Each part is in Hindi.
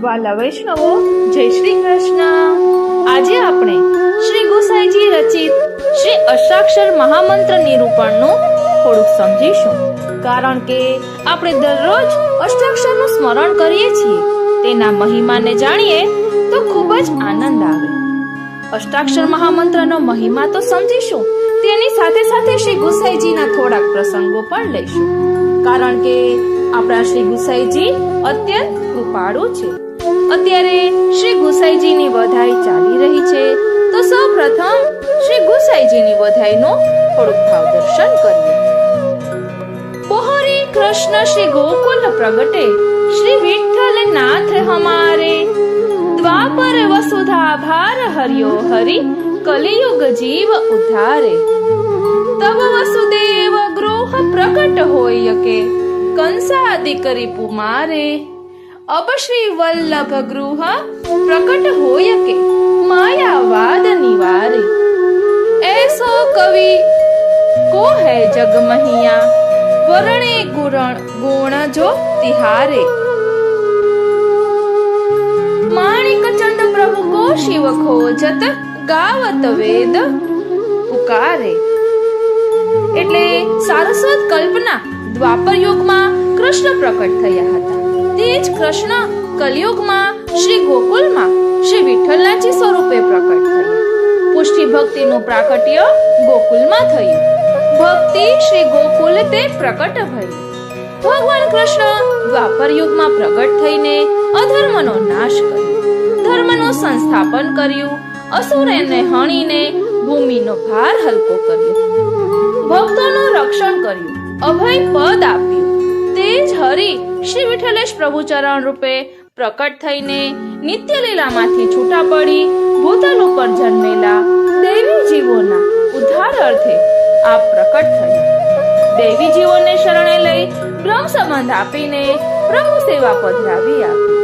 વાલા વૈષ્ણવો, જય શ્રી કૃષ્ણ। આજે આપણે શ્રી ગુસાઈજી રચિત શ્રી અષ્ટાક્ષર મહામંત્ર નિરૂપણનું થોડુંક સમજીશું, કારણ કે આપણે દરરોજ અષ્ટાક્ષરનું સ્મરણ કરીએ છીએ। તેના મહિમાને જાણીએ તો ખૂબ જ આનંદ આવે। અષ્ટાક્ષર મહામંત્રનો મહિમા તો સમજીશું, તેની સાથે સાથે શ્રી ગુસાઈજીના થોડાક પ્રસંગો પણ લઈશું, કારણ કે આપણા શ્રી ગુસાઈજી અત્યંત કૃપાળુ છે। અત્યારે શ્રી ગુસાઈજીની વધાઈ ચાલી રહી છે, તો સૌ પ્રથમ શ્રી ગુસાઈજીની વધાઈનો થોડુંક ભાવ દર્શન કરીએ। બોહરી કૃષ્ણ શ્રી ગોકુલ પ્રગટે, શ્રી વિઠ્ઠલ નાથ હમારે, દ્વાપર વસુધા ભાર હર્યો હરિ, કલિયુગ જીવ ઉદ્ધારે। તબ વસુદેવ ગૃહ પ્રકટ હોય કે, કંસાદિક રિપુ મારે, અબ શ્રી વલ્લભ ગૃહ પ્રકટ હોય કે, માયાવાદ નિવારે। ऐसो कवि को है जग महिया, वर्णे गुण जो तिहारे। माणिक चंद प्रभु को शिव खोजत, गावत वेद पुकारे। એટલે સારસ્વત કલ્પના દ્વાપર યુગમાં કૃષ્ણ પ્રકટ થયા હતા, તે જ કૃષ્ણ કલયુગમાં શ્રી ગોકુલમાં શ્રી વિઠ્ઠલનાથજી સ્વરૂપે પ્રકટ થયા। પુષ્ટિ ભક્તિનું પ્રાકટ્ય ગોકુલમાં થયું, ભક્તિ શ્રી ગોકુલ તે પ્રકટ ભઈ। ભગવાન કૃષ્ણ દ્વાપર યુગમાં પ્રગટ થઈને અધર્મનો નાશ કર્યો, ધર્મનું સંસ્થાપન કર્યું, અસુરોને હણીને ભૂમિનો ભાર હલકો કર્યો, ભક્તોનું રક્ષણ કર્યું, અભય પદ આપ્યું। તે જ હરિ શ્રી વિઠ્ઠલેશ પ્રભુ ચરણ રૂપે પ્રકટ થઈને નિત્ય લીલામાંથી છૂટા પડી ભૂતલ ઉપર જન્મેલા દેવી જીવોના ઉદ્ધાર અર્થે આપ પ્રકટ થયા। દેવી જીવોને શરણે લઈ બ્રહ્મ સંબંધ આપીને પ્રભુ સેવા પધરાવી આપી।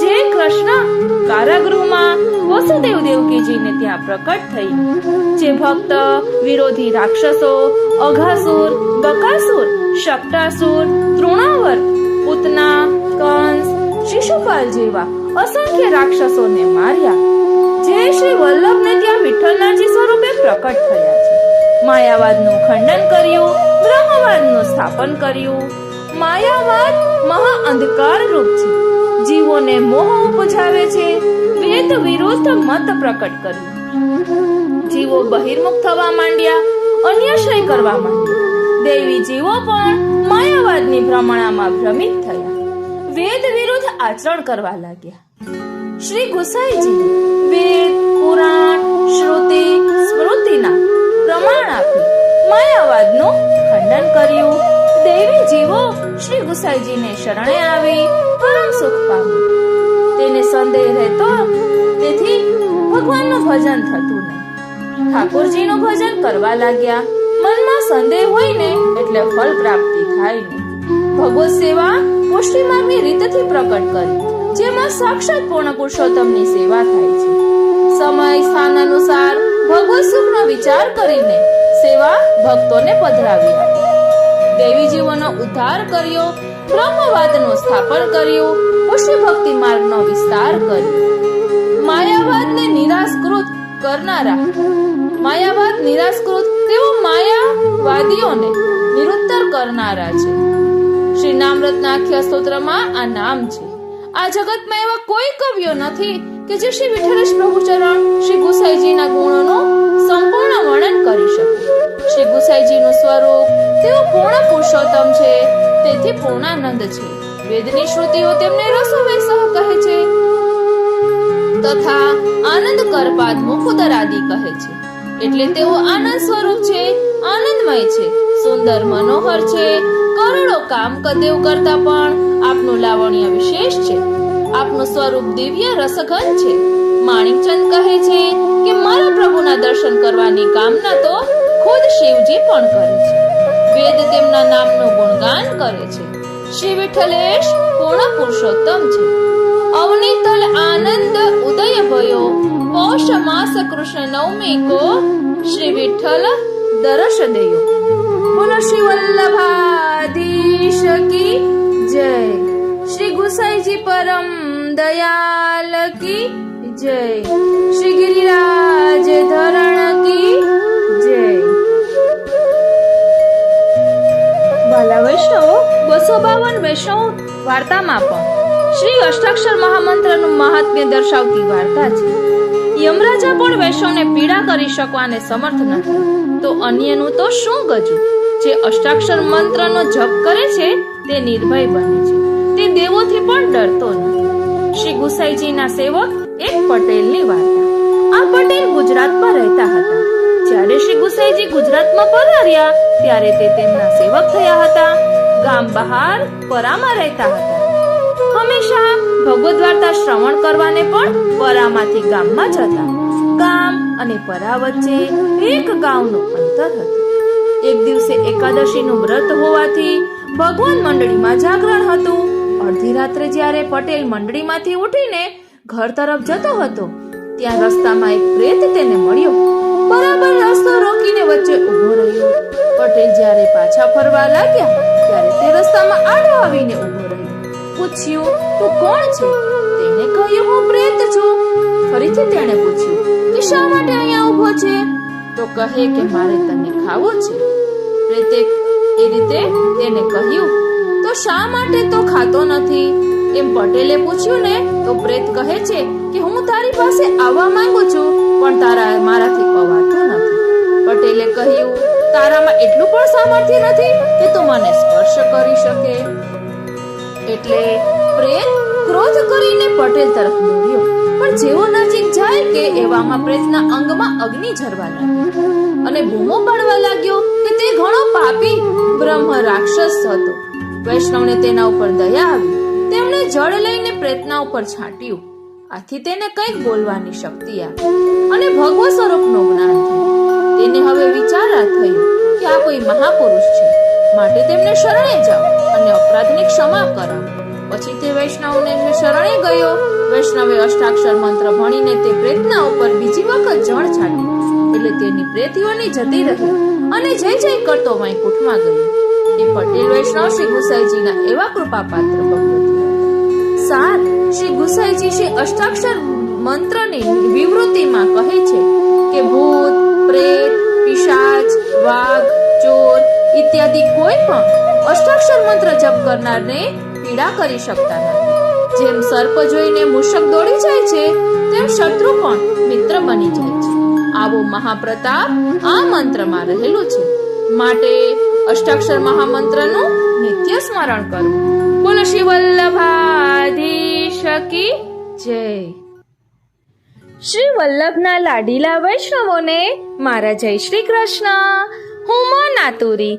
જે કૃષ્ણ કારાગૃહમાં વસુદેવ દેવકીજીને ત્યાં પ્રકટ થઈ, જે ભક્ત વિરોધી રાક્ષસો અઘાસુર, બકાસુર, શક્ટાસુર, તૃણાવર, પૂતના, કંસ, શિશુપાલ જેવા અસંખ્ય રાક્ષસોને માર્યા, જે શ્રી વલ્લભને ત્યાં વિઠ્ઠલનાથજી સ્વરૂપે પ્રકટ થયા છે। માયાવાદનું ખંડન કર્યું, બ્રહ્મવાદનું સ્થાપન કર્યું। માયાવાદ મહા અંધકાર રૂપ છે, જીવોને મોહ ઉપજાવે છે, વેદ વિરુદ્ધ મત પ્રકટ કર્યું, જીવો બહિર્મુખ થવા માંડ્યા, અન્યાશ્રય કરવા માંડ્યા। દેવી જીવો પણ માયાવાદની ભ્રમણામાં ભ્રમિત થયા, વેદ વિરુદ્ધ આચરણ કરવા લાગ્યા। શ્રી ગુસાઈજી વેદ, પુરાણ, શ્રુતિ, સ્મૃતિના પ્રમાણ આપી માયાવાદનું ખંડન કર્યું। દેવી જીવો શ્રી ગુસાઈજીને શરણે આવી પરમ સુખ પામ્યા। તેને સંદેહ રહેતો, તેથી ભગવાનનું ભજન થતું નહીં, ઠાકોરજીનું ભજન કરવા લાગ્યા। મનમાં સંદેહ હોય ને એટલે ફળ પ્રાપ્તિ થાય નહીં। ભગવત સેવા પુષ્ટિ માર્ગની રીતથી પ્રકટ કરી, જેમાં સાક્ષાત પૂર્ણ પુરુષોત્તમની સેવા થાય છે। સમય સ્થાન અનુસાર ભગવત સુખનો વિચાર કરીને સેવા ભક્તોને પધરાવી આપી। દેવી જીવોનો ઉદ્ધાર કર્યો, બ્રહ્મવાદનું સ્થાપન કર્યું, પુષ્ટિ ભક્તિ માર્ગનો વિસ્તાર કર્યો। માયાવાદને નિરાશકૃત કરનારા, માયાવાદ નિરાશકૃત તેઓ માયાવાદીઓને નિરુત્તર કરનારા છે। શ્રી નામરત્નાખ્ય સ્તોત્રમાં આ નામ છે। આ જગતમાં એવા કોઈ કવિઓ નથી કે જે શ્રી વિઠ્ઠલેશ પ્રભુ ચરણ શ્રી ગુસાઈજીના ગુણોનું સંપૂર્ણ વર્ણન કરી શકે। શ્રી ગુસાઈજીનું સ્વરૂપ તેઓ પૂર્ણ પુરુષોત્તમ છે, તેથી પૂર્ણાનંદ છે। વેદની શ્રુતિઓ તેમને રસોવૈસહ કહે છે, તથા આનંદ કરપાદ મુખુદરાદિ કહે છે, એટલે તેઓ આનંદ સ્વરૂપ છે, આનંદમય છે, સુંદર મનોહર છે। કરોડો કામ કદેવ કરતા પણ આપનું લાવણ્ય વિશેષ છે, આપનું સ્વરૂપ દિવ્ય રસઘન છે। માણિકચંદ કહે છે કે મારા પ્રભુના દર્શન કરવાની કામના તો ખુદ શિવજી પણ કરે છે, વેદ તેમના નામનું ગુણગાન કરે છે। શ્રી વિઠ્ઠલેશ પૂર્ણ પુરુષોત્તમ છે। અવનિતલ આનંદ ઉદય ભયો, પૌષ માસ કૃષ્ણ નવમી કો, શ્રી વિઠ્ઠલ દર્શ દેયો। બોલો શ્રી વલ્લભાધીશ કી જય। શ્રી ગુસાઈજી પરમ दयाल की जय, श्री गिरिराज धरण की जय। વાલા વૈષ્ણવો, 252 વૈષ્ણવ વાર્તામાં પણ શ્રી અષ્ટાક્ષર મહામંત્રનું મહાત્મ્ય દર્શાવતી વાર્તા છે. યમરાજા પણ વૈષ્ણવને પીડા કરી શકવાને સમર્થ નથી, તો અન્યનું તો શું ગજું? જે અષ્ટાક્ષર મંત્રનો જપ કરે છે તે નિર્ભય બને છે, તે દેવોથી પણ ડરતો નથી. શ્રી ગુસાઈજીના સેવક એક પટેલની વાર્તા. આ પટેલ ગુજરાતમાં રહેતા હતા. જ્યારે શ્રી ગુસાઈજી ગુજરાતમાં પધાર્યા ત્યારે તે તેમના સેવક થયા હતા. ગામ બહાર પરામાં રહેતા હતા. હંમેશા ભગવદ વાર્તા શ્રવણ કરવાને પણ પરામાંથી ગામમાં જતા. ગામ અને પરા વચ્ચે એક ગામનું અંતર હતું. એક દિવસે એકાદશીનું વ્રત હોવાથી ભગવાન મંડળીમાં જાગરણ હતું. અડધી રાત્રે જ્યારે પટેલ મંડળીમાંથી ઉઠીને ઘર તરફ જતો હતો ત્યાં રસ્તામાં એક પ્રેત તેને મળ્યો. બરાબર રસ્તો રોકીને વચ્ચે ઊભો રહ્યો. પટેલ જ્યારે પાછા ફરવા લાગ્યા ત્યારે તે રસ્તામાં આડો આવીને ઊભો રહ્યો. પૂછ્યું, તું કોણ છે? તેને કહ્યું, હું પ્રેત છું. ફરીથી તેણે પૂછ્યું કે શા માટે અહીંયા ઊભો છે? તો કહે કે મારે તને ખાવું છે. પ્રેતે એ રીતે તેને કહ્યું, તો શા માટે તો ખાતો નથી? એમ પટેલે પૂછ્યું ને તો પ્રેત કહે છે કે હું તારી પાસે આવવા માંગુ છું પણ તારા મારાથી અવાતું નથી. પટેલે કહ્યું, તારામાં એટલું પણ સામર્થ્ય નથી કે તું મને સ્પર્શ કરી શકે. એટલે પ્રેત ક્રોધ કરીને પટેલ તરફ દોડ્યો. પણ જેવો નજીક જાય કે એવામાં પ્રેતના અંગમાં અગ્નિ ઝરવા લાગ્યો અને બૂમો પાડવા લાગ્યો કે તે ઘણો પાપી બ્રહ્મ રાક્ષસ હતો. વૈષ્ણવને તેના ઉપર દયા આવી. તેમણે જળ લઈને પ્રેતના ઉપર છાંટ્યું. આથી તેને કંઈક બોલવાની શક્તિ આવી અને ભગવ સ્વરૂપનું જ્ઞાન થયું. તેને હવે વિચાર થયો કે આ કોઈ મહાપુરુષ છે, માટે તેમને શરણે જાઓ અને અપરાધની ક્ષમા કરાવો. પછી તે વૈષ્ણવને શરણે ગયો. વૈષ્ણવે અષ્ટાક્ષર મંત્ર ભણીને તે પ્રેતના ઉપર બીજી વખત જળ છાંટ્યું. એટલે તેની પ્રેતીઓની જતી રહી અને જય જય કરતો વૈકુંઠમાં ગયો. એ પટેલ વૈષ્ણવ શ્રી ગુસાઈજીના એવા કૃપાપાત્ર ભગવતી હતા. સાર શ્રી ગુસાઈજી શ્રી અષ્ટાક્ષર મંત્રની વિવૃતિમાં કહે છે કે ભૂત, પ્રેત, પિશાચ, વાઘ, ચોર ઇત્યાદિ કોઈ પણ અષ્ટાક્ષર મંત્ર જપ કરનારને પીડા કરી શકતા નથી. જેમ સર્પ જોઈને મૂષક દોડી જાય છે તેમ શત્રુ પણ મિત્ર બની જાય છે. આવો મહાપ્રતાપ આ મંત્રમાં રહેલું છે. માટે અષ્ટાક્ષર મહામંત્રનું નિત્ય સ્મરણ કરવું. બોલો શ્રી વલ્લભાધીશ કી જય. શ્રી વલ્લભના લાડીલા વૈષ્ણવોને મારા જય શ્રી કૃષ્ણ. હું નાતુરી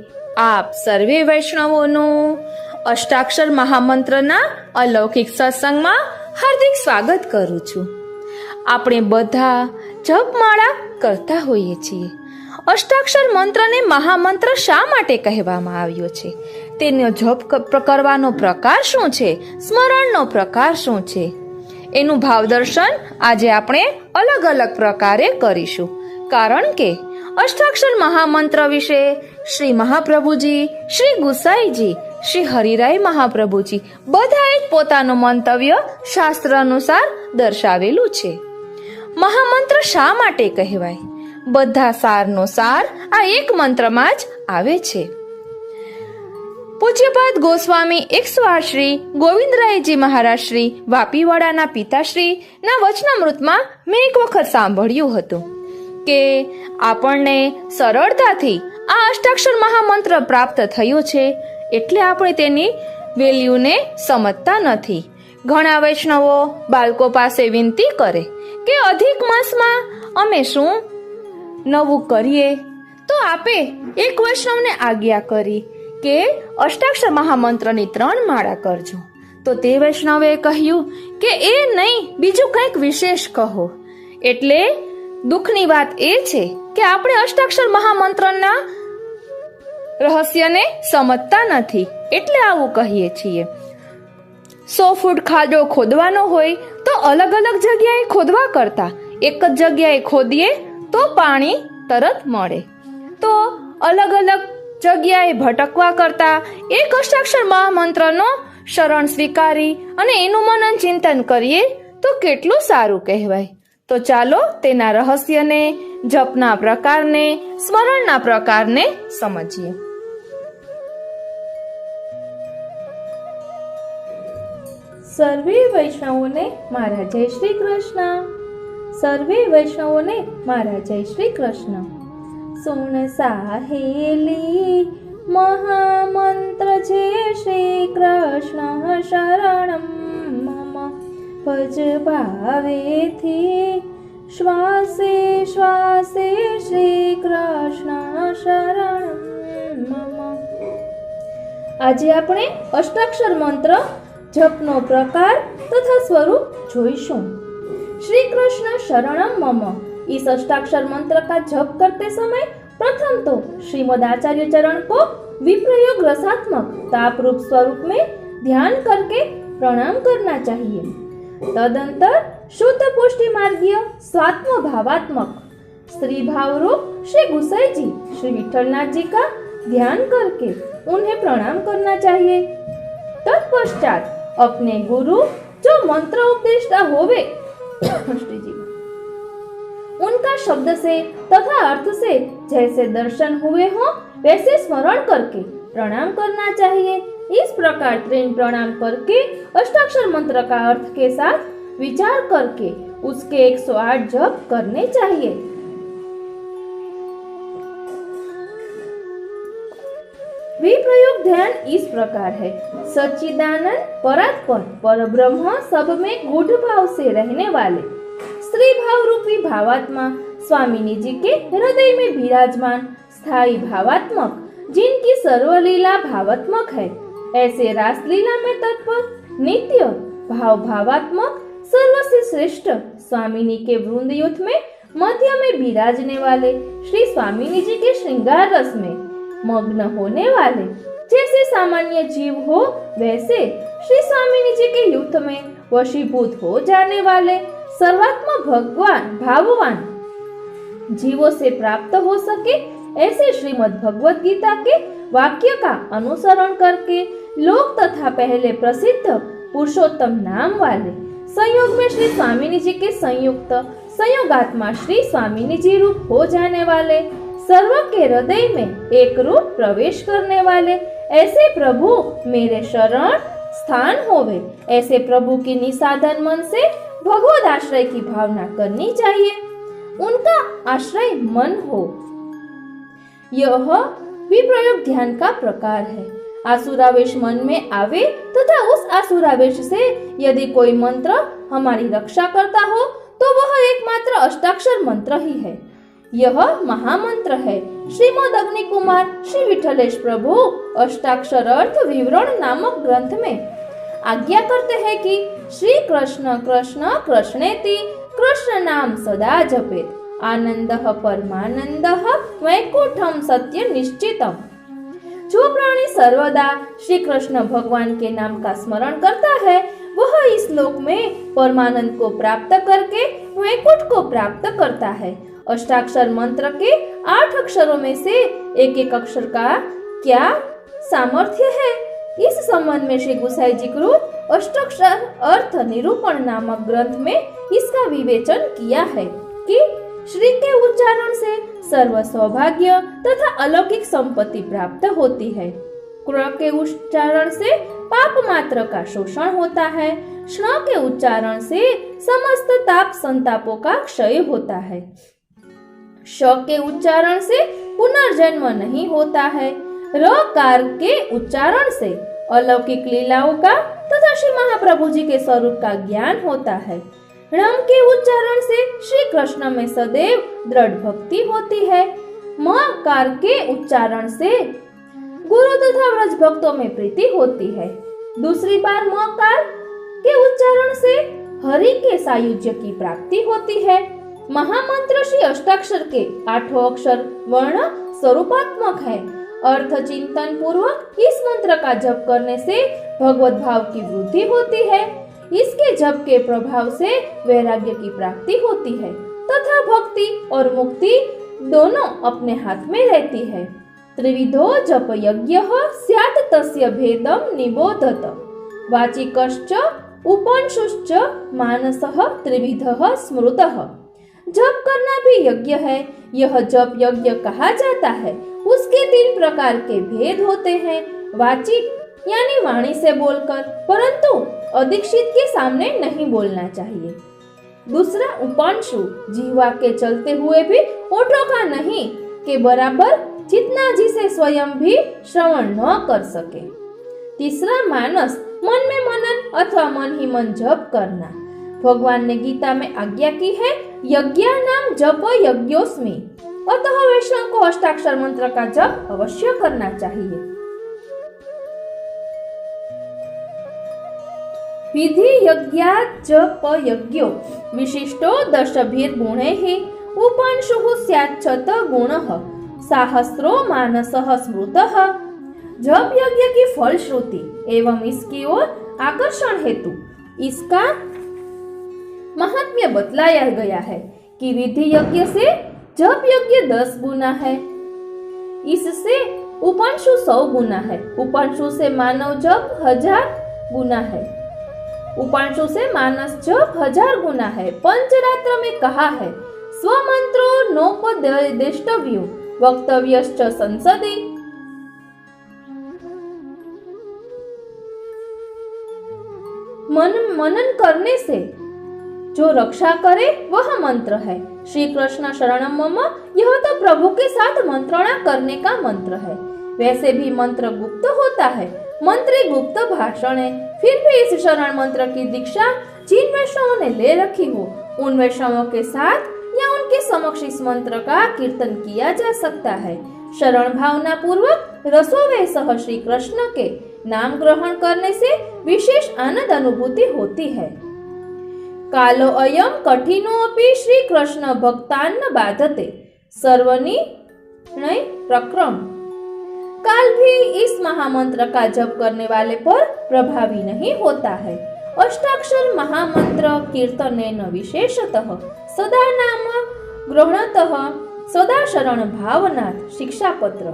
આપ સર્વે વૈષ્ણવોનું અષ્ટાક્ષર મહામંત્રના અલૌકિક સત્સંગમાં હાર્દિક સ્વાગત કરું છું. આપણે બધા જપમાળા કરતા હોઈએ છીએ. અષ્ટાક્ષર મંત્રને મહામંત્ર શા માટે કહેવામાં આવ્યો છે? તેનો જપ કરવાનો પ્રકાર શું છે? સ્મરણનો પ્રકાર શું છે? એનું ભાવદર્શન આજે આપણે અલગ અલગ પ્રકારે કરીશું. કારણ કે અષ્ટાક્ષર મહામંત્ર વિશે શ્રી મહાપ્રભુજી, શ્રી ગુસાઈજી, શ્રી હરિરાય મહાપ્રભુજી બધાએ પોતાનું મંતવ્ય શાસ્ત્ર અનુસાર દર્શાવેલું છે. મહામંત્ર શા માટે કહેવાય? બધા સારનો સાર આ એક મંત્રમાં જ આવે છે. પૂજ્યપાદ ગોસ્વામી 108 શ્રી ગોવિંદરાયજી મહારાજ શ્રી વાપીવાડાના પિતાશ્રી ના વચનામૃતમાં મેં એક વખત સાંભળ્યું હતું કે આપણને સરળતાથી આ અષ્ટાક્ષર મહામંત્ર પ્રાપ્ત થયો છે એટલે આપણે તેની વેલ્યુને સમજતા નથી. ઘણા વૈષ્ણવો બાળકો પાસે વિનંતી કરે કે અધિક માસમાં અમે શું નવું કરીએ, તો આપે એક વૈષ્ણવને આજ્ઞા કરી કે અષ્ટાક્ષર મહામંત્રની 3 માળા કરજો. તો તે વૈષ્ણવે કહ્યું કે એ નહીં, બીજું કંઈક વિશેષ કહો. એટલે દુઃખની વાત એ છે કે આપણે અષ્ટાક્ષર મહામંત્રના રહસ્યને સમજતા નથી એટલે આવું કહીએ છીએ. 100 ફૂટ ખાડો ખોદવાનો હોય તો અલગ અલગ જગ્યાએ ખોદવા કરતા એક જ જગ્યાએ ખોદીએ તો પાણી તરત મળે. તો અલગ અલગ જગ્યાએ ભટકવા કરતા એક અષ્ટાક્ષર મહામંત્રનો શરણ સ્વીકારી અને એનું મનન ચિંતન કરીએ તો કેટલું સારું કહેવાય. તો ચાલો તેના રહસ્યને, જપના પ્રકારને, સ્મરણના પ્રકારને સમજીએ. સર્વે વૈષ્ણવોને મારા જય શ્રી કૃષ્ણ. સર્વે વૈષ્ણવોને મારા જય શ્રી કૃષ્ણ. સુણ સાહેલી મહામંત્ર છે શ્રી કૃષ્ણ શરણમ મમ. ભજ ભાવેથી શ્વાસે શ્વાસે શ્રી કૃષ્ણ શરણમ મમ. આજે આપણે અષ્ટાક્ષર મંત્ર જપનો પ્રકાર તથા સ્વરૂપ જોઈશું. श्री कृष्ण शरणम मम इस अष्टाक्षर मंत्र का जप करते समय प्रथम तो श्रीमद आचार्य चरण को विप्रयोग रसात्मक ताप रूप स्वरूप में ध्यान करके प्रणाम करना चाहिए. तदंतर शुद्ध पुष्टि मार्गीय स्वात्म भावात्मक स्त्री भाव रूप श्री गुसाई जी, श्री विठलनाथ जी का ध्यान करके उन्हें प्रणाम करना चाहिए. तत्पश्चात अपने गुरु जो मंत्र उपदेष्टा होवे उनका शब्द से तथा अर्थ से जैसे दर्शन हुए हो वैसे स्मरण करके प्रणाम करना चाहिए. इस प्रकार त्रिन प्रणाम करके अष्टाक्षर मंत्र का अर्थ के साथ विचार करके उसके 108 जप करने चाहिए. विप्रयोग ध्यान इस प्रकार है. सच्चिदानंद परात्पर परब्रह्म सब में गूढ़ भाव से रहने वाले स्त्री भाव रूपी भावात्मा स्वामिनी जी के हृदय में विराजमान स्थायी भावात्मक जिनकी सर्वलीला भावात्मक है, ऐसे रासलीला में तत्पर नित्य भाव भावात्मक सर्वसे श्रेष्ठ स्वामिनी के वृंद युथ में मध्य में विराजने वाले श्री स्वामिनी जी के श्रृंगार रस में मग्न होने वाले जैसे सामान्य जीव हो वैसे श्री स्वामिनी जी के युद्ध में वशीभूत हो जाने वाले सर्वात्मा भगवान भाववान जीवों से प्राप्त हो सके ऐसे श्रीमद् भगवत गीता के वाक्य का अनुसरण करके लोक तथा पहले प्रसिद्ध पुरुषोत्तम नाम वाले संयोग में श्री स्वामिनी जी के संयुक्त संयोगात्मा श्री स्वामिनी जी रूप हो जाने वाले सर्व के हृदय में एक रूप प्रवेश करने वाले ऐसे प्रभु मेरे शरण स्थान होवे, ऐसे प्रभु की निसाधन मन से भगवत आश्रय की भावना करनी चाहिए. उनका आश्रय मन हो. यह विप्रयोग ध्यान का प्रकार है. आसुरावेश मन में आवे तथा उस आसुरावेश से यदि कोई मंत्र हमारी रक्षा करता हो तो वह एकमात्र अष्टाक्षर मंत्र ही है. यह महामंत्र है. श्रीमद अग्नि कुमार श्री विठलेश प्रभु अष्टाक्षर अर्थ विवरण नामक ग्रंथ में आज्ञा करते हैं कि श्री कृष्ण कृष्ण कृष्णेति कृष्ण नाम सदा जपेत आनंदः परमानंदः वैकुंठम सत्य निश्चितम. जो प्राणी सर्वदा श्री कृष्ण भगवान के नाम का स्मरण करता है वह इस लोक में परमानंद को प्राप्त करके वैकुंठ को प्राप्त करता है. अष्टाक्षर मंत्र के 8 अक्षरों में से एक एक अक्षर का क्या सामर्थ्य है, इस संबंध में श्री गुसाई जी कृत अष्टाक्षर अर्थ निरूपण नामक ग्रंथ में इसका विवेचन किया है कि श्री के उच्चारण से सर्व सौभाग्य तथा अलौकिक संपत्ति प्राप्त होती है. क्र के उच्चारण से पाप मात्र का शोषण होता है. श्न के उच्चारण से समस्त ताप संतापों का क्षय होता है. श के उच्चारण से पुनर्जन्म नहीं होता है. रकार के उच्चारण से अलौकिक लीलाओं का तथा श्री महाप्रभु जी के स्वरूप का ज्ञान होता है. णम के उच्चारण से श्री कृष्ण में सदैव दृढ़ भक्ति होती है. मकार के उच्चारण से गुरु तथा व्रज भक्तों में प्रीति होती है. दूसरी बार मकार के उच्चारण से हरि के सायुज्य की प्राप्ति होती है. महामंत्र श्री अष्टाक्षर के 8 अक्षर वर्ण स्वरूपात्मक है. अर्थ चिंतन पूर्वक इस मंत्र का जप करने से भगवत भाव की वृद्धि होती है. इसके जप के प्रभाव से वैराग्य की प्राप्ति होती है तथा भक्ति और मुक्ति दोनों अपने हाथ में रहती है. त्रिविधो जप यज्ञ स्यात् तस्य भेदम निबोधत. वाचिकश्च उपनिषुश्च मानसः त्रिविधः स्मृतः। जप करना भी यज्ञ है। यह जप यज्ञ कहा जाता है। उसके 3 प्रकार के भेद होते हैं। वाचिक यानी वाणी से बोलकर, परंतु अदीक्षित के सामने नहीं बोलना चाहिए। दूसरा उपांशु, जिह्वा के चलते हुए भी ओठों का नहीं के बराबर, जितना जिसे स्वयं भी श्रवण न कर सके। तीसरा मानस, मन में मनन अथवा मन ही मन जप करना। भगवान ने गीता में आज्ञा की है, यज्ञानाम जप यज्ञोस्मि। अतः वैष्णव को अष्टाक्षर मंत्र का जप अवश्य करना चाहिए। विधि यज्ञात् जप यज्ञो विशिष्टो दशभिर्गुणैः उपांशुः स्याच्चत गुणः सहस्रो मानसः स्मृतः। जप यज्ञ की फलश्रुति एवं इसकी ओर आकर्षण हेतु इसका महात्म्य बतलाया गया है कि विधि यज्ञ से जप यज्ञ 10 गुना है, इससे उपांशु 100 गुना है, उपांशु से मानव जप 1000 गुना है, उपांशु से मानस जप 1000 गुना है। पंचरात्र में कहा है, स्वमंत्रो नोपदेष्टव्यो वक्तव्यश्च संसदि। मनन करने से जो रक्षा करे वह मंत्र है। श्री कृष्ण शरणम मम, यह तो प्रभु के साथ मंत्रणा करने का मंत्र है। वैसे भी मंत्र गुप्त होता है, मंत्री गुप्त भाषण है। फिर भी इस शरण मंत्र की दीक्षा जिन वैष्णवों ने ले रखी हो, उन वैष्णवों के साथ या उनके समक्ष इस मंत्र का कीर्तन किया जा सकता है। शरण भावना पूर्वक रसोवे सह श्री कृष्ण के नाम ग्रहण करने से विशेष आनंद अनुभूति होती है। कालो अयम कठिनो अपि श्री कृष्ण भक्तान्न बाधते सर्वनि नय प्रक्रम। काल भी इस महामंत्र का जप करने वाले पर प्रभावी नहीं होता है। अष्टाक्षर महामंत्र कीर्तनेन विशेषतः सदा नाम ग्रहणतः सदा शरण भावनात् शिक्षापत्र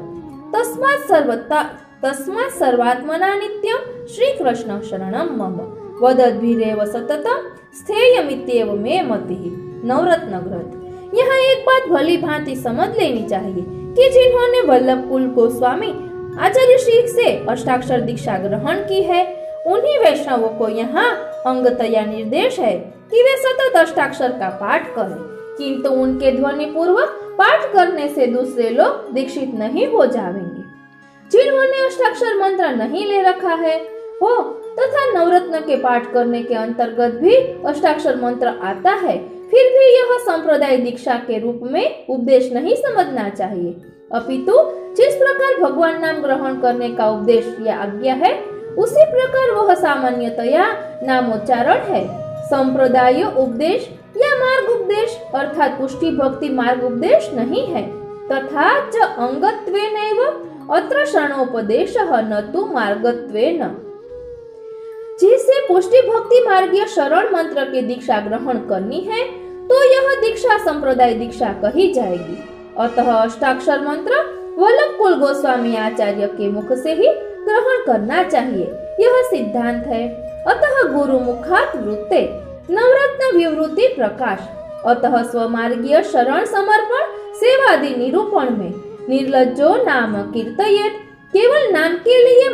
तस्मात् सर्वात्मना नित्यं श्री कृष्ण शरणं मम वदद्भिरेव सततम स्थेयमित्येव मे मतिः। नवरत्न ग्रंथ। यहाँ एक बात भली भांति समझ लेनी चाहिए कि जिन्होंने वल्लभ कुल गोस्वामी आचार्य श्री से अष्टाक्षर दीक्षा ग्रहण की है, उन्हीं वैष्णवों को यहाँ अंगतया निर्देश है कि वे सतत अष्टाक्षर का पाठ करें, किंतु उनके ध्वनि पूर्वक पाठ करने से दूसरे लोग दीक्षित नहीं हो जाएंगे। जिन्होंने अष्टाक्षर मंत्र नहीं ले रखा है हो तथा नवरत्न के पाठ करने के अंतर्गत भी अष्टाक्षर मंत्र आता है, फिर भी यह संप्रदाय दीक्षा के रूप में उपदेश नहीं समझना चाहिए, अपितु जिस प्रकार भगवान नाम ग्रहण करने का उपदेश या आज्ञा है, उसी प्रकार वह सामान्यतया नामोच्चारण है। संप्रदाय उपदेश या मार्ग उपदेश अर्थात पुष्टि भक्ति मार्ग उपदेश नहीं है। तथा च अंगत्वेनैव अत्र शरणोपदेशः न तु मार्गत्वेन। जिसे पुष्टि भक्ति मार्गीय शरण मंत्र की दीक्षा ग्रहण करनी है, तो यह दीक्षा संप्रदाय दीक्षा कही जाएगी। अतः अष्टाक्षर मंत्र वल्लभ कुल गोस्वामी आचार्य के मुख से ही ग्रहण करना चाहिए, यह सिद्धांत है। अतः गुरु मुखात् वृत्ते नवरत्न विवृति प्रकाश। अतः स्वमार्गीय शरण समर्पण सेवादि निरूपण में निर्लज्जो नाम कीर्तयेत। केवल नाम के लिए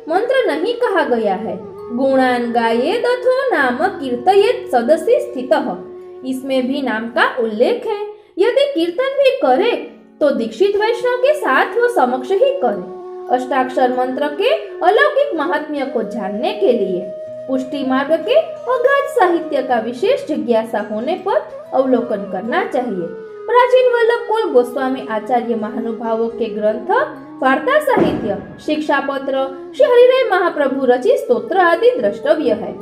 मंत्र नहीं कहा गया है। गुणान गायेद अथो नाम कीर्तयेत सदसि स्थितः, इसमें भी नाम का उल्लेख है। यदि कीर्तन भी करे तो दीक्षित वैष्णव के साथ वो समक्ष ही करे। अष्टाक्षर मंत्र के अलौकिक महात्म्य को जानने के लिए पुष्टि मार्ग के अगाध साहित्य का विशेष जिज्ञासा होने पर अवलोकन करना चाहिए। प्राचीन वल्लभ कुल गोस्वामी आचार्य महानुभावों के ग्रंथ, वार्ता साहित्य, शिक्षा पत्र, श्री हरिराय महाप्रभु रचित स्तोत्र आदि द्रष्टव्य है।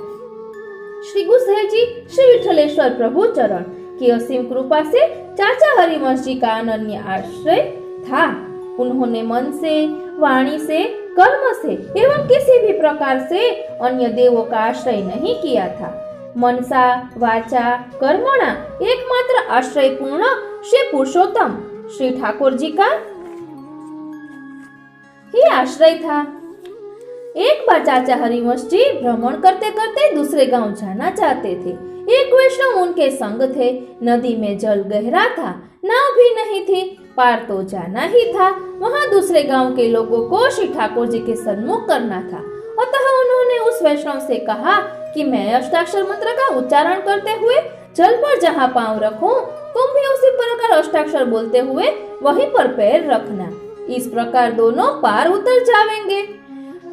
श्री गुसाई जी श्री विठलेश्वर प्रभु चरण की असीम कृपा से चाचा हरिवंश जी का अनन्य आश्रय था। उन्होंने मन से, वाणी से, कर्म से एवं किसी भी प्रकार से अन्य देवों का आश्रय नहीं किया था। मनसा वाचा कर्मणा एकमात्र आश्रय पूर्ण श्री पुरुषोत्तम श्री ठाकुर जी का ही आश्रय था। एक बार चाचा हरिवंश जी भ्रमण करते करते दूसरे गांव जाना चाहते थे। एक वैष्णव उनके संग थे। नदी में जल गहरा था, नाव भी नहीं थी, पार तो जाना ही था। वहां दूसरे गांव के लोगों को श्री ठाकुर जी के सन्मुख करना था। अतः उन्होंने उस वैष्णव से कहा कि मैं अष्टाक्षर मंत्र का उच्चारण करते हुए जल पर जहाँ पांव रखूं, तुम भी उसी प्रकार अष्टाक्षर बोलते हुए वहीं पर पैर रखना। इस प्रकार दोनों पार उतर जाएंगे।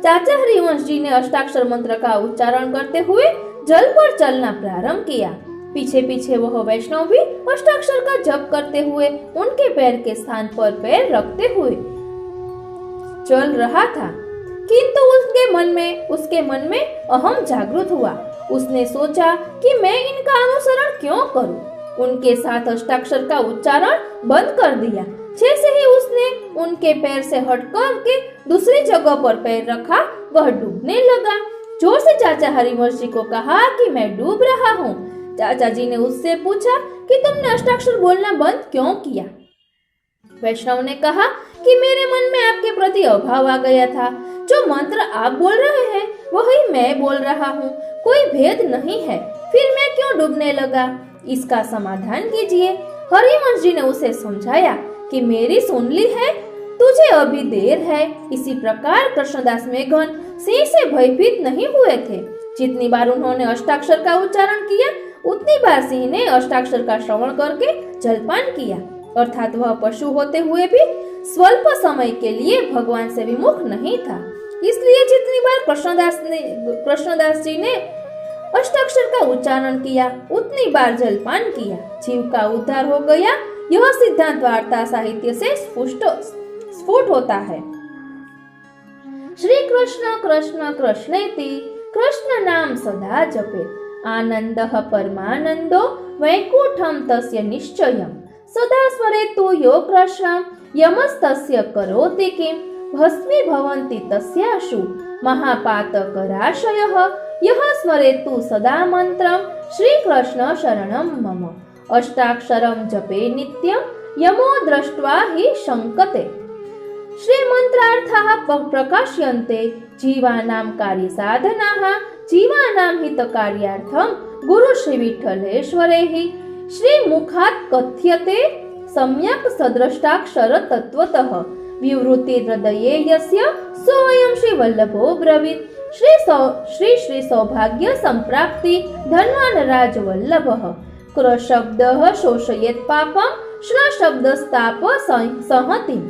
चाचा हरिवंश जी ने अष्टाक्षर मंत्र का उच्चारण करते हुए जल पर चलना प्रारंभ किया। पीछे पीछे वह वैष्णव भी अष्टाक्षर का जप करते हुए उनके पैर के स्थान पर पैर रखते हुए चल रहा था। किंतु उसके मन में अहम जागृत हुआ। उसने सोचा कि मैं इनका अनुसरण क्यों करूं? उनके साथ अष्टाक्षर का उच्चारण बंद कर दिया। जैसे ही उसने उनके पैर से हटकर के दूसरी जगह पर पैर रखा, वह डूबने लगा। जोर से चाचा हरिवंश जी को कहा कि मैं डूब रहा हूँ। चाचा जी ने उससे पूछा कि तुमने अष्टाक्षर बोलना बंद क्यों किया? वैष्णव ने कहा कि मेरे मन में आपके प्रति अभाव आ गया था। जो मंत्र आप बोल रहे हैं वही मैं बोल रहा हूँ, कोई भेद नहीं है, फिर मैं क्यों डूबने लगा? इसका समाधान कीजिए। हरिवंश जी ने उसे समझाया कि मेरी सुन ली है, तुझे अभी देर है। इसी प्रकार कृष्णदास मेघन सिंह से भयभीत नहीं हुए थे। जितनी बार उन्होंने अष्टाक्षर का उच्चारण किया, उतनी बार सिंह ने अष्टाक्षर का श्रवण करके जलपान किया। अर्थात वह पशु होते हुए भी स्वल्प समय के लिए भगवान से विमुख नहीं था। इसलिए जितनी बार कृष्णदास जी ने अष्टाक्षर का उच्चारण किया, उतनी बार जलपान किया। जीव का उद्धार हो गया। यह सिद्धांत वार्ता साहित्य से स्फुट होता है। श्री कृष्ण कृष्ण कृष्णेति कृष्ण नाम सदा जपे आनंदः परमानंदो वैकुंठम तस्य निश्चयम् सदा स्मरेतु यो कृष्णं यमस्तस्य करोति किं भस्मी भवन्ति तस्याशु महापातकराशयः यः स्मरेतु सदा मंत्रं श्रीकृष्ण शरणं मम अष्टाक्षरं जपे नित्यं यमो दृष्ट्वा हि शङ्कते। श्रीमन्त्रार्थाः प्रकाश्यन्ते जीवानां कार्यसाधनाः जीवानां हितकार्यार्थं गुरु श्री विठ्ठलेश्वरैः श्रीमुखात् कथ्यते सम्यक् सद्रष्टाक्षर तत्त्वतः विवृति हृदये यस्य सोऽयं श्री वल्लभो ब्रवीत् श्री सौभाग्य संप्राप्ति धन्वान् राजवल्लभः क्र शब्दः शोषयेत् पापं श्र शब्दस्ताप संहतिं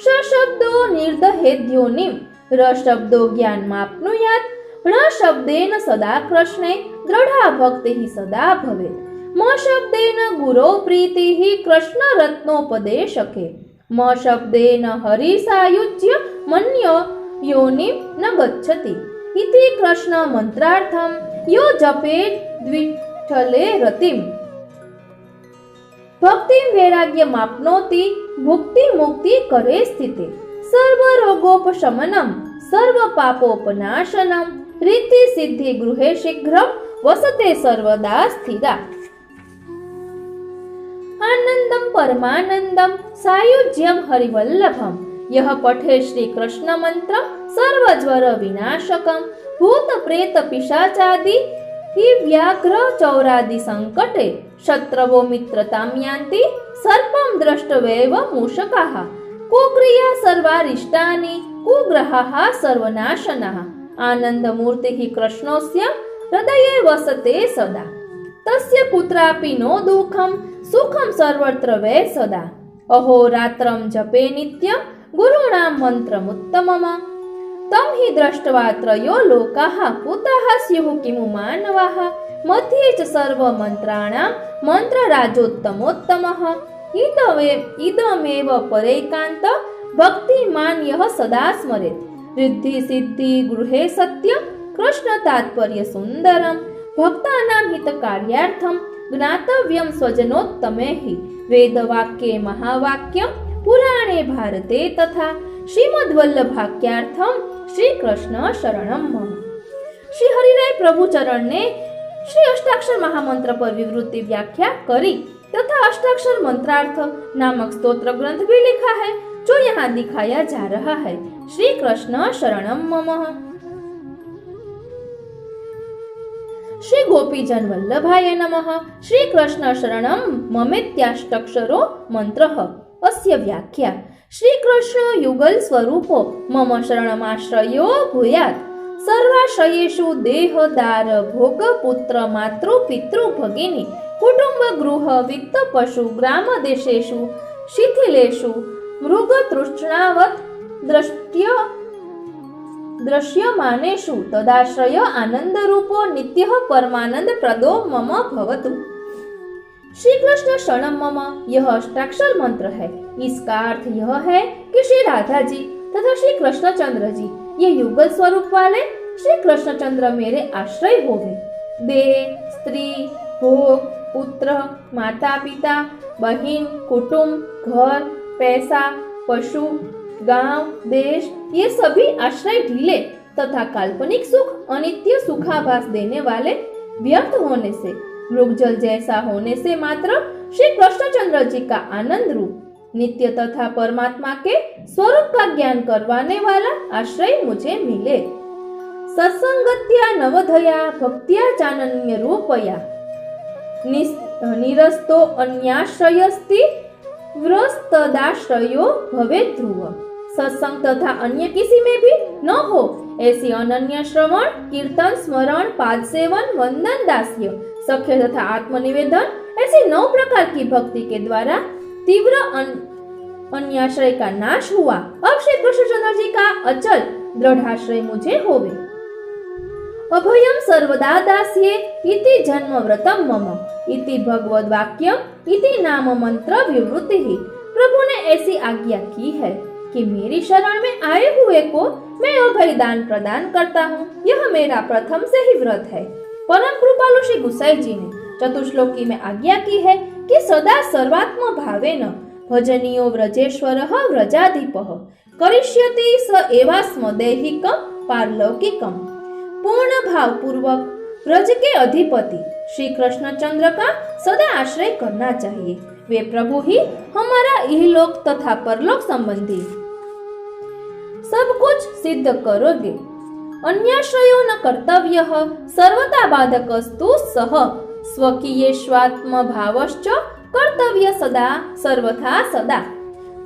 श शब्दो निर्दहेद्योनिं र शब्दो ज्ञानमाप्नुयात् ण शब्देन सदा कृष्णे दृढा भक्तिः सदा भवेत् म शब्देन गुरो प्रीतिः कृष्ण रत्नोपदेशके म शब्देन हरि सायुज्य मन्यो योनिं न गच्छति इति कृष्ण मंत्रार्थं यो जपेत् विठ्ठले रतिम् भक्ति वैराग्य माप्नोति भुक्ति मुक्ति करे स्थिते सर्व रोगोपशमनम सर्व पापोपनाशनम रीति सिद्धि गृहे शीघ्रम वसते सर्वदा स्थिरा आनंदम परमानंदम सायुज्यम हरिवल्लभम यह पठे श्री कृष्ण मंत्र सर्वज्वर विनाशकम भूत प्रेत पिशाचादि हि व्याघ्र चौरादि संकटे शत्रवो मित्रतां यान्ति सर्पं दृष्टवेव मूषकाः कुक्रिया सर्वारिष्टानि कुग्रहाः सर्वनाशनः आनन्दमूर्तिः कृष्णस्य हृदये वसते सदा तस्य कुत्रापि नो दुःखं सुखं सर्वत्र वै सदा अहोरात्रं जपे नित्यं गुरूणां मन्त्रमुत्तमम् तं हि दृष्ट्वा त्रयो लोकाः पूताः स्युः किमु मानवाः मध्ये च सर्वमन्त्राणां मन्त्रराजोत्तमोत्तमः इदमेव परैकान्त भक्तिमान् यः सदा स्मरेत् रिद्धि सिद्धि गृहे सत्यं कृष्ण तात्पर्य सुन्दरं भक्तानां हितकार्यार्थं ज्ञातव्यं स्वजनोत्तमे हि वेदवाक्ये महावाक्यं पुराणे भारते तथा श्रीमद्वल्लभाख्यार्थं श्री कृष्ण शरणं मम। श्री हरिराय प्रभु चरण ने श्री अष्टाक्षर महामंत्र पर विवृत्ति व्याख्या करी तथा अष्टाक्षर मंत्रार्थ नामक स्तोत्र ग्रंथ भी लिखा है जो यहाँ दिखाया जा रहा है। श्री कृष्ण शरणं मम। श्री गोपीजन वल्लभाय नमः। श्री कृष्ण शरणं ममेत्याष्टक्षरो मंत्रः। अस्य व्याख्या श्री कृष्ण युगल स्वरूपो मम शरणमाश्रयो भूयात्। सर्वाश्रयेषु देहदार भोग पुत्र मातृ पितृ भगिनी कुटुंब गृह वित्त पशु ग्राम देशेषु शिथिलेषु मृग तृष्णावत् दृश्यमानेषु तदाश्रय आनंद रूपो नित्यः परमानंद प्रदो मम भवतु। श्री कृष्ण शरणम मम यह अष्टाक्षर मंत्र है। इसका अर्थ यह है कि श्री राधा जी तथा श्री कृष्णचंद्र जी ये युगल स्वरूप वाले श्री कृष्णचंद्र मेरे आश्रय होवे। देह स्त्री भोग पुत्र माता पिता बहिन कुटुंब घर पैसा पशु गांव देश ये सभी आश्रय ढीले तथा काल्पनिक सुख अनित्य सुखाभास देने वाले व्यर्थ होने से मृगजल जैसा होने से मात्र श्री कृष्णचंद्र जी का आनंद रूप नित्य तथा परमात्मा के स्वरूप का ज्ञान करवाने वाला आश्रय मुझे मिले। सत्संगत्या नवधया भक्त्या चानन्य रूपया निरस्तो अन्याश्रयस्ति व्रस्तदाश्रयो भवे ध्रुव। सत्संग तथा अन्य किसी में भी न हो ऐसी अनन्य श्रवण कीर्तन स्मरण पाद सेवन वंदन दास्य सख्य तथा आत्मनिवेदन ऐसी 9 प्रकार की भक्ति के द्वारा तीव्र अन्याश्रय का नाश हुआ। अब श्री कृष्णचंद्र जी का अचल दृढ़ाश्रय मुझे होवे। अभयम सर्वदा दास्ये इति जन्म व्रतम मम इति भगवद वाक्यम इति नाम मंत्र विवृत्ति। प्रभु ने ऐसी आज्ञा की है कि मेरी शरण में आए हुए को मैं अभय दान प्रदान करता हूँ। यह मेरा प्रथम से ही व्रत है। परम कृपालु श्री गुसाई जी ने चतुश्लोकी में आज्ञा की है कि सदा सर्वात्म भावेन भजनीयो व्रजेश्वरः व्रजाधिपः करिष्यति स एवास्म दैहिकं पारलौकिकं। पूर्ण भाव पूर्वक व्रज के अधिपति श्री कृष्णचंद्र का सदा आश्रय करना चाहिए। वे प्रभु ही हमारा इहलोक तथा परलोक संबंधी सब कुछ सिद्ध करोगे। अन्याश्रयो न कर्तव्यः सर्वथा बाधकस्तु सह स्वकीय स्वात्म भावश्च कर्तव्य सदा सर्वथा सदा।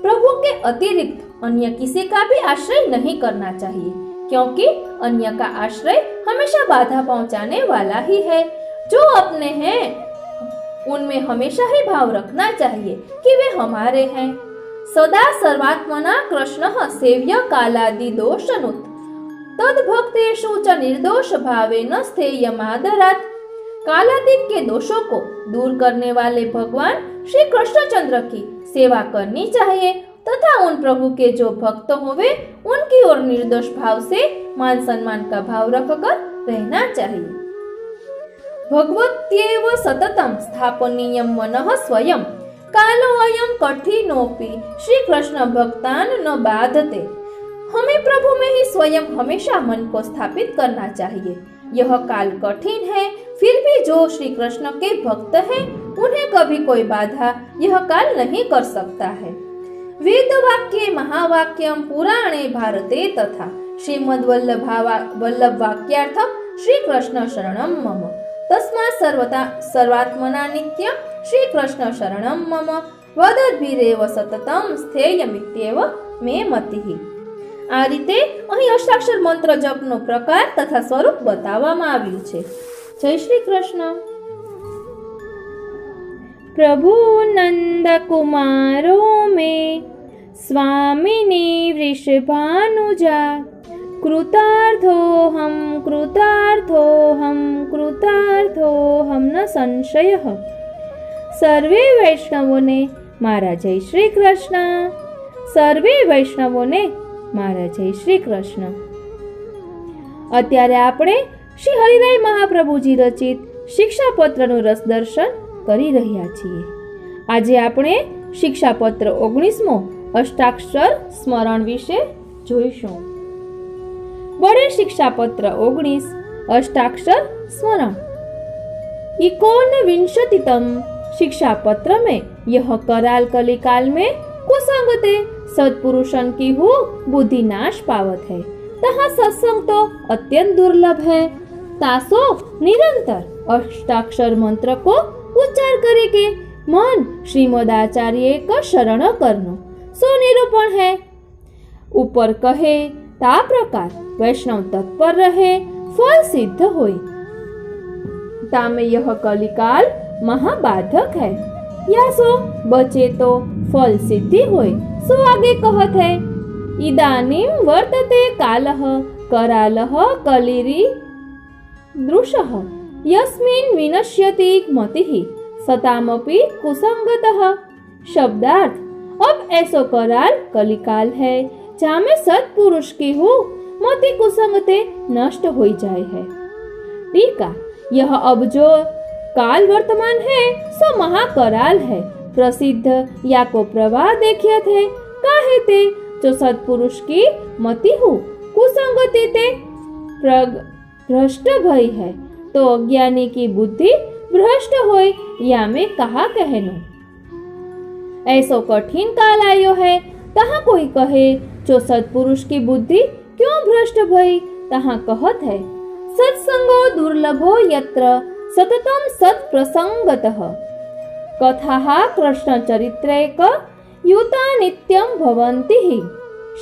प्रभु के अतिरिक्त अन्य किसी का भी आश्रय नहीं करना चाहिए, क्योंकि अन्य का आश्रय हमेशा बाधा पहुंचाने वाला ही है। जो अपने हैं उनमें हमेशा ही भाव रखना चाहिए कि वे हमारे हैं। सदा सर्वात्मना कृष्णः सेव्य कालादि दोषनुत तद भक्तेषु च निर्दोष भावेन स्थेयमादरात्। कालातीत के दोषों को दूर करने वाले भगवान श्री कृष्णचंद्र की सेवा करनी चाहिए तथा उन प्रभु के जो भक्त होवे उनकी ओर निर्दोष भाव से मान सम्मान का भाव रखकर रहना चाहिए। भगवत्येव सततम स्थापनीयं मनः स्वयं कालो अयं कठिनोपि श्री कृष्ण भक्तान न बाधते। हमें प्रभु में ही स्वयं हमेशा मन को स्थापित करना चाहिए। यह काल कठिन है, फिर भी जो श्री कृष्ण के भक्त हैं उन्हें कभी कोई बाधा यह काल नहीं कर सकता है। वेद वाक्ये महावाक्यम पुराणे भारते तथा श्रीमद् वल्लभ वाक्यार्थम श्री कृष्ण शरणम मम तस्मात् सर्वात्मना नित्यं श्री कृष्ण शरणम मम वदद्भिरेव सततम स्थेयमित्येव मे मतिः। આ રીતે અહીં અષ્ટાક્ષર મંત્ર જપનો પ્રકાર તથા સ્વરૂપ બતાવવામાં આવ્યું છે। જય શ્રી કૃષ્ણ। પ્રભુ નંદ કુમારો મે સ્વામિની વૃષભાનુજા कृतार्थोऽहं कृतार्थोऽहं कृतार्थोऽहं न संशयः। सर्वे वैष्णवोने मारा जय श्री कृष्ण। सर्वे वैष्णवोने मारा जय श्री कृष्ण। અત્યારે આપણે શ્રી હરિરાય મહાપ્રભુજી રચિત શિક્ષાપત્રનું રસદર્શન કરી રહ્યા છીએ। આજે આપણે શિક્ષાપત્ર 19મો અષ્ટાક્ષર સ્મરણ વિશે જોઈશું। बड़े शिक्षापत्र 19 अष्टाक्षर स्मरण। 19विंशतितम शिक्षापत्र में यह कराल कलिकाल में कुसंगते सत्पुरुषन की हो बुद्धि नाश पावत है। तहाँ सत्संग तो अत्यंत दुर्लभ है तासो निरंतर अष्टाक्षर मंत्र को उच्चार करे के मन श्रीमद आचार्य का शरण करनो सो निरूपण है। ऊपर कहे ता प्रकार वैष्णव तत्पर रहे फल सिद्ध होई। तामे यह कलिकाल महाबाधक है, या सो बचे तो फल सिद्धि होय। सो आगे कहत है इदानीं वर्तते कालः करालः कलिरी दृशः यस्मिन् विनश्यति मतिः सतामपि कुसंगतः। शब्दार्थ अब ऐसो कराल कलिकाल है जहाँ में सत्पुरुष की हो मति कुसंगते नष्ट हो जाए है। टीका यह अब जो काल वर्तमान है सो महाकराल है। प्रसिद्ध या को प्रवाह देखिए थे काहे ते जो सत्पुरुष की मति हो कुसंगति ते भ्रष्ट भई है तो अज्ञानी की बुद्धि भ्रष्ट होय या में कहा कहनो। ऐसो कठिन काल आयो है तहाँ कोई कहे जो सत्पुरुष की बुद्धि क्यों भ्रष्ट भई, तहाँ कहत है सत्संगो दुर्लभो यत्र सततम सत्प्रसंगतः कथाः कृष्ण चरित्रैक युता नित्यम भवन्ति ही।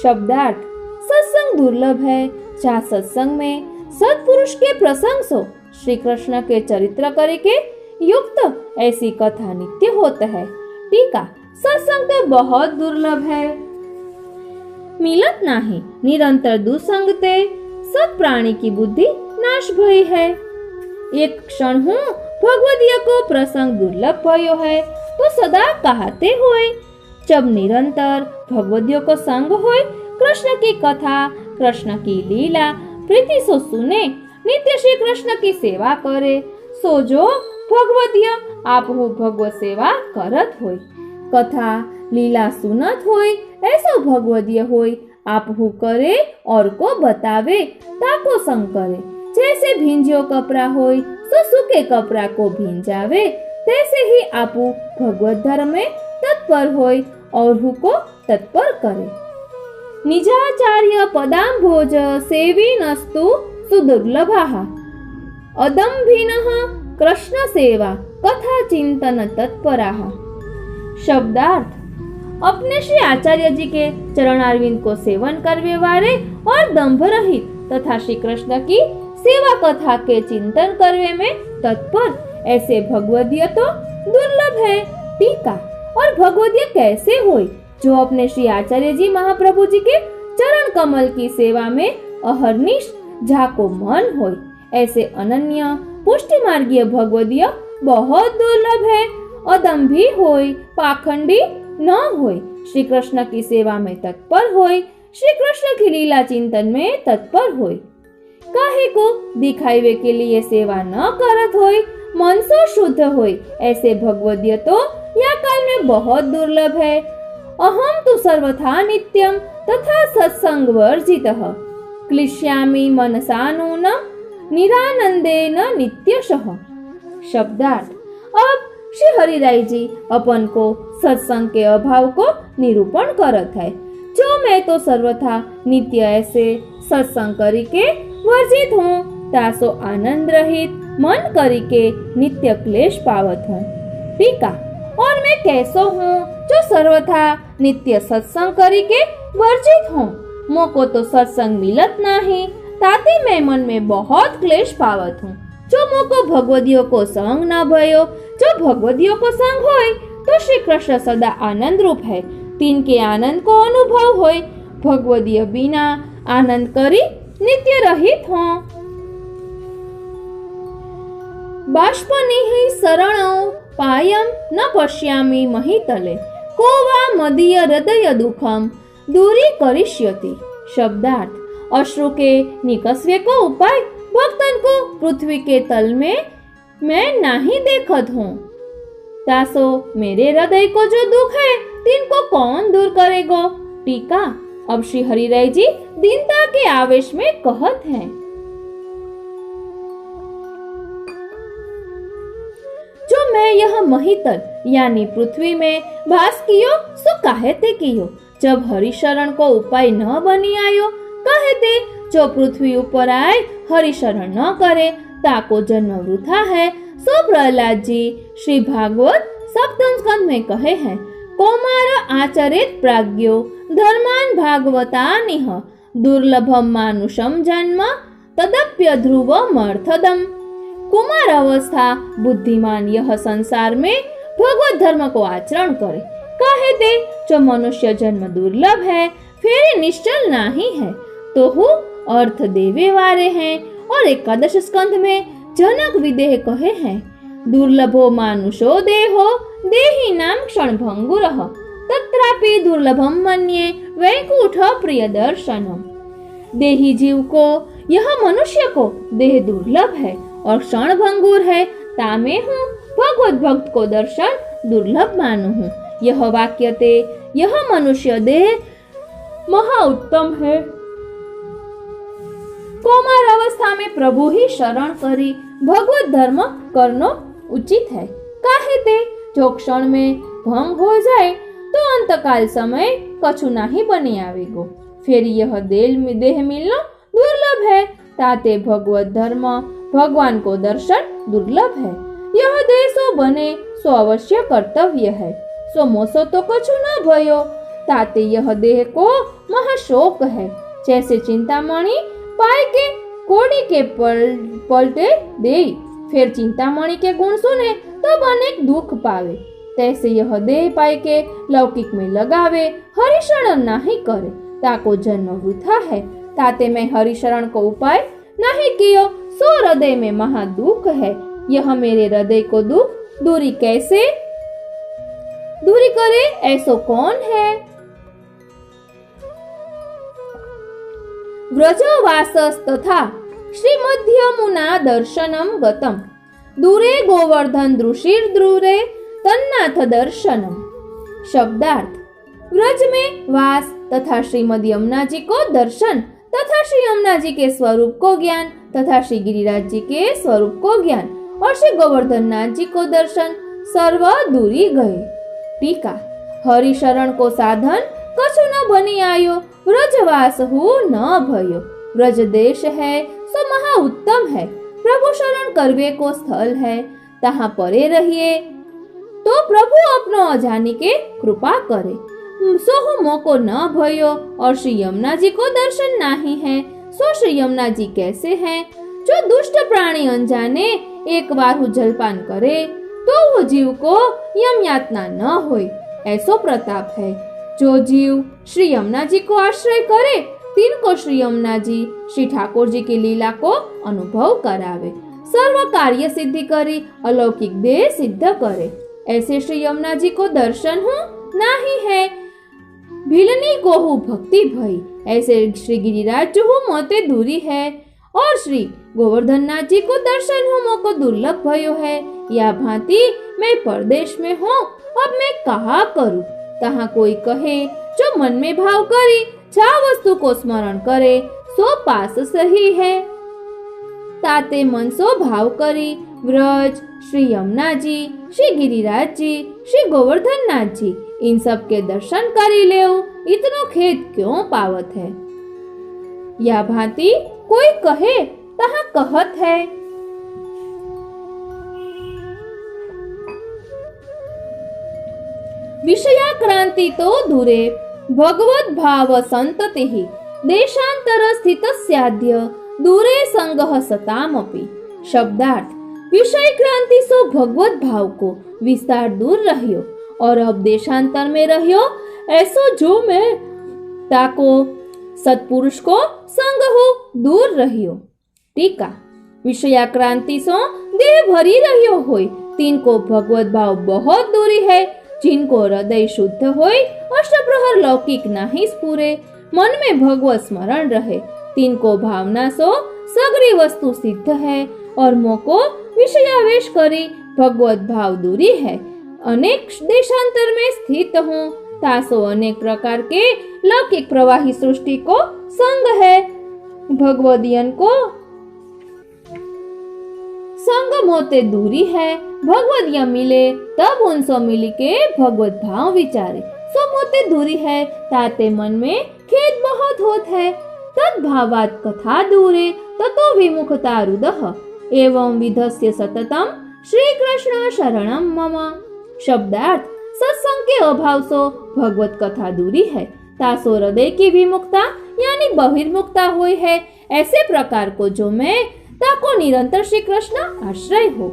शब्दार्थ सत्संग दुर्लभ है जहाँ सत्संग में सत्पुरुष के प्रसंग सो श्री कृष्ण के चरित्र करके युक्त ऐसी कथा नित्य होता है। टीका सत्संग तो बहुत दुर्लभ है, मिलत नाही। निरंतर दुसंगते सब प्राणी की बुद्धि नाश भई है। एक क्षण हूँ भगवदीय को प्रसंग दुर्लभ भयो है तो सदा कहते होए। जब निरंतर भगवदीय को संग होए, कृष्ण की कथा कृष्ण की लीला प्रीति सो सुने, नित्य श्री कृष्ण की सेवा करे, सो जो भगवदीय आप हो भगवत सेवा करत होय। कथा लीला सुनत होय ऐसो भगवदीय होय, आप हु करे और को बतावे ताको संग करे। जैसे भिंजियो कपड़ा होय सो सूखे कपड़ा को भिंजावे, तैसे ही आपू भगवत धर्म में तत्पर होय और हु को तत्पर करे। निजाचार्य पदाम्भोज सेविनस्तु सुदुर्लभाः अदम्भिनः कृष्ण सेवा कथा चिंतन तत्पराः। शब्दार्थ अपने श्री आचार्य जी के चरणारविंद को सेवन करने वाले और दंभ रहित तथा श्री कृष्ण की सेवा कथा के चिंतन करने में तत्पर ऐसे भगवदीय तो दुर्लभ है। टीका और भगवदीय कैसे होय, जो अपने श्री आचार्य जी महाप्रभु जी के चरण कमल की सेवा में अहर्निश जाको मन होय, ऐसे अनन्य पुष्टि मार्गीय भगवदीय बहुत दुर्लभ है। अदम्भी होय, पाखंडी न होय, श्री कृष्ण की सेवा में तत्पर होय, श्री कृष्ण की लीला चिंतन में तत्पर होय, काहे को दिखावे के लिए सेवा न करत होय, मन सो शुद्ध होय, ऐसे भगवदीय तो या काल में बहुत दुर्लभ है। अहम तो सर्वथा नित्यम तथा सत्संग वर्जितः क्लिश्यामि मनसा नूनम निरानंदेन नित्यशः। शब्दार्थ अब श्री हरिराय जी अपन को सत्संग के अभाव को निरूपण करत है। जो मैं तो सर्वथा नित्य ऐसे सत्संग करके वर्जित हूँ, तासो आनंद रहित मन करके नित्य क्लेश पावत हूँ। टीका और मैं कैसो हूँ जो सर्वथा नित्य सत्संग करके वर्जित हूँ, मोको तो सत्संग मिलत नहीं, ताते मैं मन में बहुत क्लेश पावत हूँ। जो मोको भगवदियों को संग न भयो, जो भगवदियों को संग होय तो श्री कृष्ण सदा आनंद रूप है, तीन के आनंद को अनुभव होय, भगवदीय बिना आनंद करी नित्य रहित हो। बाष्पनिहि शरणौ पायम न पश्यामि महितले को वा मदीय हृदय दुखम दूरी करिष्यति। शब्दार्थ अश्रु के निकसवे को उपाय भक्तन को पृथ्वी के तल में मैं नहीं देखत हूँ, तासो मेरे हृदय को जो दुख है तिनको कौन दूर करेगो। टीका अब श्री हरिराय जी दीनता के आवेश में कहत हैं, जो मैं यह महितल यानी पृथ्वी में भास कियो सो काहे ते कियो, जब हरिशरण को उपाय न बनी आयो, काहे ते जो पृथ्वी ऊपर आए हरिशरण न करे ताको जन्म वृथा है। सो प्रहलाद जी श्री भागवत सप्तम स्कंद में कहे हैं, कौमार आचरित प्राज्ञो धर्मान भागवतानिह दुर्लभम मानुषम जन्म तदप्य ध्रुवमर्थदम। कुमार अवस्था बुद्धिमान यह संसार में भगवत धर्म को आचरण करे। कहे ते जो मनुष्य जन्म दुर्लभ है, फिर निश्चल नहीं है, तो हु अर्थ देवे वारे हैं। और एकादश स्कंध में जनक विदेह कहे हैं, दुर्लभो मानुषो देहो देही नाम क्षण भंगुरः तत्रापि दुर्लभम मन्ये वैकुंठ प्रिय दर्शनम। देही जीव को, यह मनुष्य को देह दुर्लभ है और क्षण भंगुर है, तामे हूँ भगवत भक्त को दर्शन दुर्लभ मानू हूँ। यह वाक्य ते यह मनुष्य देह महा उत्तम है। कौमार अवस्था में प्रभु ही शरण करी भगवत धर्म करनो उचित है। काहे ते जो क्षण में भंग हो जाए तो अंतकाल समय कछु नहीं बनी आवेगो। फिर यह देह मिलना दुर्लभ है, ताते भगवत धर्म भगवान को दर्शन दुर्लभ है। यह देह सो बने सो अवश्य कर्तव्य है, सो मोसो तो कछु न भयो, ताते यह देह को महाशोक है। जैसे चिंतामणि पाए के कोड़ी के पलटे दे, फिर चिंतामणि के गुण सुने तब अनेक दुख पावे, तैसे यह देह पाए के लौकिक में लगावे, हरिशरण नहीं करे, ताको जन्म वृथा है। ताते मैं हरिशरण को उपाय नहीं कियो, सो हृदय में महा दुख है। यह मेरे हृदय को दुख दूरी कैसे दूरी करे, ऐसो कौन है। व्रजवासस तथा श्रीमध्यमुना दर्शनम गतम दूरे गोवर्धन दृशिर दूरे तन्नाथ दर्शनम। शब्दार्थ, व्रज में वास तथा श्रीमद यमुना जी को दर्शन तथा श्री यमुना जी के स्वरूप को ज्ञान तथा श्री गिरिराज जी के स्वरूप को ज्ञान और श्री गोवर्धन नाथ जी को दर्शन सर्व दूरी गए। टीका, हरिशरण को साधन कछु न बनी आयो, व्रजवास हु न भयो। व्रज देश है सो महा उत्तम है, प्रभु शरण करवे को स्थल है, तहाँ परे रहिए तो प्रभु अपनो अजानी के कृपा करे। सो हु मोको न भयो और श्री यमुना जी को दर्शन नहीं है, सो श्री यमुना जी कैसे हैं। जो दुष्ट प्राणी अनजाने एक बार हु जलपान करे तो वो जीव को यम यातना न होए, ऐसो प्रताप है। जो जीव श्री यमुना जी को आश्रय करे तिनको श्री यमुना जी श्री ठाकुर जी की लीला को अनुभव करावे, सर्व कार्य सिद्धि करी अलौकिक देह सिद्ध करे। ऐसे श्री यमुना जी को दर्शन हूँ नहीं है, भिलनी को हूँ भक्ति भई। ऐसे श्री गिरिराज हूँ मोते दूरी है और श्री गोवर्धन नाथ जी को दर्शन हूँ मोको दुर्लभ भयो है। या भांति मैं परदेश में हूँ, अब मैं कहा करूँ। तहाँ कोई कहे जो मन में भाव करी जा वस्तु को स्मरण करे सो पास सही है। ताते मन सो भाव करी व्रज श्री यमुना जी, श्री गिरिराज जी, श्री गोवर्धन नाथ जी इन सब के दर्शन करी लेऊ, इतनो खेद क्यों पावत है। या भांति कोई कहे तहाँ कहत है। विषयाक्रांति तो दूरे भगवत भाव संतति देशांतर स्थित स्याद्य दूरे संगह सतामपि। शब्दार्थ, विषय क्रांति सो भगवत भाव को विस्तार दूर रहियो और अब देशांतर में रहियो, ऐसो जो मैं ताको सत्पुरुष को संग हो दूर रहियो। टीका, विषयाक्रांति सो देह भरी रहियो होय तिनको भगवत भाव बहुत दूरी है। जिनको हृदय शुद्ध होय अष्टप्रहर लौकिक नाही स्फुरे, मन में भगवत स्मरण रहे, तिनको भावना सो सगरी वस्तु सिद्ध है और मोको विषयावेश करी भगवत भाव दूरी है। अनेक देशांतर में स्थित हूँ, तासो अनेक प्रकार के लौकिक प्रवाही सृष्टि को संग है। भगवदियन को संग मोते दूरी है। भगवदिया मिले तब उनसो मिली के भगवत भाव विचारे, सो मोते दूरी है। ताते मन में खेद बहुत होत है। तद भावात कथा दूरे ततो विमुखता रुदह। एवं विधस्य सततम श्री कृष्ण शरणम मम। शब्दार्थ सत्संग के अभाव से भगवत कथा दूरी है, तासो हृदय की विमुखता यानी बहिर्मुखता हुई है। ऐसे प्रकार को जो मैं ताको निरंतर श्री कृष्ण आश्रय हो।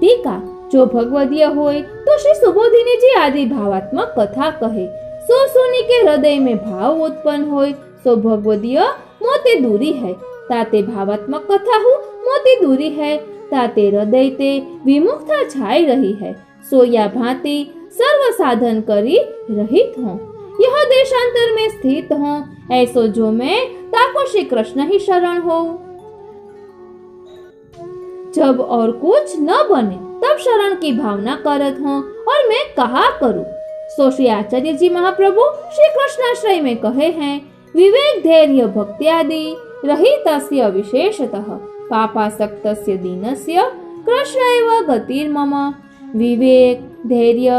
टीका जो भगवदीय होय तो श्री सुबोधिनी जी आदि भावात्मक कथा कहे। सो सुनी के हृदय में भाव उत्पन्न होय सो भगवदीय मोते दूरी है। ताते भावात्मक कथा हो मोती दूरी है, ताते हृदय ते विमुखता छाई रही है। सो या भांति सर्व साधन करी रहित हो, यह देशांतर में स्थित हो। ऐसो जो मैं ताको श्री कृष्ण ही शरण हो। जब और कुछ न बने तब शरण की भावना करत हो और मैं कहा करूं। सो श्री आचार्य जी महाप्रभु श्री कृष्णाश्रय में कहे हैं, विवेक धैर्य भक्ति आदि रहितस्य विशेषतः पापासक्तस्य दीनस्य कृष्ण एव गतिर्मम। विवेक धैर्य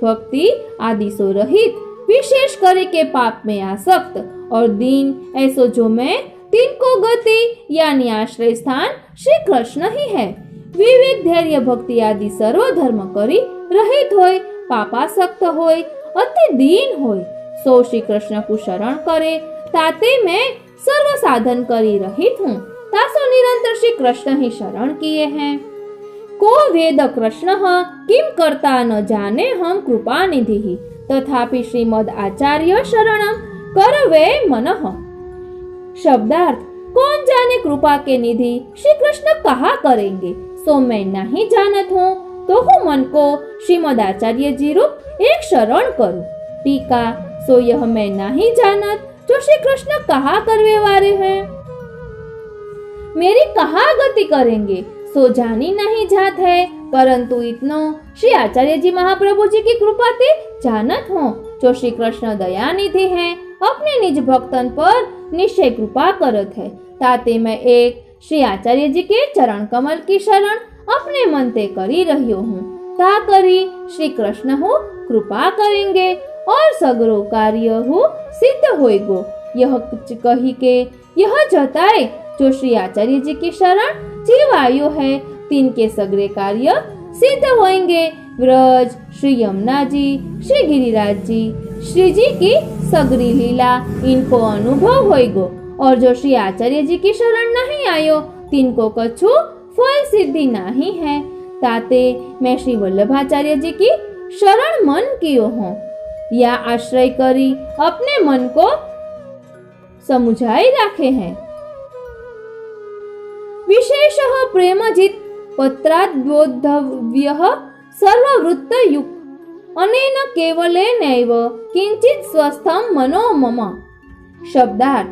भक्ति आदि सो रहित विशेष करे के पाप में आसक्त और दीन ऐसो जो मैं तिनको गति यानी आश्रय स्थान श्री कृष्ण ही है। विवेक धैर्य भक्ति आदि सर्व धर्म करी रहित होय, पापासक्त होय, अति दीन होय, सो श्री कृष्ण को शरण करे। ताते मैं सर्व साधन करी रहित हूँ, तासो निरंतर श्री कृष्ण ही शरण किए हैं। को वेद कृष्ण किम करता न जाने हम कृपा निधि तथापि श्रीमद आचार्य शरणम करवे मनः। शब्दार्थ कौन जाने कृपा के निधि श्री कृष्ण कहा करेंगे, सो मैं नहीं जानत हूँ तो हूँ मन को श्रीमद आचार्य जी रूप एक शरण करूँ। टीका सो यह मैं नहीं जानत जो श्री कृष्ण कहा करवे वाले हैं। मेरी कहा गति करेंगे सो जानी नहीं जात है, परंतु इतनो श्री आचार्य जी महाप्रभु जी की कृपा ते जानत हो। जो श्री कृष्ण दयानिधि हैं, अपने निज भक्तन पर निश्चय कृपा करत है। ताते मैं एक श्री आचार्य जी के चरण कमल की शरण अपने मन ते करी रहियो हूँ। ता करी श्री कृष्ण हो कृपा करेंगे और सगरो कार्य हो सिद्ध होएगो। यह कही के यह जताए जो श्री आचार्य जी की शरण जीव आयु है, तिनके सगरे कार्य सिद्ध होंगे। व्रज श्री यमुना जी, श्री गिरिराज जी, श्री जी की सगरी लीला इनको अनुभव होएगो। और जो श्री आचार्य जी की शरण नहीं आयो तिनको कछु फल सिद्धि नहीं है। ताते मैं श्री वल्लभाचार्य जी की शरण मन कियो हूँ, या आश्रय करी अपने मन को समुझाई राखे हैं। विशेषः प्रेमजित पत्राद्बोधव्यः सर्ववृत्तयुक्त अनेन केवलेनैव किंचित स्वस्थं मनो मम। शब्दार्थ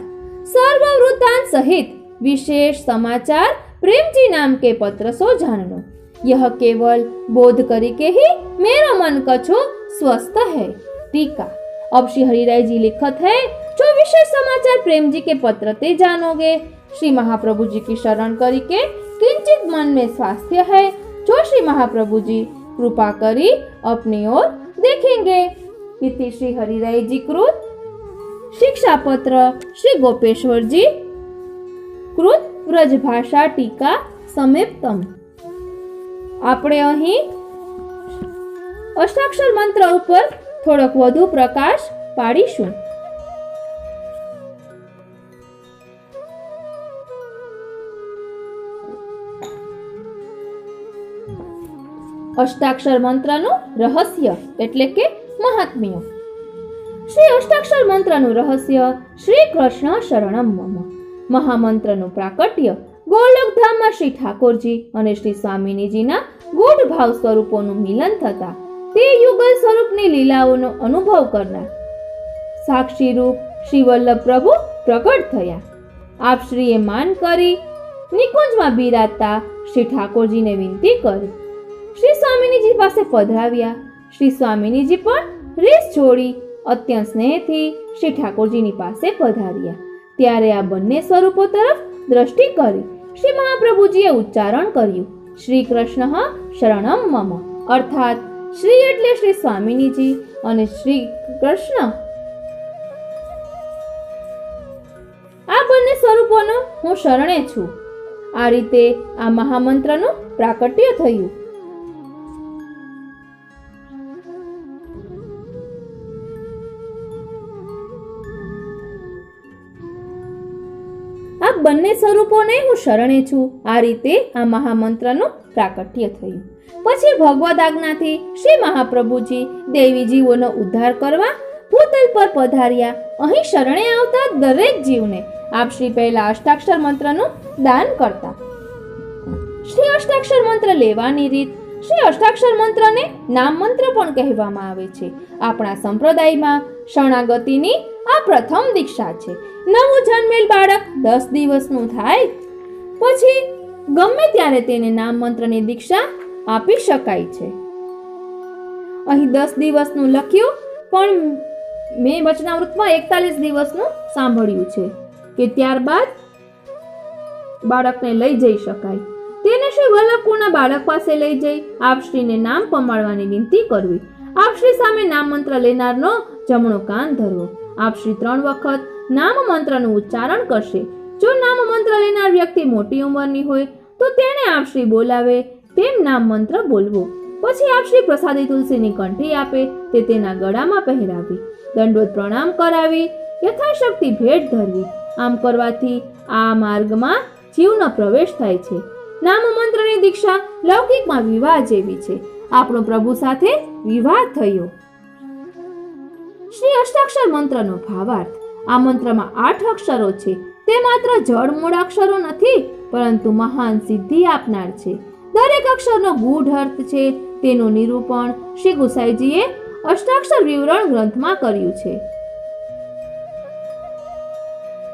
सर्ववृत्तांत सहित विशेष समाचार प्रेम जी नाम के पत्र सो जाननो। यह केवल बोध करी के ही मेरा मन कछु स्वस्थ है। टीका अब श्री हरिराय जी लिखत है, जो विशेष समाचार प्रेम जी के पत्र ते जानोगे, श्री महाप्रभु जी की शरण करी के किंचित मन में स्वास्थ्य है, जो श्री महाप्रभु जी कृपा करी अपनी ओर देखेंगे। इति श्री हरिराय जी कृत शिक्षा पत्र श्री गोपेश्वर जी कृत व्रजभाषा टीका समाप्तम। આપણે અહીં અષ્ટાક્ષર મંત્ર ઉપર થોડોક વધુ પ્રકાશ પાડીશું। અષ્ટાક્ષર મંત્રનું રહસ્ય એટલે કે મહાત્મ્ય। શ્રી અષ્ટાક્ષર મંત્રનું રહસ્ય શ્રી કૃષ્ણ શરણમ મમ। મહામંત્રનું પ્રાકટ્ય ગોલોકધામમાં શ્રી ઠાકોરજી અને શ્રી સ્વામિનીજીના ગૂઢ ભાવ સ્વરૂપોનું મિલન થતા તે યુગલ સ્વરૂપની લીલાઓનો અનુભવ કરનાર સાક્ષી રૂપ શ્રી વલ્લભ પ્રભુ પ્રગટ થયા। આપ શ્રીએ માન કરી નિકુંજમાં બિરાજતા શ્રી ઠાકોરજીને વિનંતી કરી શ્રી સ્વામિનીજી પાસે પધરાવ્યા। શ્રી સ્વામિનીજી પણ રીસ છોડી અત્યંત સ્નેહથી શ્રી ઠાકોરજીની પાસે પધાર્યા। ત્યારે આ બંને સ્વરૂપો તરફ દ્રષ્ટિ કરી શ્રી મહાપ્રભુજીએ ઉચ્ચારણ કર્યું, શ્રી કૃષ્ણ શરણમ મમ। અર્થાત શ્રી એટલે શ્રી સ્વામિનીજી અને શ્રી કૃષ્ણ આ બંને સ્વરૂપોનો હું શરણે છું। આ રીતે આ મહામંત્રનું પ્રાકટ્ય થયું. આ બંને સ્વરૂપોને હું શરણે છું. આ રીતે આ મહામંત્રનું પ્રાકટ્ય થયું. પછી ભગવદ આજ્ઞાથી શ્રી મહાપ્રભુજી દેવી જીવોનો ઉદ્ધાર કરવા ભૂતલ પર પધાર્યા. અહીં શરણે આવતા દરેક જીવને આપ શ્રી પહેલા અષ્ટાક્ષર મંત્રનું દાન કરતા. શ્રી અષ્ટાક્ષર મંત્ર લેવાની રીત. શ્રી અષ્ટાક્ષર મંત્રને નામ મંત્ર પણ કહેવામાં આવે છે. આપણા સંપ્રદાયમાં શરણાગતિની આ પ્રથમ દીક્ષા છે. નવું જન્મેલ બાળક 10 દિવસનું થાય પછી ગમે ત્યારે તેને નામ મંત્રની દીક્ષા આપી શકાય છે. અહીં 10 દિવસનું લખ્યું, પણ મેં વચનામૃતમાં 41 દિવસનું સાંભળ્યું છે કે ત્યારબાદ બાળકને લઈ જઈ શકાય. તેને શ્રી વલ્લભપુરના બાળક પાસે લઈ જઈ આપશ્રીને નામ પમાડવાની વિનંતી કરવી. આપશ્રી સામે નામ મંત્ર લેનારનો જમણો કાન ધરવો. આપશ્રી 3 વખત નામ મંત્રનું ઉચ્ચારણ કરશે. જો નામ મંત્ર લેનાર વ્યક્તિ મોટી ઉંમરની હોય તો તેને આપશ્રી બોલાવે તેમ નામ મંત્ર બોલવો. પછી આપશ્રી પ્રસાદી તુલસીની કંઠી આપે તે તેના ગળામાં પહેરાવી, દંડવત પ્રણામ કરાવી, યથાશક્તિ ભેટ ધરવી. આમ કરવાથી આ માર્ગમાં જીવનો પ્રવેશ થાય છે. નામ મંત્રની દીક્ષા લૌકિકમાં વિવાહ જેવી છે. આપણો પ્રભુ સાથે વિવાહ થયો. શ્રી અષ્ટાક્ષર મંત્રનો ભાવાર્થ. આ મંત્રમાં 8 અક્ષરો છે. તે માત્ર જળ મૂળ અક્ષરો નથી, પરંતુ મહાન સિદ્ધિ આપનાર છે. દરેક અક્ષરનો ગૂઢ અર્થ છે. તેનું નિરૂપણ શ્રી ગુસાઈજીએ અષ્ટાક્ષર વિવરણ ગ્રંથમાં કર્યું છે.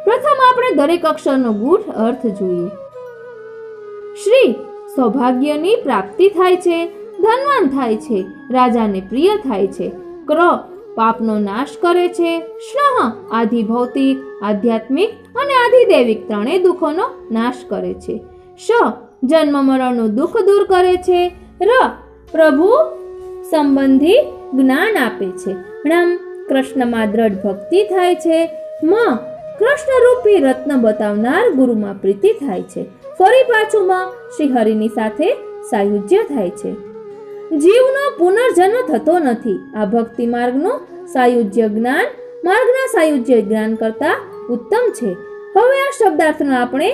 પ્રથમ આપણે દરેક અક્ષરનો ગૂઢ અર્થ જોઈએ. શ્રી સૌભાગ્યની પ્રાપ્તિ થાય છે, ધનવાન થાય છે, રાજાને પ્રિય થાય છે. ક્ર પાપનો નાશ કરે છે. શ્રહ આધિ ભૌતિક, આધ્યાત્મિક અને આધિદૈવિક ત્રણેય દુઃખોનો નાશ કરે છે. શ જન્મ મરણનું દુઃખ દૂર કરે છે. ર પ્રભુ સંબંધી જ્ઞાન આપે છે. ણમ કૃષ્ણમાં દ્રઢ ભક્તિ થાય છે. મ કૃષ્ણરૂપી રત્ન બતાવનાર ગુરુમાં પ્રીતિ થાય છે. ફરી પાછું માં શ્રી હરિની સાથે સાયુજ્ય થાય છે. જીવનો પુનર્જન્મ થતો નથી. આ ભક્તિ માર્ગનું સાયુજ્ય જ્ઞાન માર્ગના સાયુજ્ય જ્ઞાન કરતા ઉત્તમ છે. હવે આ શબ્દાર્થનો આપણે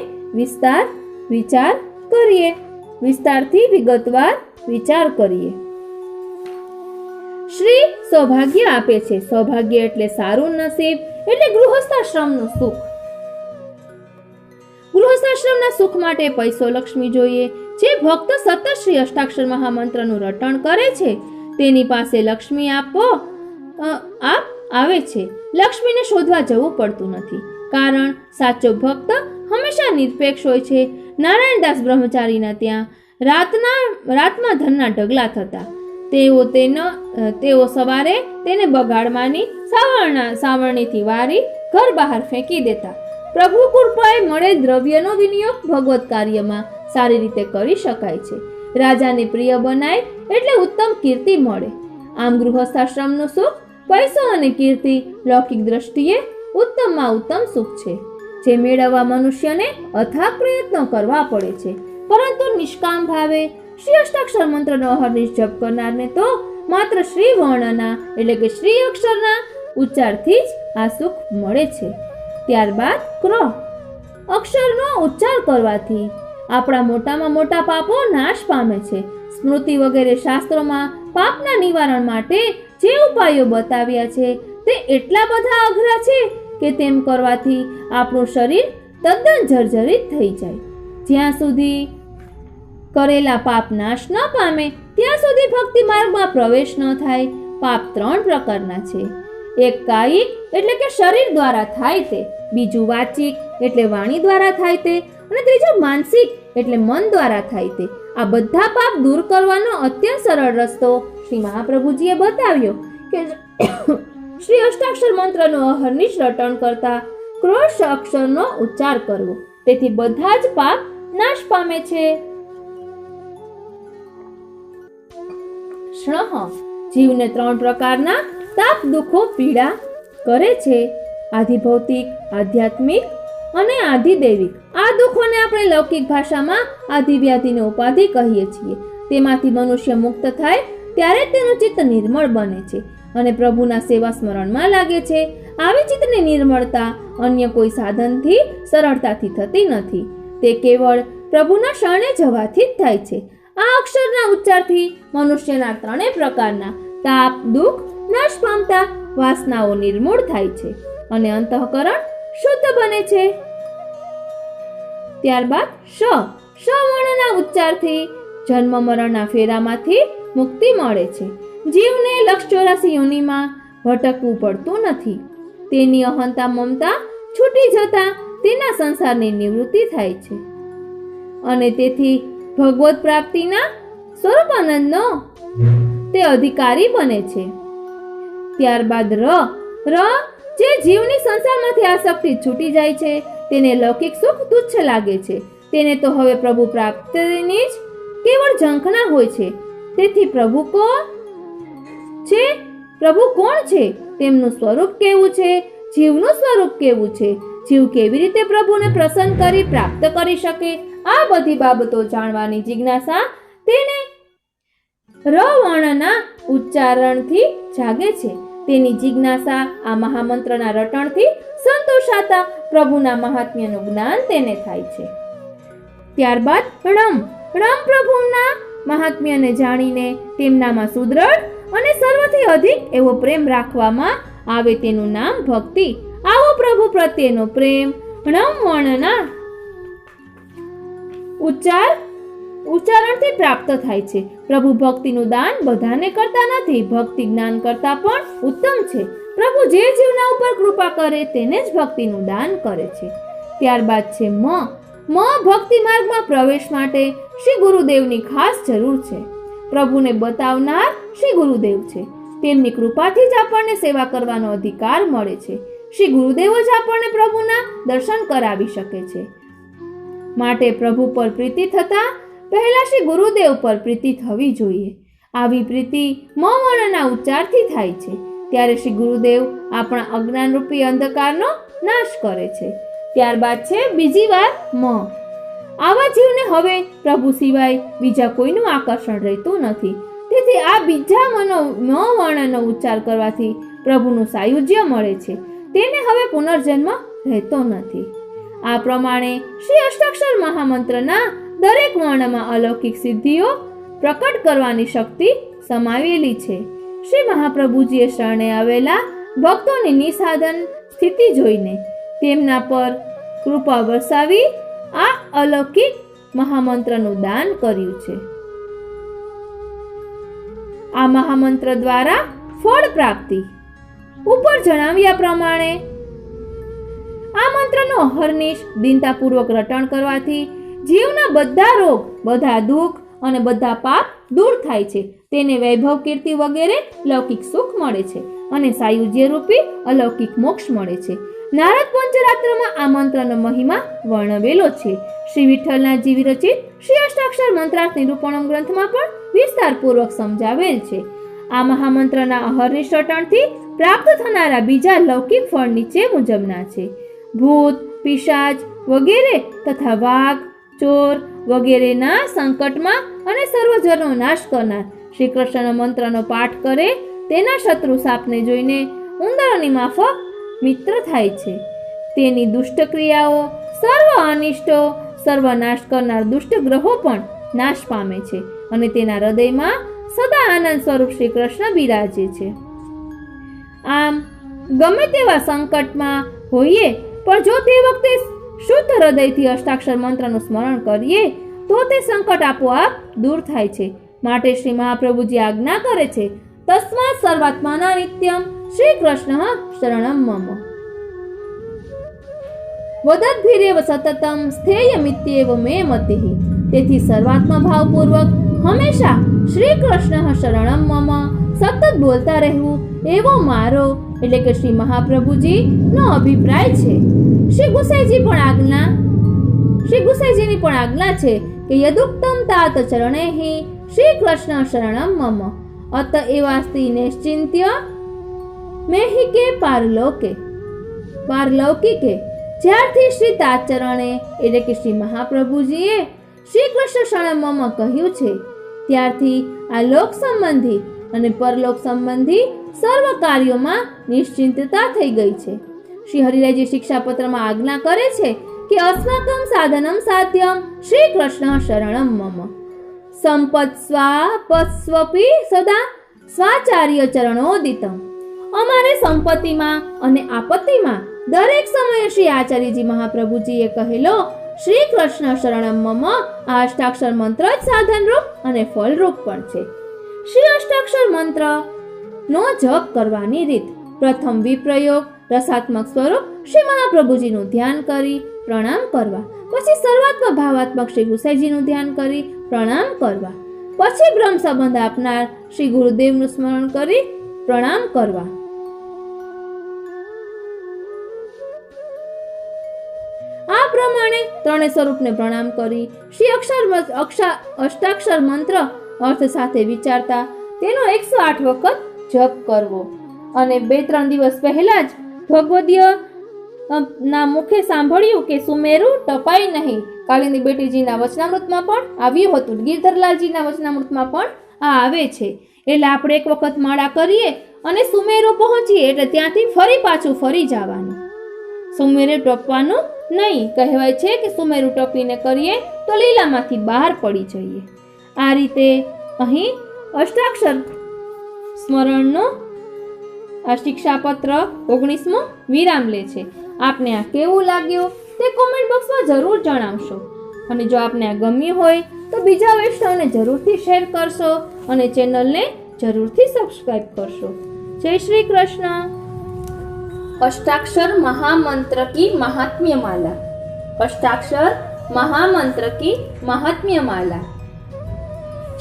વિચાર કરીએ. વિસ્તારથી વિગતવાર વિચાર કરીએ. શ્રી સૌભાગ્ય આપે છે. સૌભાગ્ય એટલે સારું નસીબ, એટલે ગૃહસ્થાશ્રમનું સુખ. ગૃહસ્થાશ્રમના સુખ માટે પૈસો લક્ષ્મી જોઈએ. જે ભક્ત સતત શ્રી અષ્ટાક્ષર મહામંત્રનું રટણ કરે છે તેની પાસે લક્ષ્મી આવે છે. લક્ષ્મીને શોધવા જવું પડતું નથી, કારણ સાચો ભક્ત હંમેશા નિરપેક્ષ હોય છે. નારાયણદાસ બ્રહ્મચારીના ત્યાં રાતમાં ધનના ઢગલા થતા. તેઓ સવારે તેને બગાડવાની સાવરણીથી વારી ઘર બહાર ફેંકી દેતા. પ્રભુ કૃપાએ મળે દ્રવ્યનો વિનિયોગ ભગવત કાર્યમાં સારી રીતે કરી શકાય છે. રાજાને પ્રિય બનાય એટલે ઉત્તમ કીર્તિ મળે. આમ ગૃહસ્થાશ્રમનું સુખ, પૈસો અને કીર્તિ લૌકિક દ્રષ્ટિએ ઉત્તમમાં ઉત્તમ સુખ છે, જે મેળવવા મનુષ્યને અથાગ પ્રયત્નો કરવા પડે છે. પરંતુ નિષ્કામ ભાવે શ્રી અષ્ટાક્ષર મંત્રનો અહર્નિશ જપ કરનારને તો માત્ર શ્રી વર્ણના એટલે કે શ્રી અક્ષરના ઉચ્ચારથી જ આ સુખ મળે છે. ત્યારબાદ ક્ર અક્ષરનો ઉચ્ચાર કરવાથી આપણા મોટામાં મોટા પાપો નાશ પામે છે. સ્મૃતિ વગેરે શાસ્ત્રોમાં પાપના નિવારણ માટે જે ઉપાયો બતાવ્યા છે તે એટલા બધા અઘરા છે કે તેમ કરવાથી આપણું શરીર તદ્દન જર્જરિત થઈ જાય. જ્યાં સુધી કરેલા પાપ નાશ ન પામે ત્યાં સુધી ભક્તિ માર્ગમાં પ્રવેશ ન થાય. પાપ 3 પ્રકારના છે. એક કાયિક એટલે કે શરીર દ્વારા થાય તે, બીજું વાચિક એટલે વાણી દ્વારા થાય તે, અને ત્રીજું માનસિક એટલે મન દ્વારા થાય તે. આ બધા પાપ દૂર કરવાનો અત્યંત સરળ રસ્તો શ્રી મહાપ્રભુજીએ બતાવ્યો કે શ્રી અષ્ટાક્ષર મંત્રનું અહર્નિશ રટણ કરતા ક્રોશ અક્ષરનો ઉચ્ચાર કરવો. તેથી બધા જ પાપ નાશ પામે છે. શ્રહ જીવને 3 પ્રકારના તાપ દુઃખો પીડા કરે છે. આધિભૌતિક, આધ્યાત્મિક અને આધિદૈવિક. આ દુઃખોને આપણે લૌકિક ભાષામાં આધિવ્યાધિને ઉપાધિ કહીએ છીએ. તેમાંથી મનુષ્ય મુક્ત થાય ત્યારે તેનું ચિત્ત નિર્મળ બને છે અને પ્રભુના સેવા સ્મરણમાં લાગે છે. આવી ચિત્તની નિર્મળતા અન્ય કોઈ સાધનથી સરળતાથી થતી નથી. તે કેવળ પ્રભુના શરણે જવાથી જ થાય છે. આ અક્ષરના ઉચ્ચારથી મનુષ્યના ત્રણેય પ્રકારના તાપ, દુઃખ નાશ પામતા વાસનાઓ નિર્મૂળ થાય છે અને અંતઃકરણ શુદ્ધ બને છે. ત્યારબાદ શ વર્ણના ઉચ્ચારથી જન્મ મરણના ફેરામાંથી મુક્તિ મળે છે. જીવને લક્ષ 84 યોનિમાં ભટકવું પડતું નથી. તેની અહંતા મમતા છૂટી જતા તેના સંસારની નિવૃત્તિ થાય છે અને તેથી ભગવત પ્રાપ્તિના સ્વરૂપાનંદનો તે અધિકારી બને છે. ત્યારબાદ ર જે જીવની સંસારમાંથી આસક્તિ છૂટી જાય છે, તેને લૌકિક સુખ તુચ્છ લાગે છે. તેને તો હવે પ્રભુ પ્રાપ્તિની જ કેવળ ઝંખના હોય છે. તેથી પ્રભુ કોણ છે, તેમનું સ્વરૂપ કેવું છે, જીવનું સ્વરૂપ કેવું છે, જીવ કેવી રીતે પ્રભુને પ્રસન્ન કરી પ્રાપ્ત કરી શકે, આ બધી બાબતો જાણવાની જિજ્ઞાસા તેને ર વર્ણના ઉચ્ચારણથી જાગે છે. તેની જિજ્ઞાસા આ મહામંત્રના રટણથી સંતોષાતા પ્રભુના મહાત્મ્યનું જ્ઞાન તેને થાય છે. ત્યારબાદ રમ પ્રભુના મહાત્મ્યને જાણીને તેમનામાં સુદ્રઢ અને સર્વથી અધિક એવો પ્રેમ રાખવામાં આવે તેનું નામ ભક્તિ. આવો પ્રભુ પ્રત્યેનો પ્રેમ રમ વર્ણના ઉચ્ચારણથી પ્રાપ્ત થાય છે. પ્રભુ ભક્તિનું દાન બધાને કરતા નથી. ભક્તિ જ્ઞાન કરતા પણ ઉત્તમ છે. પ્રભુ જે જીવના ઉપર કૃપા કરે તેને જ ભક્તિનું દાન કરે છે. ત્યારબાદ છે મ ભક્તિ માર્ગમાં પ્રવેશ માટે શ્રી ગુરુદેવની ખાસ જરૂર છે. પ્રભુને બતાવનાર શ્રી ગુરુદેવ છે. તેમની કૃપાથી જ આપણને સેવા કરવાનો અધિકાર મળે છે. શ્રી ગુરુદેવ જ આપણને પ્રભુના દર્શન કરાવી શકે છે. માટે પ્રભુ પર પ્રીતિ થતા પહેલા શ્રી ગુરુદેવ પર પ્રીતિ થવી જોઈએ. આવી પ્રીતિ મ વર્ણના ઉચ્ચારથી થાય છે. ત્યારે શ્રી ગુરુદેવ આપણા અજ્ઞાન રૂપી અંધકારનો નાશ કરે છે. ત્યારબાદ છે બીજી વાર મ. આવા જીવને હવે પ્રભુ સિવાય બીજા કોઈનું આકર્ષણ રહેતું નથી. તેથી આ બીજા મ વર્ણનો ઉચ્ચાર કરવાથી પ્રભુનું સાયુજ્ય મળે છે. તેને હવે પુનર્જન્મ રહેતો નથી. આ પ્રમાણે શ્રી અષ્ટાક્ષર મહામંત્રના દરેક વર્ણમાં અલૌકિક સિદ્ધિઓ પ્રકટ કરવાની શક્તિ સમાવેલી છે. શ્રી મહાપ્રભુજીએ શરણે આવેલા ભક્તોની નિસાધન સ્થિતિ જોઈને તેમના પર કૃપા વરસાવી આ અલૌકિક મહામંત્રનું દાન કર્યું છે. આ મહામંત્ર દ્વારા ફળ પ્રાપ્તિ. ઉપર જણાવ્યા પ્રમાણે આ મંત્રનું અહર્નિશ દિનતાપૂર્વક રટણ કરવાથી જીવના બધા રોગ, બધા દુઃખ અને બધા પાપ દૂર થાય છે. તેને વૈભવ, કીર્તિ વગેરે લૌકિક સુખ મળે છે અને સાયુજ્ય રૂપી અલૌકિક મોક્ષ મળે છે. નારદ પંચરાત્રમાં આ મંત્રનો મહિમા વર્ણવેલો છે. શ્રી વિઠ્ઠલનાથજી વિરચિત શ્રી અષ્ટાક્ષર મંત્રાર્થ નિરૂપણમ ગ્રંથમાં પણ વિસ્તારપૂર્વક સમજાવેલ છે. આ મહામંત્રના અહર્નિશ રટણથી પ્રાપ્ત થનારા બીજા લૌકિક ફળ નીચે મુજબના છે. ભૂત, પિશાચ વગેરે તથા વાઘ, ચોર વગેરેના સંકટમાં અને સર્વજનો નાશ કરનાર શ્રી કૃષ્ણ મંત્રનો પાઠ કરે તેના શત્રુ સાપને જોઈને ઉંદરોની માફક મિત્ર થાય છે. તેની દુષ્ટ ક્રિયાઓ, સર્વ અનિષ્ટો, સર્વનાશ કરનાર દુષ્ટ ગ્રહો પણ નાશ પામે છે અને તેના હૃદયમાં સદા આનંદ સ્વરૂપ શ્રી કૃષ્ણ બિરાજે છે. આમ ગમે તેવા સંકટમાં હોઈએ પણ જો તે વખતે શુદ્ધ હૃદયથી અષ્ટાક્ષર મંત્રનું સ્મરણ કરીએ તો તે સંકટ આપોઆપ દૂર થાય છે. માટે શ્રી મહાપ્રભુજી આજ્ઞા કરે છે, તસ્માત સર્વાત્માના નિત્યમ શ્રી કૃષ્ણ શરણમ મમ વદદ્ભિરેવ સતતમ સ્થેયમિત્યેવ મે મતિઃ. તેથી સર્વાત્મા ભાવપૂર્વક હંમેશા શ્રી કૃષ્ણ શરણમ મમ સતત બોલતા રહેવું એવો મારો એટલે કે શ્રી મહાપ્રભુજી નો અભિપ્રાય છે. શ્રી ગુસાઈજીની પણ આજ્ઞા છે કે યદુક્તમ તાત ચરણેહિ શ્રી કૃષ્ણ શરણમ મમ અત એવાસ્તિ નિશ્ચિંત્ય મેહિકે પારલૌકિકે. જ્યારથી શ્રી તાચરણે એટલે કે શ્રી મહાપ્રભુજીએ શ્રી કૃષ્ણ શરણમ મમ કહ્યું છે, ત્યારથી આ લોક સંબંધી અને પરલોક સંબંધી સર્વ કાર્યોમાં નિશ્ચિંતતા થઈ ગઈ છે. શ્રી હરિરાયજી શિક્ષાપત્રમાં આજ્ઞા કરે છે કે અસ્માકમ સાધનમ સાધ્યમ શ્રી કૃષ્ણ શરણમ મમ સંપત સ્વાપસ્વપી સદા સ્વાચાર્ય ચરણોદિતમ. અમારે સંપત્તિમાં અને આપત્તિમાં દરેક સમયે શ્રી આચાર્યજી મહાપ્રભુજીએ કહેલો શ્રી કૃષ્ણ શરણમ મમ આ અષ્ટાક્ષર મંત્ર જ સાધનરૂપ અને ફળરૂપ પણ છે. શ્રી અષ્ટાક્ષર મંત્ર નો જપ કરવાની રીત: પ્રથમ વિપ્રયોગ રસાત્મક સ્વરૂપ શ્રી મહાપ્રભુજીનું ધ્યાન કરી પ્રણામ કરવા, પછી સર્વાત્મક ભાવાત્મક શ્રી ગુસાઈજીનું ધ્યાન કરી પ્રણામ કરવા, પછી બ્રહ્મ સંબંધ આપનાર શ્રી ગુરુદેવનું સ્મરણ કરી પ્રણામ કરવા. આ પ્રમાણે ત્રણેય સ્વરૂપને પ્રણામ કરી શ્રી અષ્ટાક્ષર મંત્ર અર્થ સાથે વિચારતા તેનો 108 વખત જપ કરવો. અને 2-3 દિવસ પહેલા જ ભગવદીય ના મુખે સાંભળ્યું કે સુમેરુ ટપાય નહીં. કાલિંદી બેટીજીના વચનામૃતમાં પણ આવ્યું હતું, ગિરધરલાલજીના વચનામૃતમાં પણ આ આવે છે. એટલે આપણે એક વખત માળા કરીએ અને સુમેરુ પહોંચીએ એટલે ત્યાંથી ફરી પાછું ફરી જવાનું. સુમેરુ ટપવાનું નહીં. કહેવાય છે કે સુમેરુ ટપીને કરીએ તો લીલામાંથી બહાર પડી જઈએ. આ રીતે અહીં અષ્ટાક્ષર સ્મરણનો આ શિક્ષાપત્ર 19મો વિરામ લે છે. આપને આ કેવું લાગ્યું તે કોમેન્ટ બોક્સમાં જરૂર જણાવશો. અને જો આપને આ ગમ્યું હોય તો બીજા વૈષ્ણવને જરૂરથી શેર કરશો અને ચેનલને જરૂરથી સબસ્ક્રાઇબ કરશો. જય શ્રી કૃષ્ણ. अष्टाक्षर महामंत्र की महात्म्य माला. अष्टाक्षर महामंत्र की महात्म्य माला.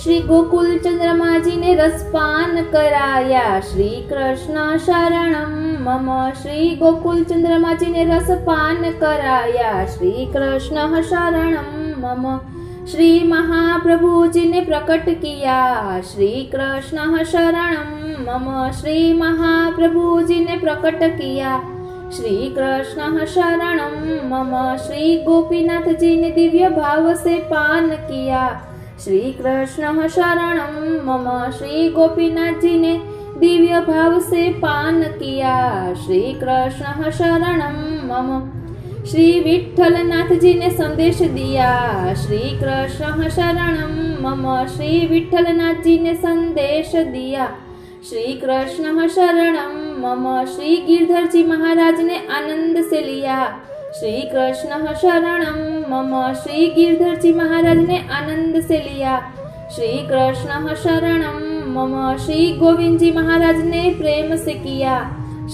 श्री गोकुल चंद्रमा जी ने रसपान कराया श्री कृष्ण शरणम मम. श्री गोकुल चंद्रमा जी ने रसपान कराया श्री कृष्ण शरणम मम. श्री महाप्रभु जी ने प्रकट किया श्री कृष्ण शरणम मम. श्री महाप्रभु जी ने प्रकट किया श्री कृष्ण शरणम मम. श्री गोपीनाथ जी ने दिव्य भाव से पान किया श्री कृष्ण शरणम मम. श्री गोपीनाथ जी ने दिव्य भाव से पान किया श्री कृष्ण शरणम मम. श्री विठ्ठलनाथ जी ने संदेश दिया श्री कृष्ण शरणम मम. श्री विठ्ठलनाथ जी ने संदेश दिया श्री कृष्ण शरणम मम. श्री गिरधर जी महाराज ने आनंद से लिया श्री कृष्ण शरणम मम. श्री गिरधर जी महाराज ने आनंद से लिया श्री कृष्ण शरणम मम. श्री गोविंद जी महाराज ने प्रेम से किया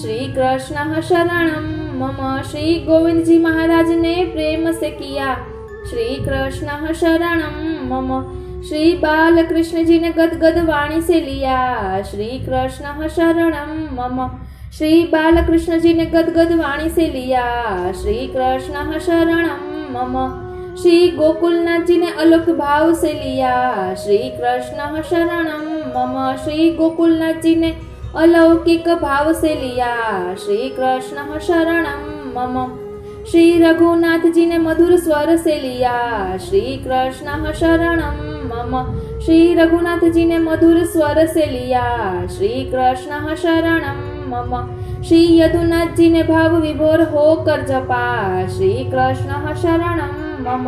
श्री कृष्ण शरणम मम. श्री गोविंद जी महाराज ने प्रेम से किया श्री कृष्ण शरणम मम. श्री बालकृष्ण जी ने गदगद वाणी से लिया श्री कृष्ण शरणम मम. श्री बालकृष्ण जी ने गदगद वाणी से लिया श्री कृष्ण शरणम मम. श्री गोकुलनाथ जी ने अलौकिक भाव से लिया श्री कृष्ण शरणम मम. श्री गोकुलनाथ जी ने अलौकिक भाव से लिया श्री कृष्ण शरणम मम. श्री रघुनाथ जी ने मधुर स्वर से लिया श्री कृष्ण शरणम मम. श्री रघुनाथ जी ने मधुर स्वर से लिया श्री कृष्ण शरणम मम. श्री यदुनाथ जी ने भाव विभोर होकर जपा श्री कृष्ण शरणम मम.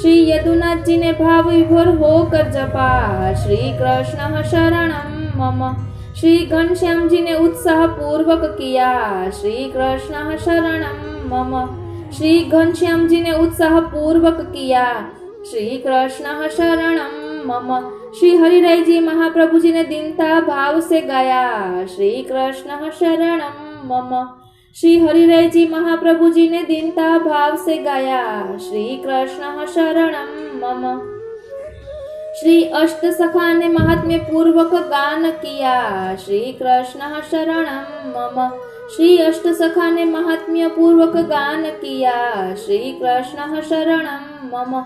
श्री यदुनाथ जी ने भाव विभोर होकर जपा श्री कृष्ण शरणम मम. श्री घनश्याम जी ने उत्साह पूर्वक किया श्री कृष्ण शरणम मम. श्री घनश्याम जी ने उत्साह पूर्वक किया श्री कृष्ण शरणम मम. श्री हरिराय जी महाप्रभु जी ने दीनता भाव से गाया श्री कृष्ण शरणम मम. श्री हरिराय जी महाप्रभु जी ने दीनता भाव से गाया श्री कृष्ण शरणम मम. श्री अष्ट सखा ने महात्म्य पूर्वक गान किया श्री कृष्ण शरणम मम. श्री अष्ट सखा ने महात्म्य पूर्वक गान किया श्री कृष्ण शरणम मम.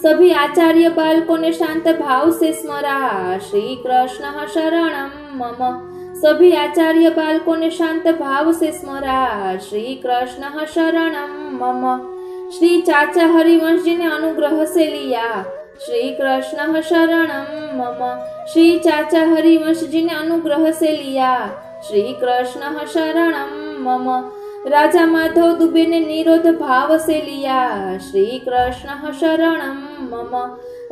सभी आचार्य बालकों ने शांत भाव से स्मरा श्री कृष्ण शरणम मम. सभी आचार्य बालकों ने शांत भाव से स्मरा। श्री कृष्ण शरणम मम। श्री चाचा हरिवंश जी ने अनुग्रह से लिया। श्री कृष्ण शरणम मम। श्री चाचा हरिवंश जी ने अनुग्रह से लिया। श्री कृष्ण शरणम मम। राजा माधव दुबे ने निरोध भाव से लिया। श्री कृष्ण शरणम मम।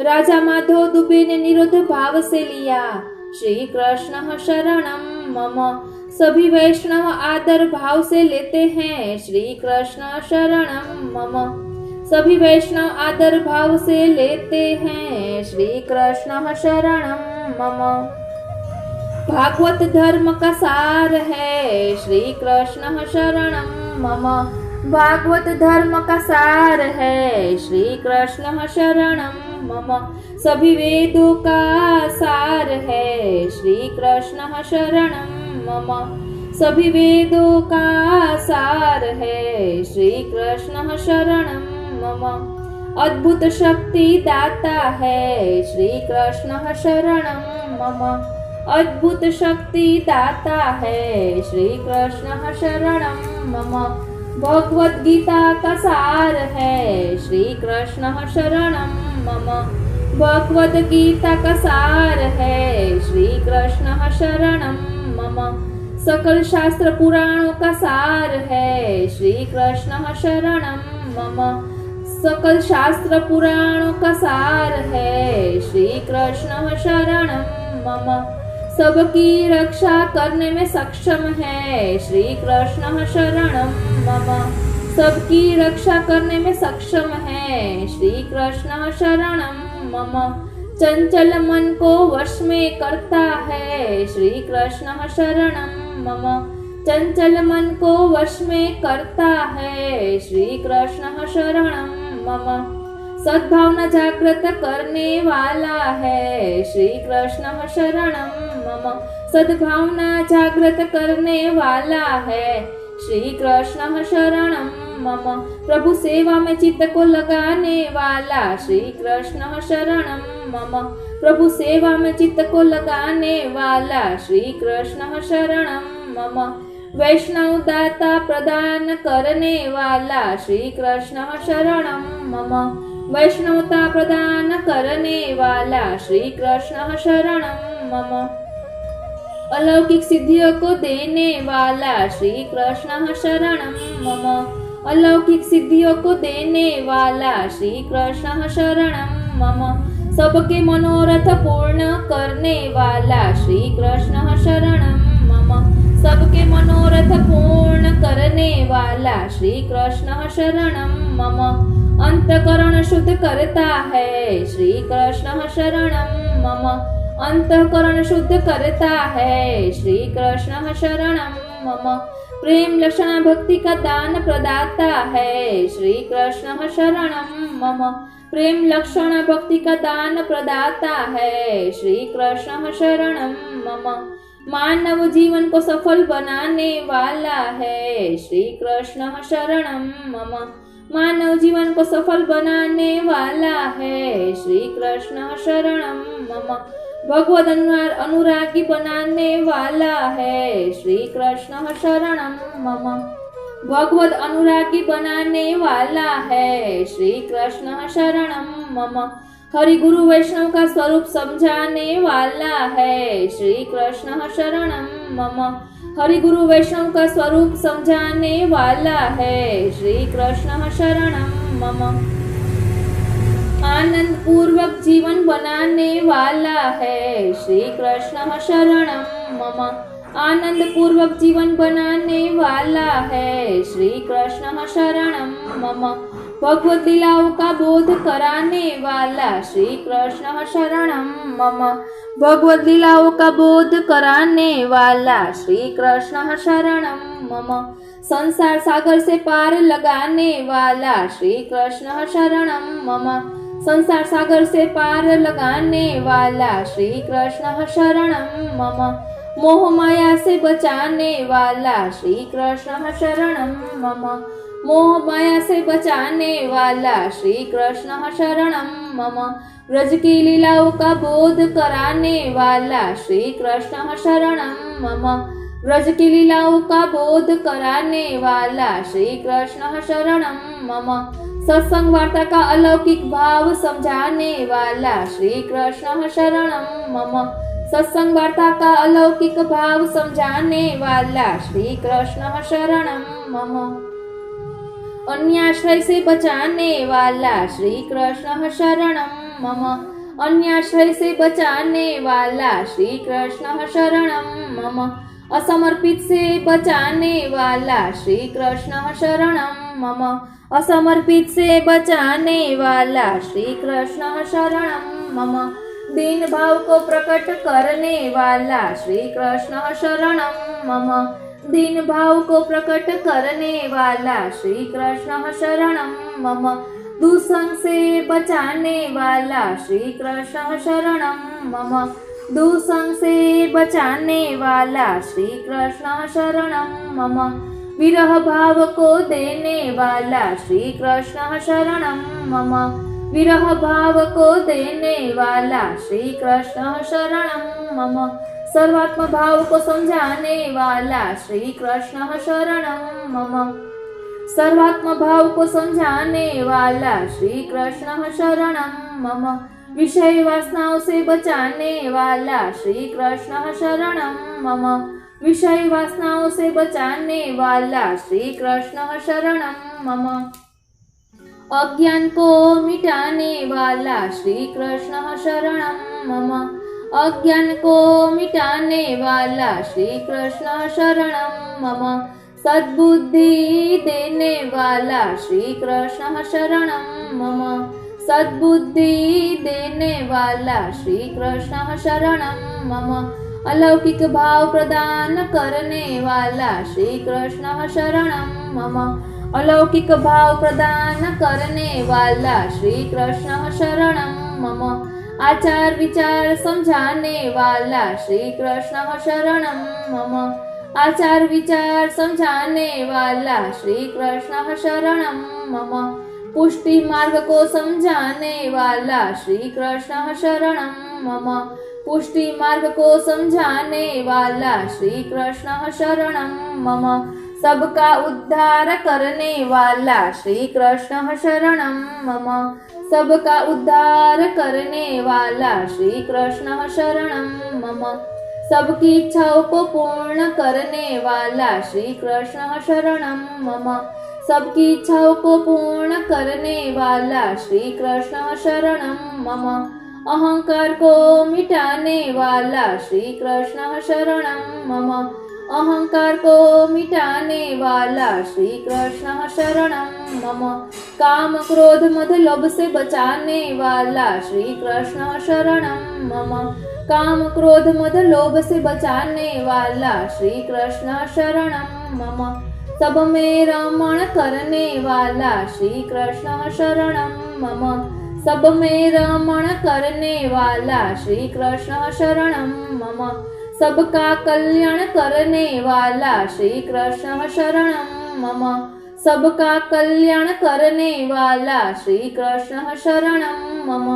राजा माधव दुबे ने निरोध भाव से लिया। श्री कृष्ण शरणम मम। सभी वैष्णव आदर भाव से लेते हैं। श्री कृष्ण शरणम मम। सभी वैष्णव आदर भाव से लेते हैं। श्री कृष्ण शरणम मम। भागवत धर्म का सार है। श्री कृष्ण शरणम मम। भागवत धर्म का सार है। श्री कृष्ण शरणम मम। सभी वेदों का सार है। श्री कृष्ण शरणम मम। सभी वेदों का सार है। श्री कृष्ण शरणम मम। अद्भुत शक्ति दाता है। श्री कृष्ण शरणम मम। अद्भुत शक्ति दाता है। श्री कृष्ण शरणम मम। भगवत गीता का सार है। श्री कृष्ण शरणम मम। भगवत गीता का सार है। श्री कृष्ण शरणम मम। सकल शास्त्र पुराणों का सार है। श्री कृष्ण शरणम मम। सकल शास्त्र पुराणों का सार है। श्री कृष्ण शरणम मम। सबकी रक्षा करने में सक्षम है। श्री कृष्ण शरणम मम। सबकी रक्षा करने में सक्षम है। श्री कृष्ण शरणम मम। चंचल मन को वश में करता है। श्री कृष्ण शरणम मम। चंचल मन को वश में करता है। श्री कृष्ण शरणम मम। सद्भावना जागृत करने वाला है। श्री कृष्ण शरणम मम। सद्भावना जागृत करने वाला है। श्री कृष्ण शरणम मम। प्रभु सेवा में चित्त को लगाने वाला। श्री कृष्ण शरणम मम। प्रभु सेवा में चित्त को लगाने वाला। श्री कृष्ण शरणम मम। वैष्णव दाता प्रदान करने वाला। श्री कृष्ण शरणम मम। वैष्णवता प्रदान करने वाला। श्री कृष्ण शरणम मम। अलौकिक सिद्धियों को देने वाला। श्री कृष्ण शरणम मम। अलौकिक सिद्धियों को देने वाला। श्री कृष्ण शरणम मम। सबके मनोरथ पूर्ण करने वाला। श्री कृष्ण शरणम मम। सबके मनोरथ पूर्ण करने वाला। श्री कृष्ण शरणम मम। अंतकरण शुद्ध करता है। श्री कृष्ण शरणम मम। अंतकरण शुद्ध करता है। श्री कृष्ण शरणम मम। प्रेम लक्षण भक्ति का दान प्रदाता है। श्री कृष्ण शरणम मम। प्रेम लक्षण भक्ति का दान प्रदाता है। श्री कृष्ण शरणम मम। मानव जीवन को सफल बनाने वाला है। श्री कृष्ण शरणम मम। मानव जीवन को सफल बनाने वाला है। श्री कृष्ण शरणम मम। भगवद अनुरागी बनाने वाला है। श्री कृष्ण शरणम मम। भगवद अनुरागी बनाने वाला है। श्री कृष्ण शरणम मम। हरि गुरु वैष्णव का स्वरूप समझाने वाला है। श्री कृष्ण शरणम मम। हरि गुरु वैष्णव का स्वरूप समझाने वाला है। श्री कृष्ण शरणम मम। आनंद पूर्वक जीवन बनाने वाला है। श्री कृष्ण शरणम मम। आनंद पूर्वक जीवन बनाने वाला है। श्री कृष्ण शरणम मम। भगवत लीलाओं का बोध कराने वाला। श्री कृष्ण शरणम मम। भगवत लीलाओं का बोध कराने वाला। श्री कृष्ण शरणम मम। संसार सागर से पार लगाने वाला। श्री कृष्ण शरणम मम। संसार सागर से पार लगाने वाला। श्री कृष्ण शरणम मम। मोह माया से बचाने वाला। श्री कृष्ण शरणम मम। मोह माया से बचाने वाला श्री कृष्ण शरणम मम। ब्रज की लीलाओं का बोध कराने वाला श्री कृष्ण शरणम मम। ब्रज की लीलाओं का बोध कराने वाला श्री कृष्ण शरणम मम। सत्संग वार्ता का अलौकिक भाव समझाने वाला श्री कृष्ण शरणम मम। सत्संग वार्ता का अलौकिक भाव समझाने वाला श्री कृष्ण शरणम मम। अन्याश्रय से बचाने वाला श्री कृष्ण शरणम मम। अन्याश्रय से बचाने वाला श्री कृष्ण शरणम मम। असमर्पित से बचाने वाला श्री कृष्ण शरणम मम। असमर्पित से बचाने वाला श्री कृष्ण शरणम मम। दीन भाव को प्रकट करने वाला श्री कृष्ण शरणम मम। दीन भाव को प्रकट करने वाला श्री कृष्ण शरणम मम। दुसंग से बचाने वाला श्री कृष्ण शरणम मम। दुसंग से बचाने वाला श्री कृष्ण शरणम मम। विरह भाव को देने वाला श्री कृष्ण शरणम मम। विरह भाव को देने वाला श्री कृष्ण शरणम मम। सर्वात्म भाव को समझाने वाला श्री कृष्ण शरणम मम। सर्वात्म भाव को समझाने वाला श्री कृष्ण शरणम मम। विषय वासनाओं से बचाने वाला श्री कृष्ण शरणम मम। विषय वासनाओं से बचाने वाला श्री कृष्ण शरणम मम। अज्ञान को मिटाने वाला श्री कृष्ण शरणम मम। अज्ञान को मिटाने वाला श्री कृष्ण शरणम मम। सद्बुद्धि देने वाला श्री कृष्ण शरणम मम। सद्बुद्धि देने वाला श्री कृष्ण शरणम मम। अलौकिक भाव प्रदान करने वाला श्री कृष्ण शरणम मम। अलौकिक भाव प्रदान करने वाला श्री कृष्ण शरणम मम। आचार विचार समझाने वाला श्री कृष्ण शरणम मम। आचार विचार समझाने वाला श्री कृष्ण शरणम मम। पुष्टि मार्ग को समझाने वाला श्री कृष्ण शरणम मम। पुष्टि मार्ग को समझाने वाला श्री कृष्ण शरणम मम। सबका उद्धार करने वाला श्री कृष्ण शरणम मम। सबका उद्धार करने वाला श्री कृष्ण शरणम मम। सबकी इच्छाओं को पूर्ण करने वाला श्री कृष्ण शरणम मम। सबकी इच्छाओं को पूर्ण करने वाला श्री कृष्ण शरणम मम। अहंकार को मिटाने वाला श्री कृष्ण शरणम मम। अहंकार को मिटाने वाला श्री कृष्ण शरणम मम। काम क्रोध मद लोभ से बचाने वाला श्री कृष्ण शरणम मम। काम क्रोध मद लोभ से बचाने वाला श्री कृष्ण शरणम मम। सब में रमण करने वाला श्री कृष्ण शरणम मम। सब में रमण करने वाला श्री कृष्ण शरणम मम। सबका कल्याण करने वाला श्री कृष्ण शरणम मम। सबका कल्याण करने वाला श्री कृष्ण शरणम मम।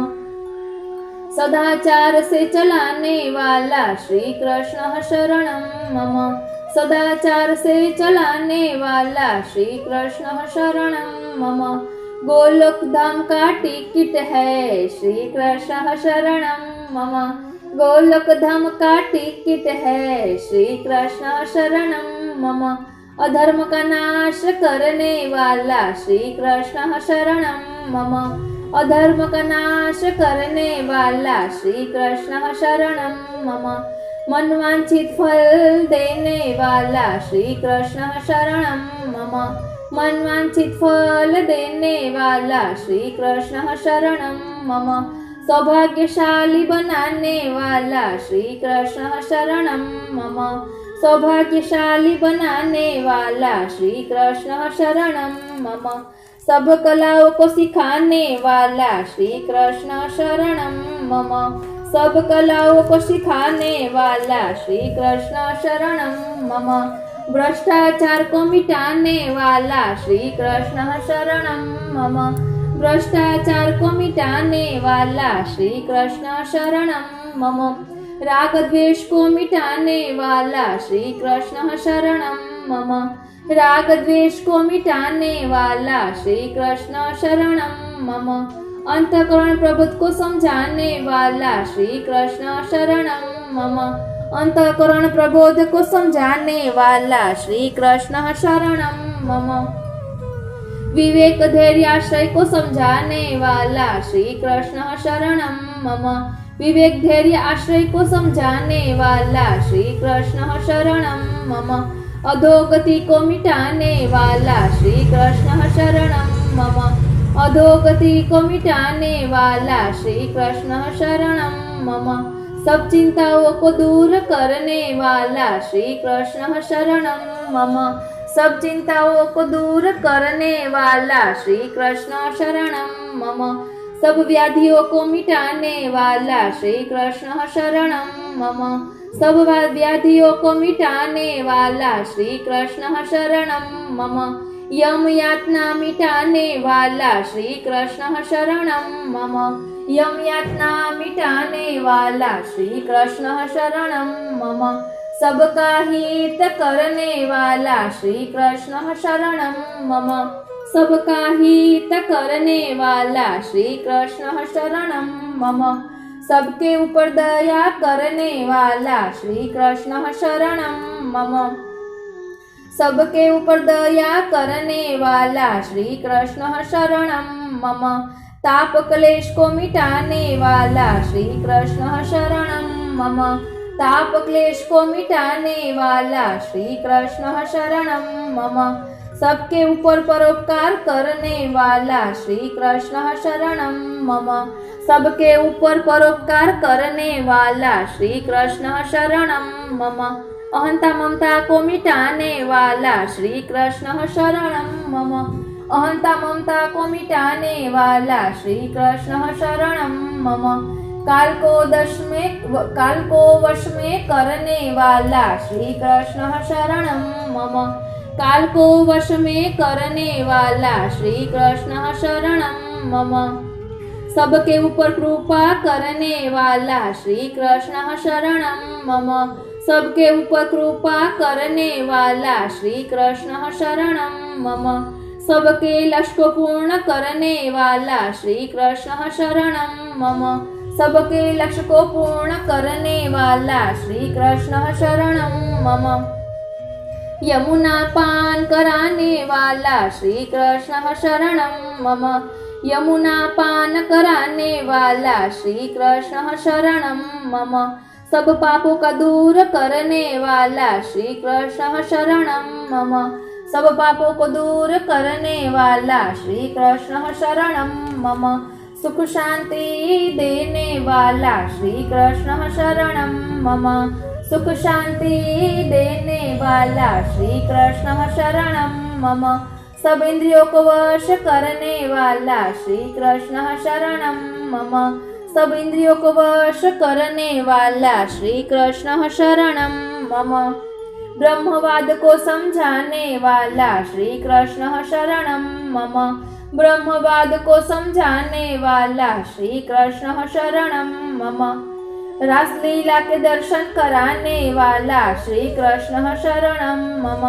सदाचार से चलाने वाला श्री कृष्ण शरणम मम। सदाचार से चलाने वाला श्री कृष्ण शरणम मम। गोलोक धाम का टिकट है श्री कृष्ण शरणम मम। गोलोक धाम का टिकट है श्री कृष्ण शरणम मम। अधर्म का नाश करने वाला श्री कृष्ण शरणम मम। अधर्म का नाश करने वाला श्री कृष्ण शरणम मम। मनवांछित फल देने वाला श्री कृष्ण शरणम मम। मनवांछित फल देने वाला श्री कृष्ण शरणम मम। सौभाग्यशाली बनाने वाला श्री कृष्ण शरणम मम। सौभाग्यशाली बनाने वाला श्री कृष्ण शरणम मम। सब कलाओं को सिखाने वाला श्री कृष्ण शरणम मम। सब कलाओं को सिखाने वाला श्री कृष्ण शरणम मम। भ्रष्टाचार को मिटाने वाला श्री कृष्ण शरणं मम। भ्रष्टाचार को मिटाने वाला श्री कृष्ण शरणं मम। राग द्वेष को मिटाने वाला श्री कृष्ण शरणं मम। राग द्वेष को मिटाने वाला श्री कृष्ण शरणं मम। अंतःकरण प्रबोध को समझाने वाला श्री कृष्ण शरणं मम। अंतःकरण प्रबोध को समझाने वाला श्री कृष्ण शरणं मम। विवेक धैर्य आश्रय को समझाने वाला श्री कृष्ण शरणं मम। विवेक धैर्य आश्रय को समझाने वाला श्री कृष्ण शरणं मम। अधोगति को मिटाने वाला श्री कृष्ण शरणं मम। अधोगति को मिटाने वाला श्री कृष्ण शरणं मम। सब चिंताओं को दूर करने वाला श्री कृष्ण शरणं मम। सब चिंताओं को दूर करने वाला श्री कृष्ण शरणं मम। सब व्याधियों को मिटाने वाला श्री कृष्ण शरणं मम। सब व्याधियों को मिटाने वाला श्री कृष्ण शरणं मम। यम यातना मिटाने वाला श्री कृष्ण शरणं मम। यम यातना मिटाने वाला श्री कृष्ण शरणं मम। सबका हित करने वाला श्री कृष्ण शरणं मम। सबका हित करने वाला श्री कृष्ण शरणं मम। सबके ऊपर दया करने वाला श्री कृष्ण शरणं मम। सबके ऊपर दया करने वाला श्री कृष्ण शरणं मम। ताप क्लेश को मिटाने वाला श्री कृष्ण शरणं मम। ताप क्लेश को मिटाने वाला श्री कृष्ण शरणं मम। सबके ऊपर परोपकार करने वाला श्री कृष्ण शरणं मम। सबके ऊपर परोपकार करने वाला श्री कृष्ण शरणं मम। अहंता ममता को मिटाने वाला श्री कृष्ण शरणं मम। अहंता ममता को मिटाने वाला श्री कृष्ण शरणं मम। काल को वश में करने वाला श्री कृष्ण शरणं मम। काल को वश में करने वाला श्री कृष्ण शरणं मम। सबके ऊपर कृपा करने वाला श्री कृष्ण शरणं मम। सबके ऊपर कृपा करने वाला श्री कृष्ण शरणं मम। सबके लक्ष्य को पूर्ण करने वाला श्री कृष्ण शरणं मम। सबके लक्ष्य को पूर्ण करने वाला श्री कृष्ण शरणं मम। यमुना पान कराने वाला श्री कृष्ण शरणं मम। यमुना पान कराने वाला श्री कृष्ण शरणं मम। सब पापों का दूर करने वाला श्री कृष्ण शरणं मम। सब पापों को दूर करने वाला श्री कृष्ण शरणं मम। सुख शांति देने वाला श्री कृष्ण शरणं मम। सुख शांति देने वाला श्री कृष्ण शरणं मम। सब इंद्रियों को वश करने वाला श्री कृष्ण शरणं मम। सब इंद्रियों को वश करने वाला श्री कृष्ण शरणं मम। ब्रह्मवाद को समझाने वाला श्री कृष्ण शरणं मम। ब्रह्मवाद को समझाने वाला श्री कृष्ण शरणं मम। रासलीला के दर्शन कराने वाला श्री कृष्ण शरणं मम।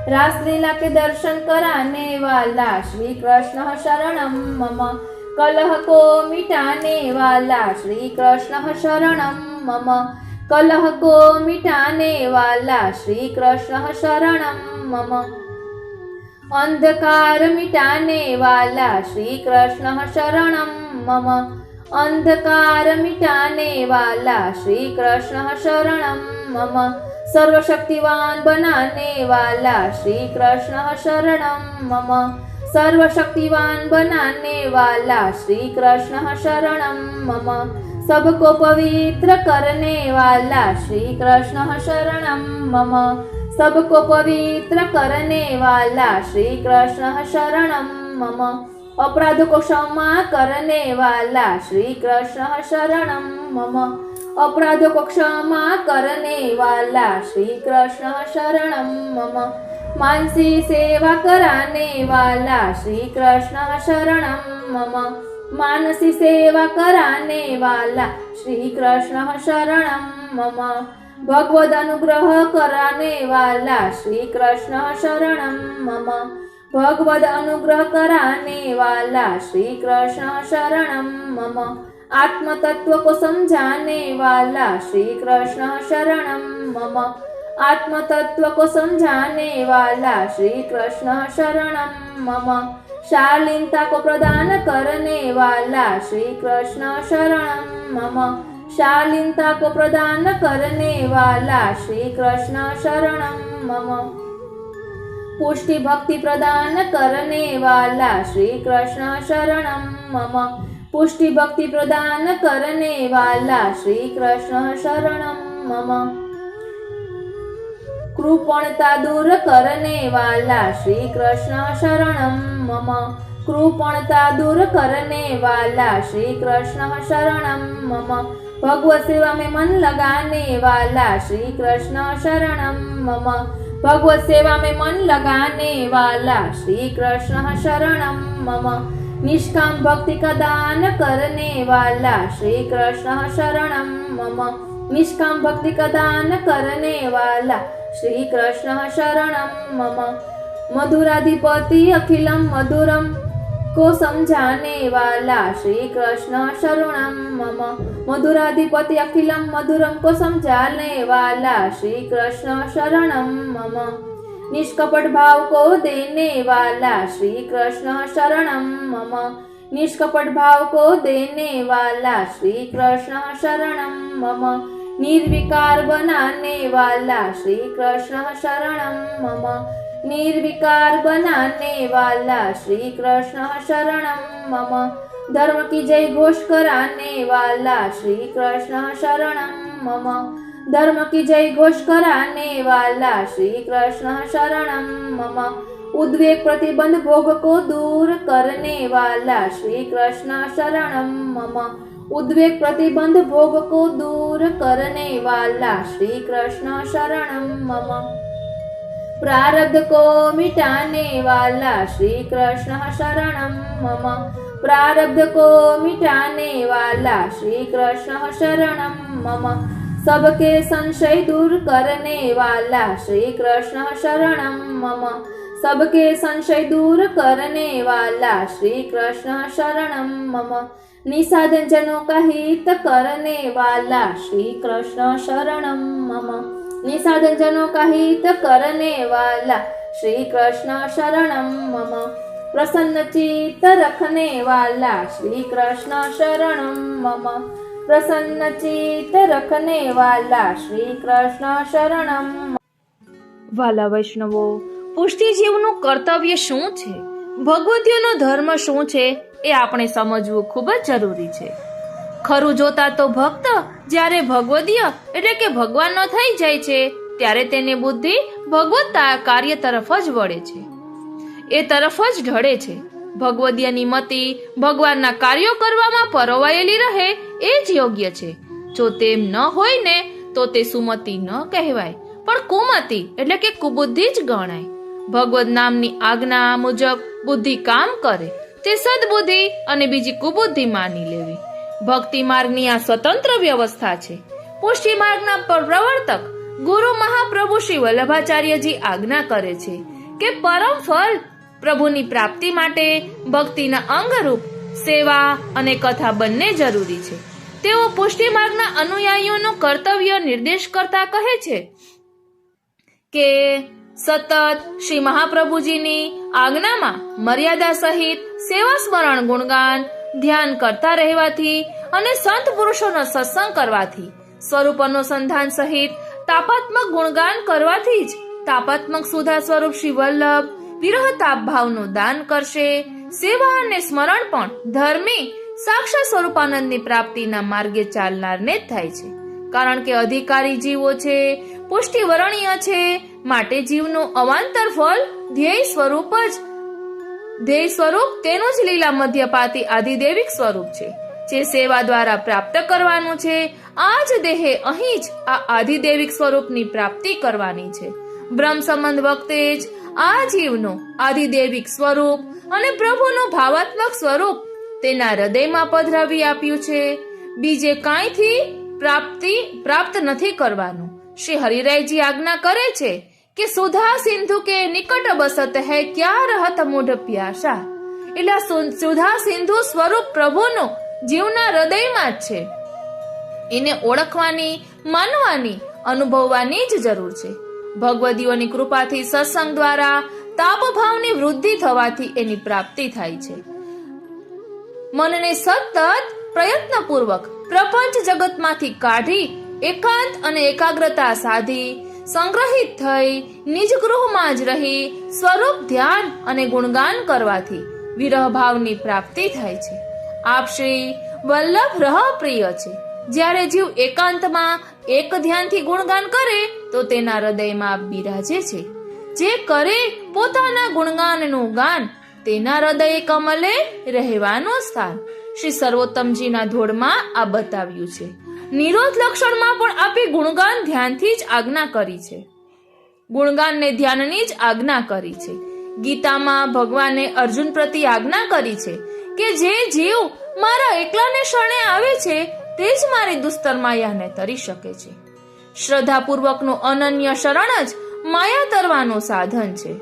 रासलीला के दर्शन कराने वाला श्री कृष्ण शरणं मम। कलह को मिटाने वाला श्री कृष्ण शरणं मम। कलह को मिटाने वाला श्री कृष्ण शरणं मम। अंधकार मिटाने वाला श्री कृष्ण शरणं मम। अंधकार मिटाने वाला श्री कृष्ण शरणं मम। सर्वशक्तिवान बनाने वाला श्री कृष्ण शरणं मम। सर्वशक्तिवान बनाने वाला श्री कृष्ण शरणं मम। सबको पवित्र करने वाला श्री कृष्ण शरणं मम। सबको पवित्र करने वाला श्री कृष्ण शरणं मम। अपराध को क्षमा करने वाला श्री कृष्ण शरणं मम। अपराधो को क्षमा करने वाला श्री कृष्ण शरणम मम। मानसी सेवा कराने वाला श्री कृष्ण शरणम मम। मानसी सेवा कराने वाला श्री कृष्ण शरणम मम। भगवद अनुग्रह कराने वाला श्री कृष्ण शरणम मम। भगवद अनुग्रह कराने वाला श्री कृष्ण शरणम मम। आत्म तत्व को समझाने वाला श्री कृष्ण शरणम मम। आत्म तत्व को समझाने वाला श्री कृष्ण शरणम मम। शालीनता को प्रदान करने वाला श्री कृष्ण शरणम मम। शालीनता को प्रदान करने वाला श्री कृष्ण शरणम मम। पुष्टि भक्ति प्रदान करने वाला श्री कृष्ण शरणम मम। पुष्टि भक्ति प्रदान करने वाला श्री कृष्ण शरणम मम। कृपणता दूर करने वाला श्री कृष्ण शरणम मम। कृपणता दूर करने वाला श्री कृष्ण शरणम मम। भगवत सेवा में मन लगाने वाला श्री कृष्ण शरणम मम। भगवत सेवा में मन लगाने वाला श्री कृष्ण शरणम मम। निष्काम भक्ति का दान करने वाला श्री कृष्ण शरणम मम। निष्काम भक्ति का दान करने वाला श्री कृष्ण शरणम मम। मधुराधिपति अखिलम मधुरम को समझाने वाला श्री कृष्ण शरणम मम। मधुराधिपति अखिलम मधुरम को समझाने वाला श्री कृष्ण शरणम मम। निष्कपट भाव को देने वाला श्री कृष्ण शरणम मम। निष्कपट भाव को देने वाला श्री कृष्ण शरणम मम। निर्विकार बनाने वाला श्री कृष्ण शरणम मम। निर्विकार बनाने वाला श्री कृष्ण शरणम मम। धर्म की जय घोष कराने वाला श्री कृष्ण शरणम मम। धर्म की जय घोष कराने वाला श्री कृष्ण शरणम मम। उद्वेग प्रतिबंध भोग को दूर करने वाला श्री कृष्ण शरणम मम। उद्वेग प्रतिबंध भोग को दूर करने वाला श्री कृष्ण शरणम मम। प्रारब्ध को मिटाने वाला श्री कृष्ण शरणम मम। प्रारब्ध को मिटाने वाला श्री कृष्ण शरणम मम। सबके संशय दूर करने वाला श्री कृष्ण शरणम मम। सबके संशय दूर करने वाला श्री कृष्ण शरणम मम। निसाधन जनों का हित करने वाला श्री कृष्ण शरणम मम। निसाधन जनों का हित करने वाला श्री कृष्ण शरणम मम। प्रसन्न चित्त रखने वाला श्री कृष्ण शरणम मम। प्रसन्न चित्त रखने वाला श्री कृष्ण शरणम। વાલા વૈષ્ણવો, પુષ્ટિ જીવનું કર્તવ્ય શું છે, ભગવતીઓનો ધર્મ શું છે, એ આપણે સમજવું ખૂબ જ જરૂરી છે. ખરું જોતા તો ભક્ત જ્યારે ભગવદીય એટલે કે ભગવાનનો થઈ જાય છે ત્યારે તેની બુદ્ધિ ભગવત કાર્ય તરફ જ વળે છે, એ તરફ જ ઢળે છે. ભગવદીયની મતિ ભગવાનના કાર્યો કરવામાં પરોવાયેલી રહે એ જ યોગ્ય છે. જો તેમ ન હોય ને તો તે સુમતિ ન કહેવાય પણ કુમતિ એટલે કે કુબુદ્ધિ જ ગણાય. ભગવદ નામની આજ્ઞા મુજબ બુદ્ધિ કામ કરે તે સદબુદ્ધિ અને બીજી કુબુદ્ધિ માની લેવી. ભક્તિ માર્ગની આ સ્વતંત્ર વ્યવસ્થા છે. પુષ્ટિ માર્ગના પ્રવર્તક ગુરુ મહાપ્રભુ શ્રી વલ્લભાચાર્યજી આજ્ઞા કરે છે કે પરમ ફળ પ્રભુની પ્રાપ્તિ માટે ભક્તિના અંગરૂપ સેવા અને કથા બંને જરૂરી છે. તેઓ પુષ્ટિ માર્ગના અનુયાયીઓનું કર્તવ્ય નિર્દેશ કરતા કહે છે કે સતત શ્રી મહાપ્રભુજીની આજ્ઞામાં મર્યાદા સહિત સેવા સ્મરણ ગુણગાન ધ્યાન કરતા રહેવાથી અને સંત પુરુષોનો સત્સંગ કરવાથી, સ્વરૂપ અનુસંધાન સહિત તાપાત્મક ગુણગાન કરવાથી જ તાપાત્મક સુધા સ્વરૂપ શ્રી વલ્લભ વિરહ તાપ ભાવનું દાન કરશે. સેવા અને સ્મરણ પણ ધર્મી સાક્ષાત સ્વરૂપાનંદની પ્રાપ્તિના માર્ગે ચાલનારને જ થાય છે. કારણ કે અધિકારી જીવો છે, પુષ્ટિ વર્ણ્ય છે, માટે જીવનું અવાંતર ફળ ધ્યેય સ્વરૂપ તેનું જ લીલા મધ્યપાતી આધિદેવિક સ્વરૂપ છે. જે સેવા દ્વારા પ્રાપ્ત કરવાનું છે, આ જ દેહે અહીં જ આ આધિદૈવિક સ્વરૂપની પ્રાપ્તિ કરવાની છે. બ્રહ્મ સંબંધ વખતે જ આ જીવનું આધિદૈવિક સ્વરૂપ અને પ્રભુનું ભાવાત્મક સ્વરૂપ તેના હૃદયમાં પધરાવી આપ્યું છે. બીજે કાંઈથી પ્રાપ્ત નથી કરવાનું. શ્રી હરિરાયજી આજ્ઞા કરે છે કે સુધા સિંધુ કે નિકટ બસત હૈ ક્યા રહત મૂઢ પ્યાસા. એટલે સુધા સિંધુ સ્વરૂપ પ્રભુનું જીવના હૃદયમાં જ છે. એને ઓળખવાની, માનવાની, અનુભવવાની જ જરૂર છે. ભગવદીઓની કૃપાથી સત્સંગ દ્વારા તાપ ભાવની વૃદ્ધિ થવાથી એની પ્રાપ્તિ થાય છે. મનને સતત પ્રયત્નપૂર્વક પ્રપંચ જગતમાંથી કાઢી એકાંત અને એકાગ્રતા સાધી સંગ્રહિત થઈ નિજ ગૃહમાં જ રહી સ્વરૂપ ધ્યાન અને ગુણગાન કરવાથી વિરહ ભાવની પ્રાપ્તિ થાય છે. આપ શ્રી વલ્લભ રહ પ્રિય છે. જ્યારે જીવ એકાંતમાં એક ધ્યાનથી ગુણગાન કરે તો તેના હૃદયમાં બિરાજે છે. જે કરે પોતાના ગુણગાનનું ગાન તેના હૃદય કમલે રહેવાનું સ્થાન. શ્રી સર્વોત્તમજીના ધોળમાં આ બતાવ્યું છે. નિરોધ લક્ષણમાં પણ આપે ગુણગાન ધ્યાનથી જ આજ્ઞા કરી છે. ગુણગાનને ધ્યાનની જ આજ્ઞા કરી છે. ગીતામાં ભગવાને અર્જુન પ્રતિ આજ્ઞા કરી છે કે જે જીવ મારા એકલાને શરણે આવે છે તે જ મારી દુસ્તર માયાને તરી શકે છે. શ્રદ્ધાપૂર્વકનું અનન્ય શરણ જ માયા તરવાનું સાધન છે.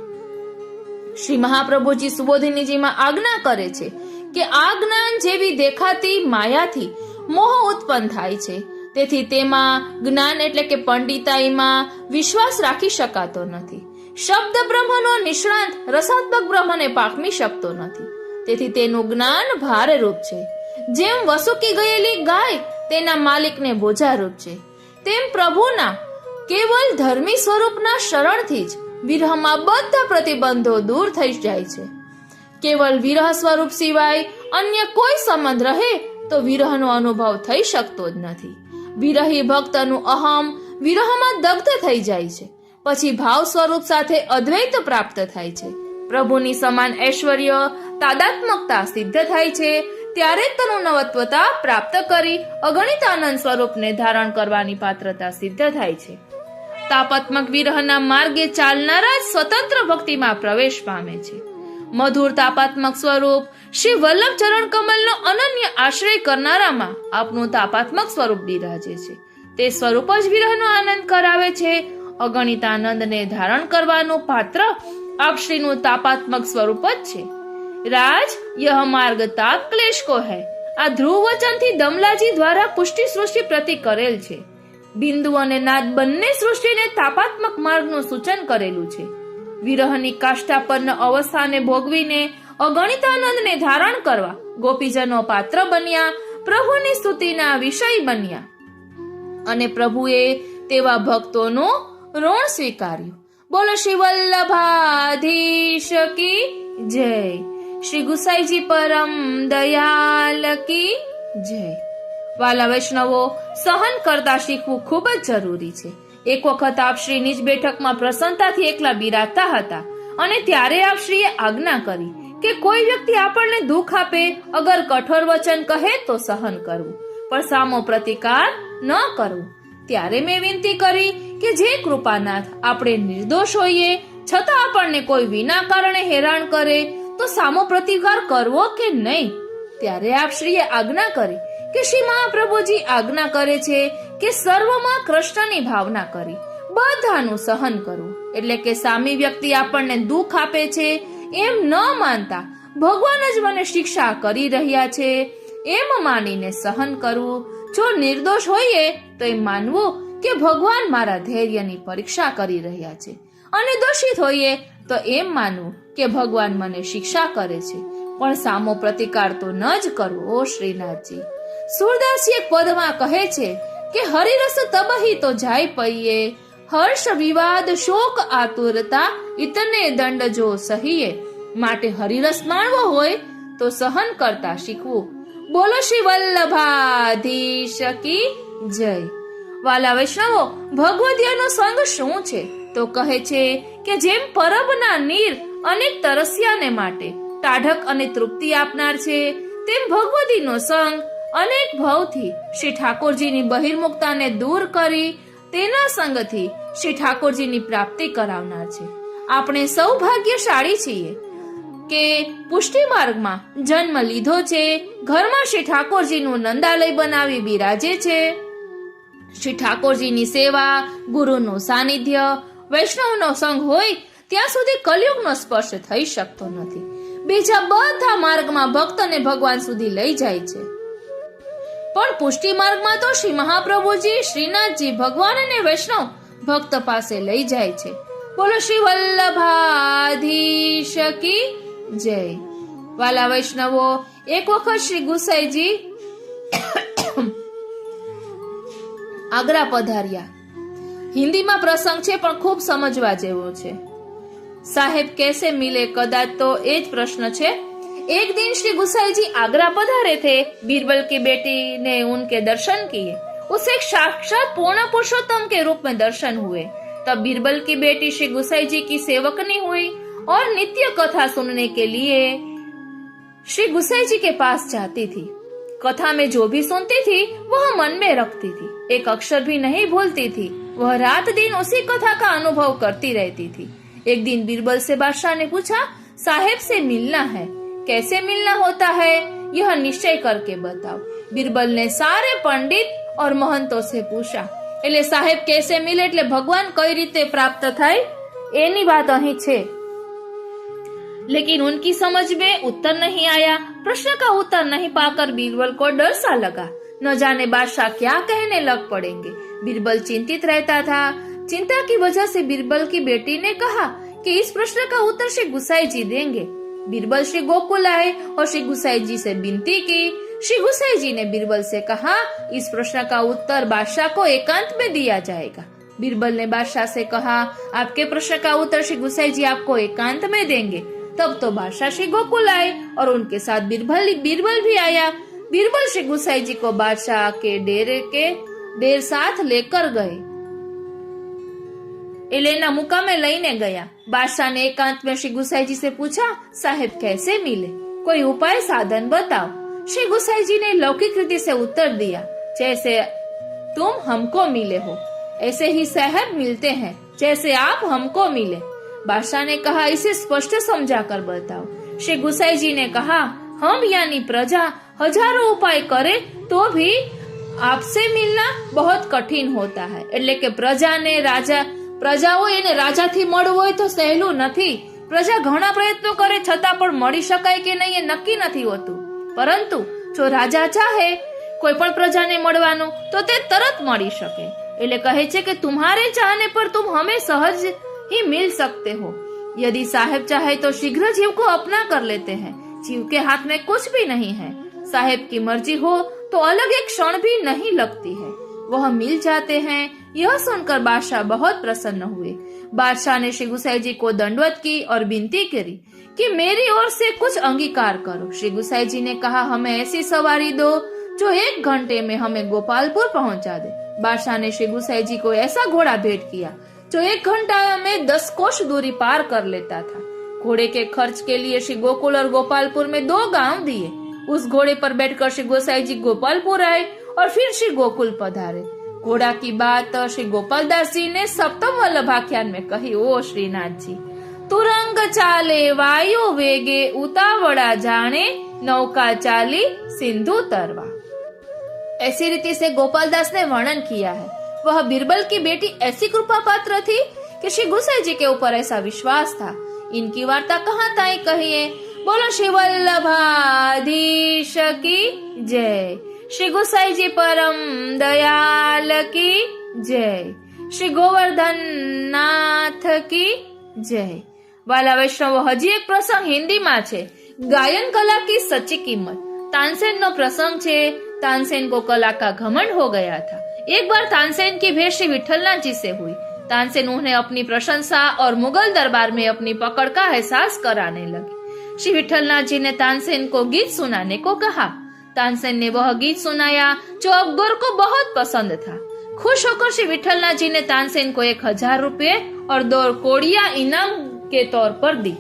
શ્રી મહાપ્રભુજી સુબોધિનીજીમાં આજ્ઞા કરે છે કે આ જ્ઞાન જેવી દેખાતી માયાથી મોહ ઉત્પન્ન થાય છે. તેથી તેમાં જ્ઞાન એટલે કે પંડિતાઈમાં વિશ્વાસ રાખી શકાતો નથી. શબ્દ બ્રહ્મનો નિષ્ણાંત રસાત્મક બ્રહ્મને પામી શકતો નથી. તેથી તેનું જ્ઞાન ભારરૂપ છે. જેમ વસુકી ગયેલી ગાય તેના માલિકને બોજારૂપ છે, તેમ પ્રભુના કેવલ ધર્મી સ્વરૂપના શરણથી જ વિરહમાં બધા પ્રતિબંધો દૂર થઈ જાય છે. કેવલ વિરહ સ્વરૂપ સિવાય અન્ય કોઈ સંબંધ રહે તો વિરહનો અનુભવ થઈ શકતો જ નથી. વિરહી ભક્તનું અહમ વિરહમાં દગ્ધ થઈ જાય છે. પછી ભાવ સ્વરૂપ સાથે અદ્વૈત પ્રાપ્ત થાય છે. પ્રભુની સમાન ઐશ્વર્ય તાદાત્મકતા સિદ્ધ થાય છે. ત્યારે તનું નવત્વતા પ્રાપ્ત કરી અગણિત આનંદ સ્વરૂપને ધારણ કરવાની પાત્રતા સિદ્ધ થાય છે. તાપાત્મક વિરહના માર્ગે ચાલનારા સ્વતંત્ર ભક્તિમાં પ્રવેશ પામે છે. મધુર તાપાત્મક સ્વરૂપ શ્રી વલ્લભ ચરણ કમલનો અનન્ય આશ્રય કરનારામાં આપનું તાપાત્મક સ્વરૂપ બિરાજે છે. તે સ્વરૂપ જ વિરહનો આનંદ કરાવે છે. અગણિત આનંદને ધારણ કરવાનું પાત્ર આપશ્રીનું તાપાત્મક સ્વરૂપ જ છે. રાજ યહ માર્ગ તાપ ક્લેશ કો હૈ. આ ધ્રુવ વચનથી દમલાજી દ્વારા પુષ્ટિ સૃષ્ટિ પ્રતિ કરેલ છે. બિંદુ અને નાદ બંને સૃષ્ટિને તાપાત્મક માર્ગનું સૂચન કરેલું છે. વિરહની કાષ્ઠાપન્ન અવસ્થાને ભોગવીને અગણિત આનંદને ધારણ કરવા ગોપીજનો પાત્ર બન્યા, પ્રભુની સ્તુતિના વિષય બન્યા અને પ્રભુએ તેવા ભક્તોનું ઋણ સ્વીકાર્યું. બોલો શ્રી વલ્લભાધીશ કી જય. શ્રી ગુસાઈજી પરમ દયાલ કી જય. વાલા વૈષ્ણવો, સહન કરતા શીખવું ખૂબ જ જરૂરી છે. એક વખત આપ શ્રી નિજ બેઠકમાં પ્રસન્નતાથી એકલા બિરાજતા હતા અને ત્યારે આપ શ્રીએ આજ્ઞા કરી કે કોઈ વ્યક્તિ આપણને દુઃખ આપે, અગર કઠોર વચન કહે તો સહન કરવું, પણ સામો પ્રતિકાર ન કરવું. ત્યારે મેં વિનંતી કરી કે જે કૃપાનાથ આપણે નિર્દોષ હોઈએ છતાં આપણને કોઈ વિના કારણે હેરાન કરે તો સામો પ્રતિકાર કરવો કે નહીં. ત્યારે આપ શ્રીએ આજ્ઞા કરી કે શ્રી મહાપ્રભુજી આજ્ઞા કરે છે કે સર્વમાં કૃષ્ણની ભાવના કરી બધાનું સહન કરવું. એટલે કે સામી વ્યક્તિ આપણને દુઃખ આપે છે એમ ન માનતા ભગવાન જ મને શિક્ષા કરી રહ્યા છે એમ માનીને સહન કરવું. જો નિર્દોષ હોઈએ તો એમ માનવું કે ભગવાન મારા ધૈર્યની પરીક્ષા કરી રહ્યા છે, અને દોષિત હોઈએ તો એમ માનવું કે ભગવાન મને શિક્ષા કરે છે, પણ સામો પ્રતિકાર તો ન જ કરવો. ઓ શ્રીનાથજી, સુરદાસજી એક પદમાં કહે છે કે હરિરસ તબહી તો જાય પૈયે, હર્ષ વિવાદ શોક આતુરતા ઇતને દંડ જો સહીએ. માટે હરિરસ માણવો હોય તો સહન કરતા શીખવું. બોલો શ્રી વલ્લભાધીશ કી જય. વાલા વૈષ્ણવો, ભગવદીયનો સંગ શું છે તો કહે છે કે જેમ પરબના નીર અનેક તરસ્યાને માટે ટાઢક અને તૃપ્તિ આપનાર છે, તેમ ભગવદીનો સંગ અનેક ભાવથી શ્રી ઠાકોરજીની બહિર્મુખતાને દૂર કરી તેના સંગથી શ્રી ઠાકોરજીની પ્રાપ્તિ કરાવનાર છે. આપણે સૌભાગ્યશાળી છીએ કે પુષ્ટિ માર્ગમાં જન્મ લીધો છે. ઘરમાં શ્રી ઠાકોરજીનું નંદાલય બનાવી બિરાજે છે. શ્રી ઠાકોરજીની સેવા, ગુરુનું સાનિધ્ય, વૈષ્ણવનો સંગ હોય ત્યાં સુધી કલયુગનો સ્પર્શ થઈ શકતો નથી. બીજા બધા માર્ગમાં ભક્તને ભગવાન સુધી લઈ જાય છે, પણ પુષ્ટિ માર્ગમાં તો શ્રી મહાપ્રભુજી, શ્રીનાથજી, ભગવાન અને વૈષ્ણવ ભક્ત પાસે લઈ જાય છે. બોલો શ્રી વલ્લભાધીશ કી જય. વાલા વૈષ્ણવો, એક વખત શ્રી ગુસાઈજી આગ્રા પધાર્યા. હિન્દીમાં પ્રસંગ છે પણ ખૂબ સમજવા જેવો છે. સાહેબ कैसे मिले, कदाच तो એ જ પ્રશ્ન છે. एक दिन श्री गुसाई जी आगरा पधारे थे. बीरबल की बेटी ने उनके दर्शन किए. उसे एक साक्षात पूर्ण पुरुषोत्तम के रूप में दर्शन हुए. तब बीरबल की बेटी श्री गुसाई जी की सेवकनी हुई और नित्य कथा सुनने के लिए श्री गुसाई जी के पास जाती थी. कथा में जो भी सुनती थी वह मन में रखती थी, एक अक्षर भी नहीं भूलती थी. वह रात दिन उसी कथा का अनुभव करती रहती थी. एक दिन बीरबल से बादशाह ने पूछा, साहेब से मिलना है, कैसे मिलना होता है, यह निश्चय करके बताओ. बीरबल ने सारे पंडित और महंतों से पूछा. એટલે સાહેબ कैसे मिले એટલે ભગવાન કઈ રીતે પ્રાપ્ત થાય એની વાત અહીં છે. लेकिन उनकी समझ में उत्तर नहीं आया. प्रश्न का उत्तर नहीं पाकर बीरबल को डर सा लगा. न जाने बादशाह क्या कहने लग पड़ेंगे. बीरबल चिंतित रहता था. चिंता की वजह से बीरबल की बेटी ने कहा कि इस प्रश्न का उत्तर श्री गुसाई जी देंगे. बीरबल श्री गोकुल आए और श्री गुसाई जी से विनती की. श्री गुसाई जी ने बीरबल से कहा, इस प्रश्न का उत्तर बादशाह को एकांत में दिया जाएगा. बीरबल ने बादशाह से कहा, आपके प्रश्न का उत्तर श्री गुसाई जी आपको एकांत में देंगे. तब तो बादशाह श्री गोकुल आए और उनके साथ बीरबल भी आया. बीरबल श्री गुसाई जी को बादशाह के डेर साथ लेकर गए. एलेना मुकामे लईने गया. बादशाह ने एकांत में श्री गुसाई जी से पूछा, साहेब कैसे मिले, कोई उपाय साधन बताओ. श्री गुसाई जी ने लौकिक रीति से उत्तर दिया, जैसे तुम हमको मिले हो ऐसे ही साहब मिलते हैं, जैसे आप हमको मिले. बादशाह ने कहा, इसे स्पष्ट समझा कर बताओ. श्री गुसाई जी ने कहा, हम यानी प्रजा हजारों उपाय करे तो भी आपसे मिलना बहुत कठिन होता है. એટલે કે પ્રજાઓ એને રાજાથી મળવું હોય તો સહેલું નથી. પ્રજા ઘણા પ્રયત્નો કરે છતાં પણ મળી શકાય કે નહીં એ નક્કી નથી હોતું. પરંતુ જો રાજા ચાહે કોઈ પણ પ્રજાને મળવાનું તો તે તરત મળી શકે. એટલે કહે છે કે तुम्हारे चाहने पर तुम हमें सहज ही मिल सकते हो. यदि साहेब चाहे तो शीघ्र जीव को अपना कर लेते हैं. जीव के हाथ में कुछ भी नहीं है. साहेब की मर्जी हो तो अलग एक क्षण भी नहीं लगती है. वह मिल जाते हैं. यह सुनकर बादशाह बहुत प्रसन्न हुए. बादशाह ने श्री गुसाई जी को दंडवत की और विनती करी कि मेरी ओर से कुछ अंगीकार करो. श्री गुसाई जी ने कहा, हमें ऐसी सवारी दो जो 1 घंटे में हमें गोपालपुर पहुंचा दे. बादशाह ने श्री गुसाई जी को ऐसा घोड़ा भेंट किया जो 1 घंटा में 10 कोस दूरी पार कर लेता था. घोड़े के खर्च के लिए श्री गोकुल और गोपालपुर में 2 गांव दिए. उस घोड़े पर बैठकर श्री गोसाई जी गोपालपुर आए और फिर श्री गोकुल पधारे. घोड़ा की बात श्री गोपालदास जी ने सप्तम वल्लभाख्यान में कही. ओ श्रीनाथ जी, तुरंग चाले वायु वेगे, उतावड़ा जाने नौका चाली सिंधु तरवा. ऐसी रीति से गोपालदास ने वर्णन किया है. वह बीरबल की बेटी ऐसी कृपा पात्र थी कि श्री गुसाई जी के ऊपर ऐसा विश्वास था. इनकी वार्ता कहाँ ताई कहिए. बोलो श्री वल्लभाधीश की जय. श्री गुसाई जी परम दयाल की जय. श्री गोवर्धन नाथ की जय. वाला वैष्णव, हजी एक प्रसंग हिंदी में छे. गायन कला की सच्ची कीमत. तानसेन नो प्रसंग छे. तानसेन को कला का घमंड हो गया था. एक बार तानसेन की भेंट श्री विठलनाथ जी से हुई. तानसेन उन्हें अपनी प्रशंसा और मुगल दरबार में अपनी पकड़ का एहसास कराने लगे. श्री विठलनाथ जी ने तानसेन को गीत सुनाने को कहा. तानसेन ने वह गीत सुनाया जो अकबर को बहुत पसंद था. खुश होकर श्री विठलनाथ जी ने तानसेन को 1000 रुपए और 2 कोड़िया इनाम के तौर पर दी.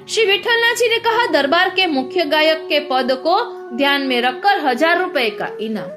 श्री विठलनाथ जी ने कहा, दरबार के मुख्य गायक के पद को ध्यान में रखकर 1000 रुपए का इनाम।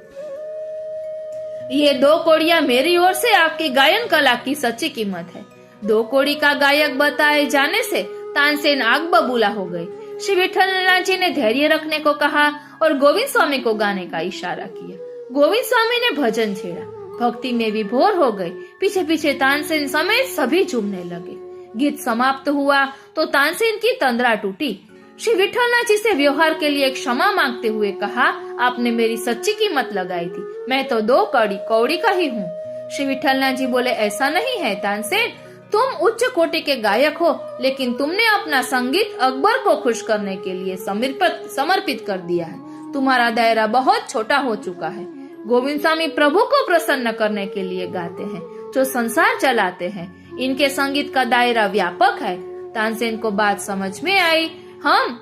ये 2 कौड़ियां मेरी ओर से आपकी गायन कला की सच्ची कीमत है। 2 कौड़ी का गायक बताए जाने से तानसेन आग बबूला हो गई। श्री विठलनाथ जी ने धैर्य रखने को कहा और गोविंद स्वामी को गाने का इशारा किया। गोविंद स्वामी ने भजन छेड़ा। भक्ति में विभोर हो गए। पीछे पीछे तानसेन समेत सभी झूमने लगे। गीत समाप्त हुआ तो तानसेन की तंद्रा टूटी। श्री विठलनाथ जी से व्यवहार के लिए क्षमा मांगते हुए कहा, आपने मेरी सच्ची कीमत लगाई थी, मैं तो 2 कौड़ी का ही हूँ। श्री विठलनाथ जी बोले, ऐसा नहीं है तानसेन, तुम उच्च कोटि के गायक हो, लेकिन तुमने अपना संगीत अकबर को खुश करने के लिए समर्पित कर दिया है। तुम्हारा दायरा बहुत छोटा हो चुका है। गोविंद स्वामी प्रभु को प्रसन्न करने के लिए गाते हैं, जो संसार चलाते हैं। इनके संगीत का दायरा व्यापक है। तानसेन को बात समझ में आई। हम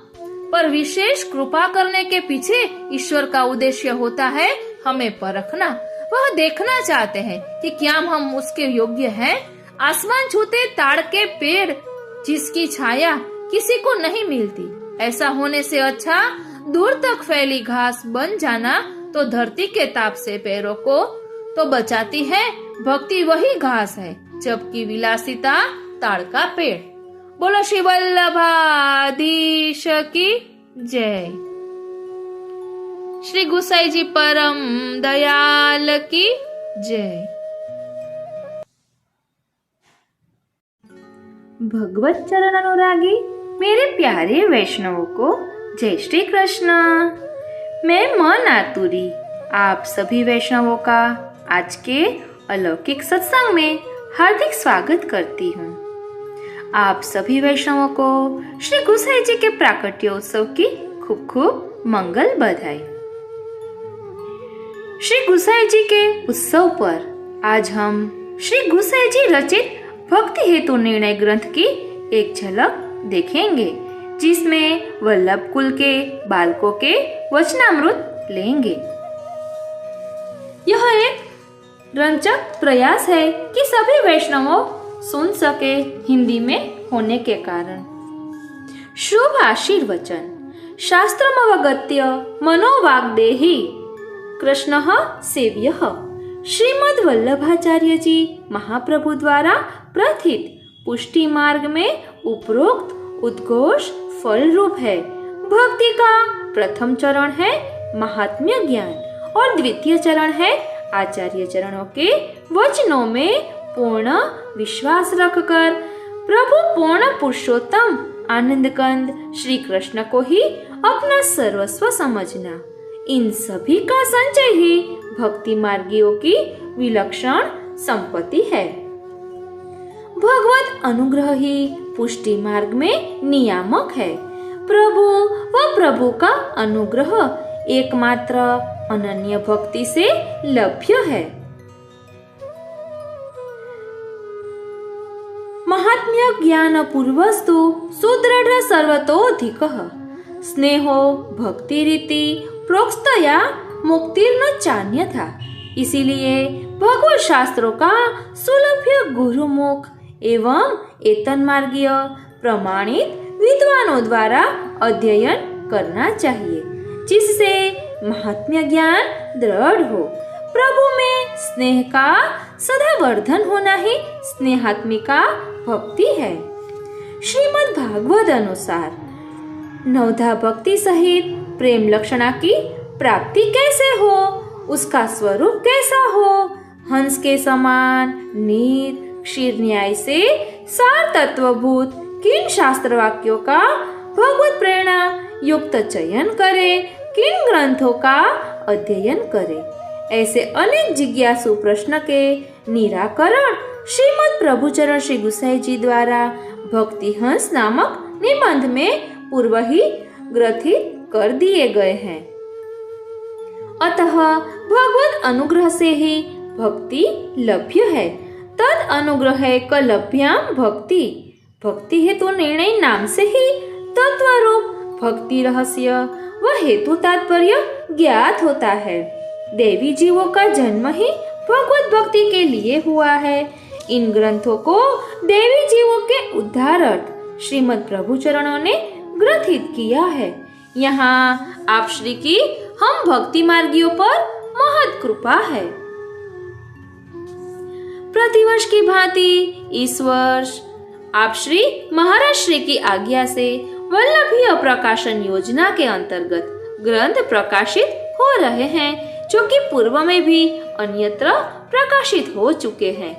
पर विशेष कृपा करने के पीछे ईश्वर का उद्देश्य होता है हमें परखना। वह देखना चाहते हैं कि क्या हम उसके योग्य हैं। आसमान छूते ताड़ के पेड़ जिसकी छाया किसी को नहीं मिलती, ऐसा होने से अच्छा दूर तक फैली घास बन जाना तो धरती के ताप से पैरों को तो बचाती है। भक्ति वही घास है, जबकि विलासिता ताड़ का पेड़। बोलो श्री वल्लभाधीश की जय। श्री गुसाई जी परम दयाल की जय। भगवत चरण अनुरागी मेरे प्यारे वैष्णवों को जय श्री कृष्ण। मैं मन आतुरी आप सभी वैष्णवों का आज के अलौकिक सत्संग में हार्दिक स्वागत करती हूँ। आप सभी वैष्णवों को श्री गुसाई जी के प्राकट्योत्सव की खूब खूब मंगल बधाई। श्री गुसाई जी के उत्सव पर आज हम श्री गुसाई जी रचित भक्ति हेतु निर्णय ग्रंथ की एक झलक देखेंगे, जिसमें वल्लभ कुल के बालकों के वचनामृत लेंगे। यह एक रंजक प्रयास है कि सभी वैष्णवों सुन सके हिंदी में होने के कारण। शुभ आशीर्वचन शास्त्रमवगत्य मनोवाग्देहि कृष्णः सेव्यः श्रीमद् वल्लभाचार्य जी महाप्रभु द्वारा प्रथित पुष्टि मार्ग में उपरोक्त उद्घोष फल रूप है। भक्ति का प्रथम चरण है महात्म्य ज्ञान और द्वितीय चरण है आचार्य चरणों के वचनों में पूर्ण विश्वास रखकर प्रभु पूर्ण पुरुषोत्तम आनंद कंद श्री कृष्ण को ही अपना सर्वस्व समझना। इन सभी का संचय ही भक्ति मार्गियों की विलक्षण संपत्ति है। भगवत अनुग्रह ही पुष्टि मार्ग में नियामक है। प्रभु व प्रभु का अनुग्रह एकमात्र अनन्य भक्ति से लभ्य है। महात्म्य ज्ञान पूर्वस्तु सुदृढ़ सर्वतोधिकः स्नेहो भक्ति रीति प्रोक्तया मुक्तिर्न चान्यथा। इसीलिए भगवत शास्त्रों का सुलभ्य गुरुमुख एवं एतन मार्गीय प्रमाणित विद्वानों द्वारा अध्ययन करना चाहिए, जिससे महात्म्य ज्ञान दृढ़ हो। प्रभु में स्नेह का सदा वर्धन होना ही स्नेहात्मिका भक्ति है। श्रीमद् भागवत अनुसार नवधा भक्ति सहित प्रेम लक्षणा की प्राप्ति कैसे हो, उसका स्वरूप कैसा हो, हंस के समान नीर क्षीर न्याय से सार तत्वभूत किन शास्त्र वाक्यों का भगवत प्रेरणा युक्त चयन करे, किन ग्रंथों का अध्ययन करे, ऐसे अनेक जिज्ञासु प्रश्न के निराकरण श्रीमद् प्रभुचरण श्री गुसाई जी द्वारा भक्ति हंस नामक निबंध में पूर्व ही ग्रथित कर दिए गए हैं। अतः भगवत अनुग्रह से ही भक्ति लभ्य है। तद अनुग्रह क लभ्याम भक्ति। भक्ति हेतु निर्णय नाम से ही तत्वरूप भक्ति रहस्य व हेतु तात्पर्य ज्ञात होता है। देवी जीवों का जन्म ही भगवत भक्ति के लिए हुआ है। इन ग्रंथों को देवी जीवों के उद्धारक श्रीमद् प्रभुचरणों ने ग्रथित किया है। यहाँ आप श्री की हम भक्ति मार्गियों पर महत कृपा है। प्रतिवर्ष की भांति इस वर्ष आप श्री महाराज श्री की आज्ञा से वल्लभीय प्रकाशन योजना के अंतर्गत ग्रंथ प्रकाशित हो रहे हैं, जो कि पूर्व में भी अन्यत्र प्रकाशित हो चुके हैं।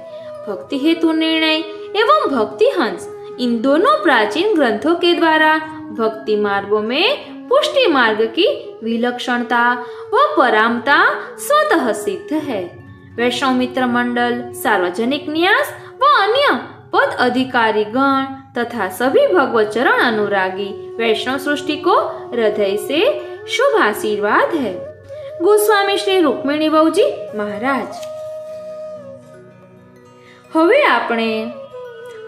भक्ति हेतु निर्णय एवं भक्ति हंस इन दोनों प्राचीन ग्रंथों के द्वारा भक्ति मार्गों में पुष्टि मार्ग की विलक्षणता व परामता स्वतः सिद्ध है। वैष्णव मित्र मंडल, सार्वजनिक न्यास व अन्य पद अधिकारी गण तथा सभी भगवत चरण अनुरागी वैष्णव सृष्टि को हृदय से शुभ आशीर्वाद है। गोस्वामी श्री रुक्मिणी बाऊजी महाराज। હવે આપણે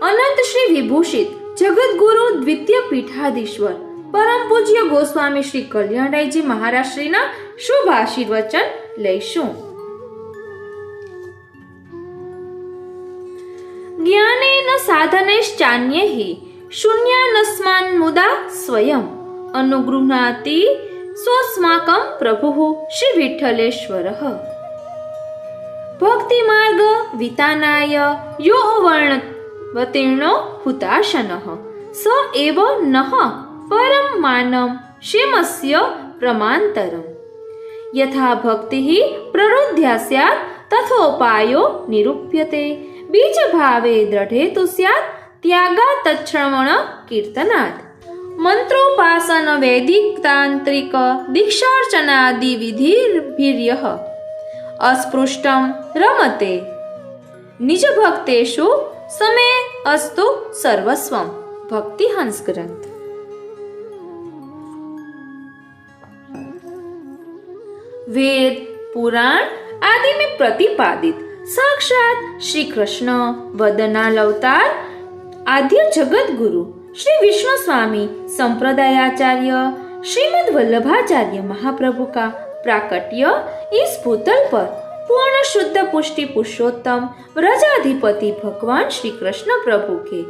અનંત શ્રી વિભૂષિત જગતગુરુ દ્વિતીય પીઠાધીશ્વર પરમ પૂજ્ય ગોસ્વામી શ્રી કલ્યાણરાયજી મહારાજ શ્રીના શુભ આશીર્વચન લઈશું। જ્ઞાનેન સાધનૈશ્ચાન્યૈઃ શૂન્યાનસ્માન મુદા સ્વયં અનુગૃહ્ણાતિ સ્વસ્માકં પ્રભુઃ શ્રી વિઠ્ઠલેશ્વરઃ। भक्ति मार्ग वितानाय यो वर्णवतीर्णो हुताशनः स एव नः परं मानं क्षेमस्य प्रमान्तरम्। यथा भक्तिः प्ररुद्ध्या स्यात् तथोपायो निरूप्यते। बीज भावे दृढे तु स्यात् त्यागात् तच्छ्रवण कीर्तनात्। मंत्रोपासन वैदिक तांत्रिक दीक्षार्चनादि विधिर्भिर्यः अस्पृष्टं रमते निज भक्तेषु समे अस्तु सर्वस्वं। भक्ति हंस ग्रंथ। वेद पुराण आदि में प्रतिपादित साक्षात श्री कृष्ण वदनालवतार आद्य जगत गुरु श्री विष्णु स्वामी संप्रदायाचार्य श्रीमद वल्लभाचार्य महाप्रभु का प्राकट्य इस भूतल पर पूर्ण शुद्ध पुष्टि पुरुषोत्तम व्रजाधिपति भगवान श्री कृष्ण प्रभु के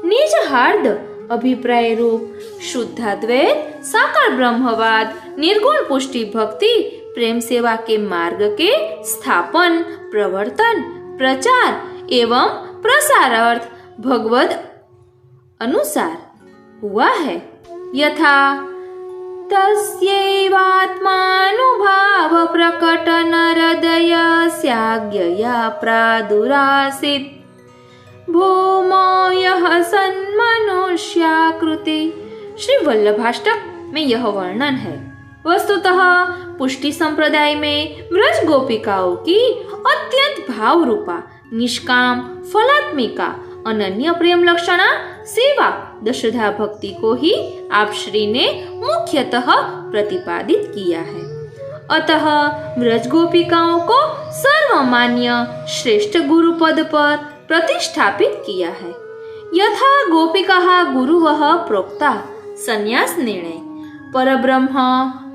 निज हार्द अभिप्राय रूप शुद्धाद्वैत साकार ब्रह्मवाद निर्गुण पुष्टि भक्ति प्रेम सेवा के मार्ग के स्थापन प्रवर्तन प्रचार एवं प्रसारार्थ भगवद अनुसार हुआ है। यथा तस्यैवात्मानुभाव प्रकटन हृदयस्याज्ञया प्रादुरासीत् भूमो यः सन्मनुष्याकृति। श्री वल्लभाष्टक में यह वर्णन है। वस्तुतः पुष्टि संप्रदाय में व्रज गोपिकाओं की अत्यंत भाव रूपा निष्काम फलात्मिका अनन्य प्रेम लक्षणा सेवा दशधा भक्ति को ही आप श्री ने मुख्यतः प्रतिपादित किया है। अतः व्रज गोपिकाओं को सर्वमान्य श्रेष्ठ गुरु पद पर प्रतिष्ठापित किया है। यथा गोपिकाः गुरुवः प्रोक्ता संन्यास निर्णय परब्रह्म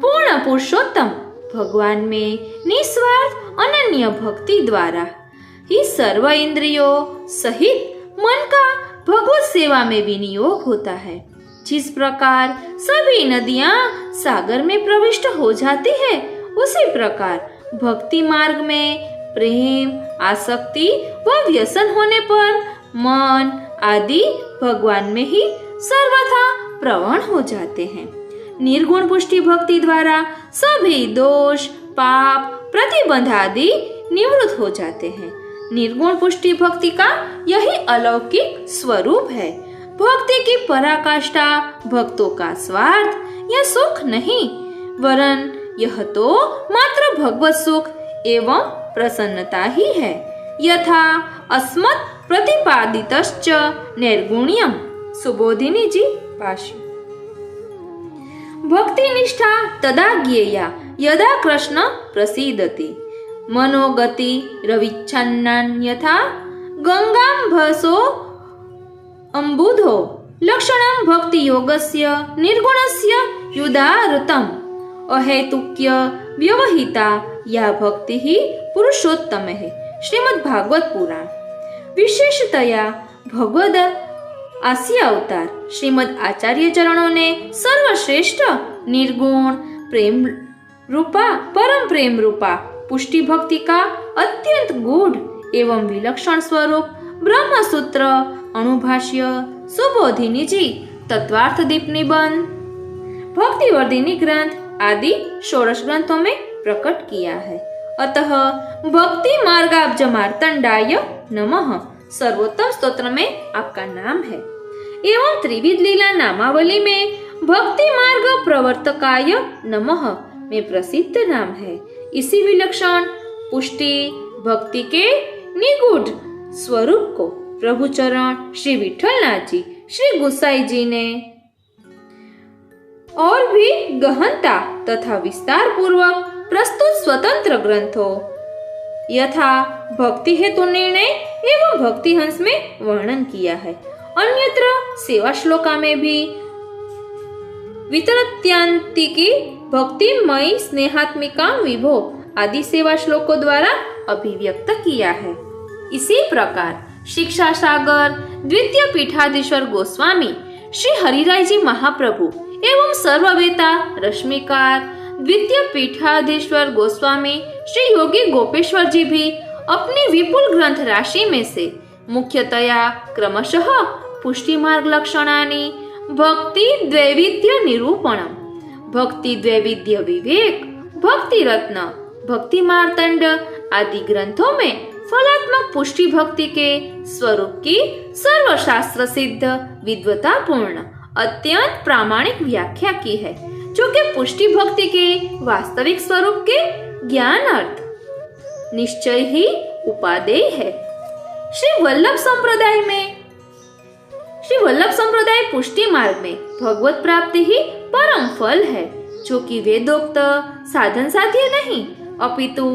पूर्ण पुरुषोत्तम भगवान में निस्वार्थ अनन्य भक्ति द्वारा ही सर्व इंद्रियों सहित मन का भगवत सेवा में विनियोग होता है। जिस प्रकार सभी नदियां सागर में प्रविष्ट हो जाती है, उसी प्रकार भक्ति मार्ग में प्रेम आसक्ति व व्यसन होने पर मन आदि भगवान में ही सर्वथा प्रवण हो जाते हैं। निर्गुण पुष्टि भक्ति द्वारा सभी दोष पाप प्रतिबंध आदि निवृत्त हो जाते हैं। निर्गुण पुष्टि भक्ति का यही अलौकिक स्वरूप है। भक्ति की पराकाष्ठा भक्तों का स्वार्थ या सुख नहीं, वरन यह तो मात्र भगवत सुख एवं प्रसन्नता ही है। यथा अस्मत् प्रतिपादितश्च निर्गुण्यम। सुबोधिनी जी भाष्य। भक्ति निष्ठा तदा ज्ञेया यदा कृष्ण प्रसीदति मनोगति रविच्छन्नान्यथा गंगाम्भसो अम्बुधो लक्षणं भक्ति योगस्य निर्गुणस्य युदारतम अहेतुक्य व्यवहिता या भक्ति ही पुरुषोत्तम है। श्रीमद् भागवत पुराण। विशेषतया भगवद आस्य अवतार श्रीमद् आचार्य चरणों ने सर्वश्रेष्ठ निर्गुण प्रेम रूपा परम प्रेम रूपा पुष्टि भक्ति का अत्यंत गूढ़ एवं विलक्षण स्वरूप ब्रह्म सूत्र अणुभाष्य सुबोधिनी जी तत्वार्थ दीप निबंध भक्तिवर्धिनी ग्रंथ आदि 16 ग्रंथों में प्रकट किया है। अतः भक्ति मार्गाब्ज मार्तंडाय नमः सर्वोत्तम स्तोत्र में आपका नाम है एवं त्रिविध लीला नामावली में भक्ति मार्ग प्रवर्तकाय नमः में प्रसिद्ध नाम है। इसी विलक्षण पुष्टि भक्ति के निगूढ़ स्वरूप को प्रभु चरण श्री विठलनाथ जी श्री गुसाई जी ने और भी गहनता तथा विस्तार पूर्वक प्रस्तुत स्वतंत्र ग्रंथों यथा भक्ति हेतु निर्णय एवं भक्ति हंस में वर्णन किया है। अन्यत्र सेवा श्लोका में भी वितरत्यांतिकी भक्तिमयी स्नेहात्मिका विभो आदि सेवा श्लोकों द्वारा अभिव्यक्त किया है। इसी प्रकार शिक्षा सागर द्वितीय पीठाधीश्वर गोस्वामी श्री हरिराय जी महाप्रभु एवं सर्ववेता रश्मिकार द्वितीय पीठाधीश्वर गोस्वामी श्री योगी गोपेश्वर जी भी अपनी विपुल ग्रंथ राशि में से मुख्यतया क्रमशः पुष्टि मार्ग लक्षणानि भक्ति द्वैविध्य निरूपणम भक्ति द्वैविध्य विवेक भक्ति रत्न भक्ति मार्तंड आदि ग्रंथों में फलात्मक पुष्टि भक्ति के स्वरूप की सर्वशास्त्र सिद्ध विद्वतापूर्ण अत्यंत प्रामाणिक व्याख्या की है, जो कि पुष्टि भक्ति के वास्तविक स्वरूप के ज्ञान अर्थ निश्चय ही उपादेय है। श्री वल्लभ संप्रदाय पुष्टि मार्ग में भगवत प्राप्ति ही परम फल है, जो कि वेदोक्त साधन साध्य नहीं अपितु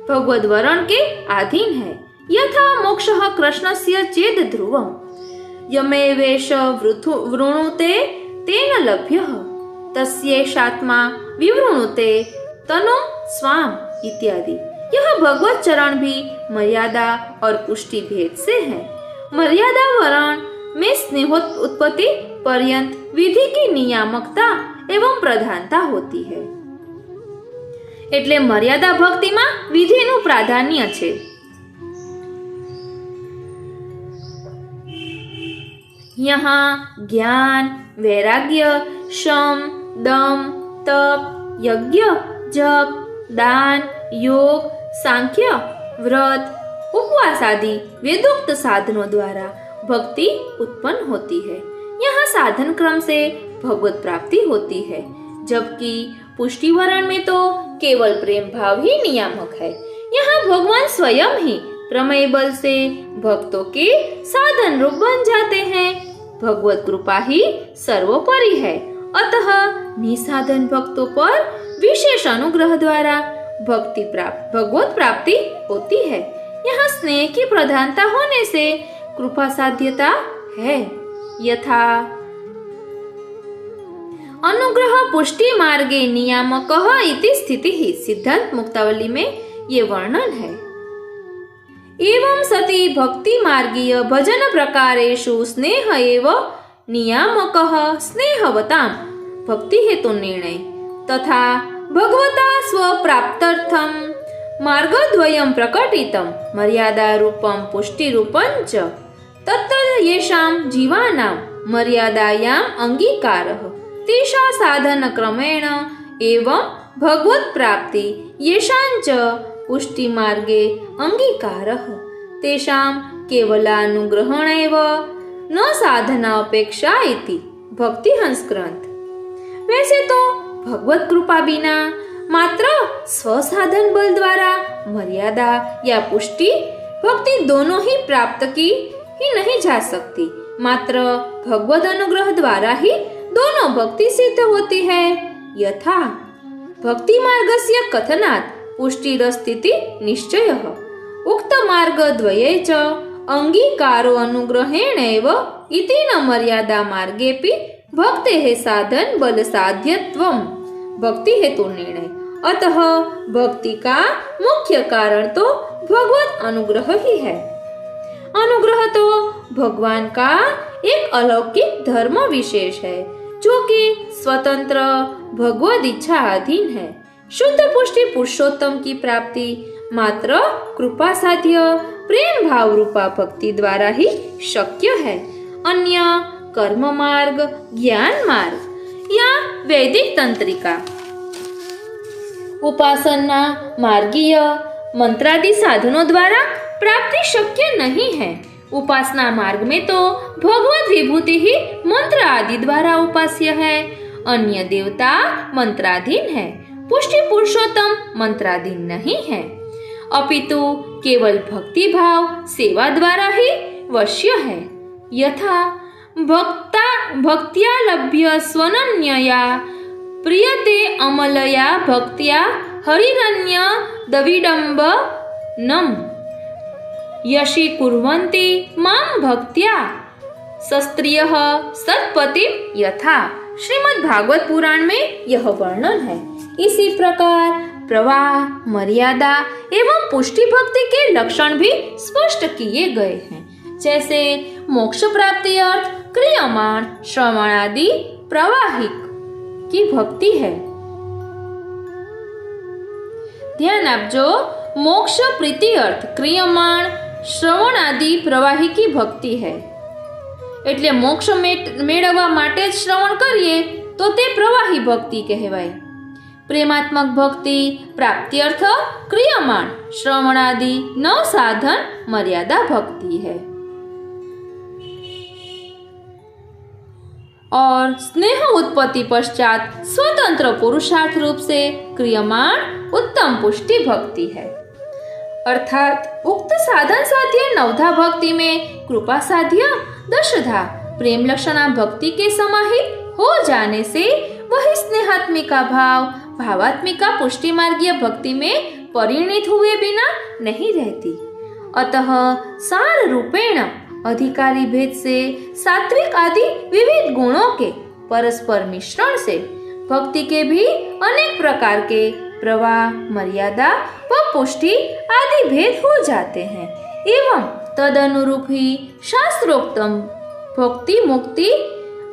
भगवत वरण के अधीन है। यथा मोक्षः कृष्णस्य चेद ध्रुवम् यमेवेश वृणुते तेन लभ्यः तस्यैषात्मा विवृणुते तनुं स्वाम इत्यादि। यह भगवत चरण भी मर्यादा और पुष्टि भेद से है। मर्यादा वरण में स्नेहोत्पत्ति पर्यंत विधि की नियामकता एवं प्रधानता होती है, એટલે મર્યાદા ભક્તિમાં વિધિનું પ્રાધાન્ય છે। यहाँ ज्ञान वैराग्य शम दम तप यज्ञ जप दान योग सांख्य व्रत उपवास आदि वेदोक्त साधनों द्वारा भक्ति उत्पन्न होती है। यहाँ साधन क्रम से भगवत प्राप्ति होती है, जबकि पुष्टि वरण में तो केवल प्रेम भाव ही नियामक है। यहाँ भगवान स्वयं ही प्रमेय बल से भक्तों के साधन रूप बन जाते हैं। भगवत कृपा ही सर्वोपरि है, अतः निसाधन भक्तों पर विशेष अनुग्रह द्वारा भगवत प्राप्ति होती है। यहाँ स्नेह की प्रधानता होने से कृपा साध्यता है। यथा अनुग्रह पुष्टि मार्गे नियामकः इति स्थिति ही सिद्धांत मुक्तावली में ये वर्णन है। एवं सति भक्ति मार्गीय भजन प्रकारेषु स्नेह एव नियामकः स्नेहवतां भक्ति हेतु निर्णय तथा भगवता स्वप्राप्त्यर्थं मार्गद्वयं प्रकटितं मर्यादा रूपं पुष्टि रूपं च तत्र येषां जीवानां मर्यादायाम् अंगीकारः तेषा साधन क्रमेण एवं भगवत प्राप्ति येषांच पुष्टि मार्गे अंगीकारः तेषां केवलानुग्रहेणैव न साधना अपेक्षा इति भक्ति हंस ग्रंथ। वैसे तो भगवत कृपा बिना मात्र स्वसाधन बल द्वारा मर्यादा या पुष्टि भक्ति दोनों ही प्राप्त की ही नहीं जा सकती, मात्र भगवत अनुग्रह द्वारा ही दोनों भक्ति सिद्ध होती है। यथा भक्ति मार्गस्य कथनात् पुष्टिरस्तीति निश्चयः उक्त मार्ग द्वये च अंगीकारो अनुग्रहेणैव इति न मर्यादा मार्गेपि भक्तेः साधन बल साध्यत्वम् भक्ति हेतु निर्णय। अतः भक्ति का मुख्य कारण तो भगवत अनुग्रह ही है। अनुग्रह तो भगवान का एक अलौकिक धर्म विशेष है, जो की स्वतंत्र भगवद इच्छा अधीन है। शुद्ध पुष्टि पुरुषोत्तम की प्राप्ति मात्र कृपा साध्य प्रेम भाव रूपा भक्ति द्वारा ही शक्य है। अन्य कर्म मार्ग, ज्ञान मार्ग या वैदिक तंत्रिका, उपासना मार्गीय मंत्रादि साधनों द्वारा प्राप्ति शक्य नहीं है। उपासना मार्ग में तो भगवत विभूति ही मंत्र आदि द्वारा उपास्य है, अन्य देवता मंत्राधीन है। पुष्टि पुरुषोत्तम मंत्राधीन नहीं है, अपितु केवल भक्ति भाव सेवा द्वारा ही वश्य है। यथा भक्त्या लभ्य स्वनन्यया प्रियते अमलया भक्त्या हरिरन्य दविडम्बनम् यशि कुर्वन्ति मां भक्त्या सस्त्रियः सत्पतिं यथा। श्रीमद् भागवत पुराण में यह वर्णन है। इसी प्रकार प्रवाह, मर्यादा एवं पुष्टि भक्ति के लक्षण भी स्पष्ट किए गए हैं। जैसे मोक्ष प्राप्ति अर्थ क्रियमाण श्रवण आदि प्रवाहिक की भक्ति है। ध्यान आपजो, मोक्ष प्रीति अर्थ क्रियमाण श्रवण आदि प्रवाही की भक्ति है। એટલે મોક્ષ મેળવવા માટે જ શ્રવણ કરીએ તો તે પ્રવાહી ભક્તિ કહેવાય। પ્રેમાત્મક ભક્તિ प्राप्ति अर्थ क्रियमाण श्रवण आदि नव साधन मर्यादा भक्ति है। और स्नेह उत्पत्ति पश्चात स्वतंत्र पुरुषार्थ रूप से क्रियमाण उत्तम पुष्टि भक्ति है। अर्थात उक्त साधन साध्य नवधा भक्ति में कृपा साध्य दशधा प्रेम लक्षणा भक्ति के समाहित हो जाने से वही स्नेहात्मिका भाव भावात्मिका पुष्टि मार्गीय भक्ति में परिणित हुए बिना नहीं रहती। अतः सार रूपेण अधिकारी भेद से सात्विक आदि विविध गुणों के परस्पर मिश्रण से भक्ति के भी अनेक प्रकार के प्रवाह, मर्यादा व पुष्टि आदि भेद हो जाते हैं एवं तदनुरूप ही शास्त्रोक्तम भक्ति मुक्ति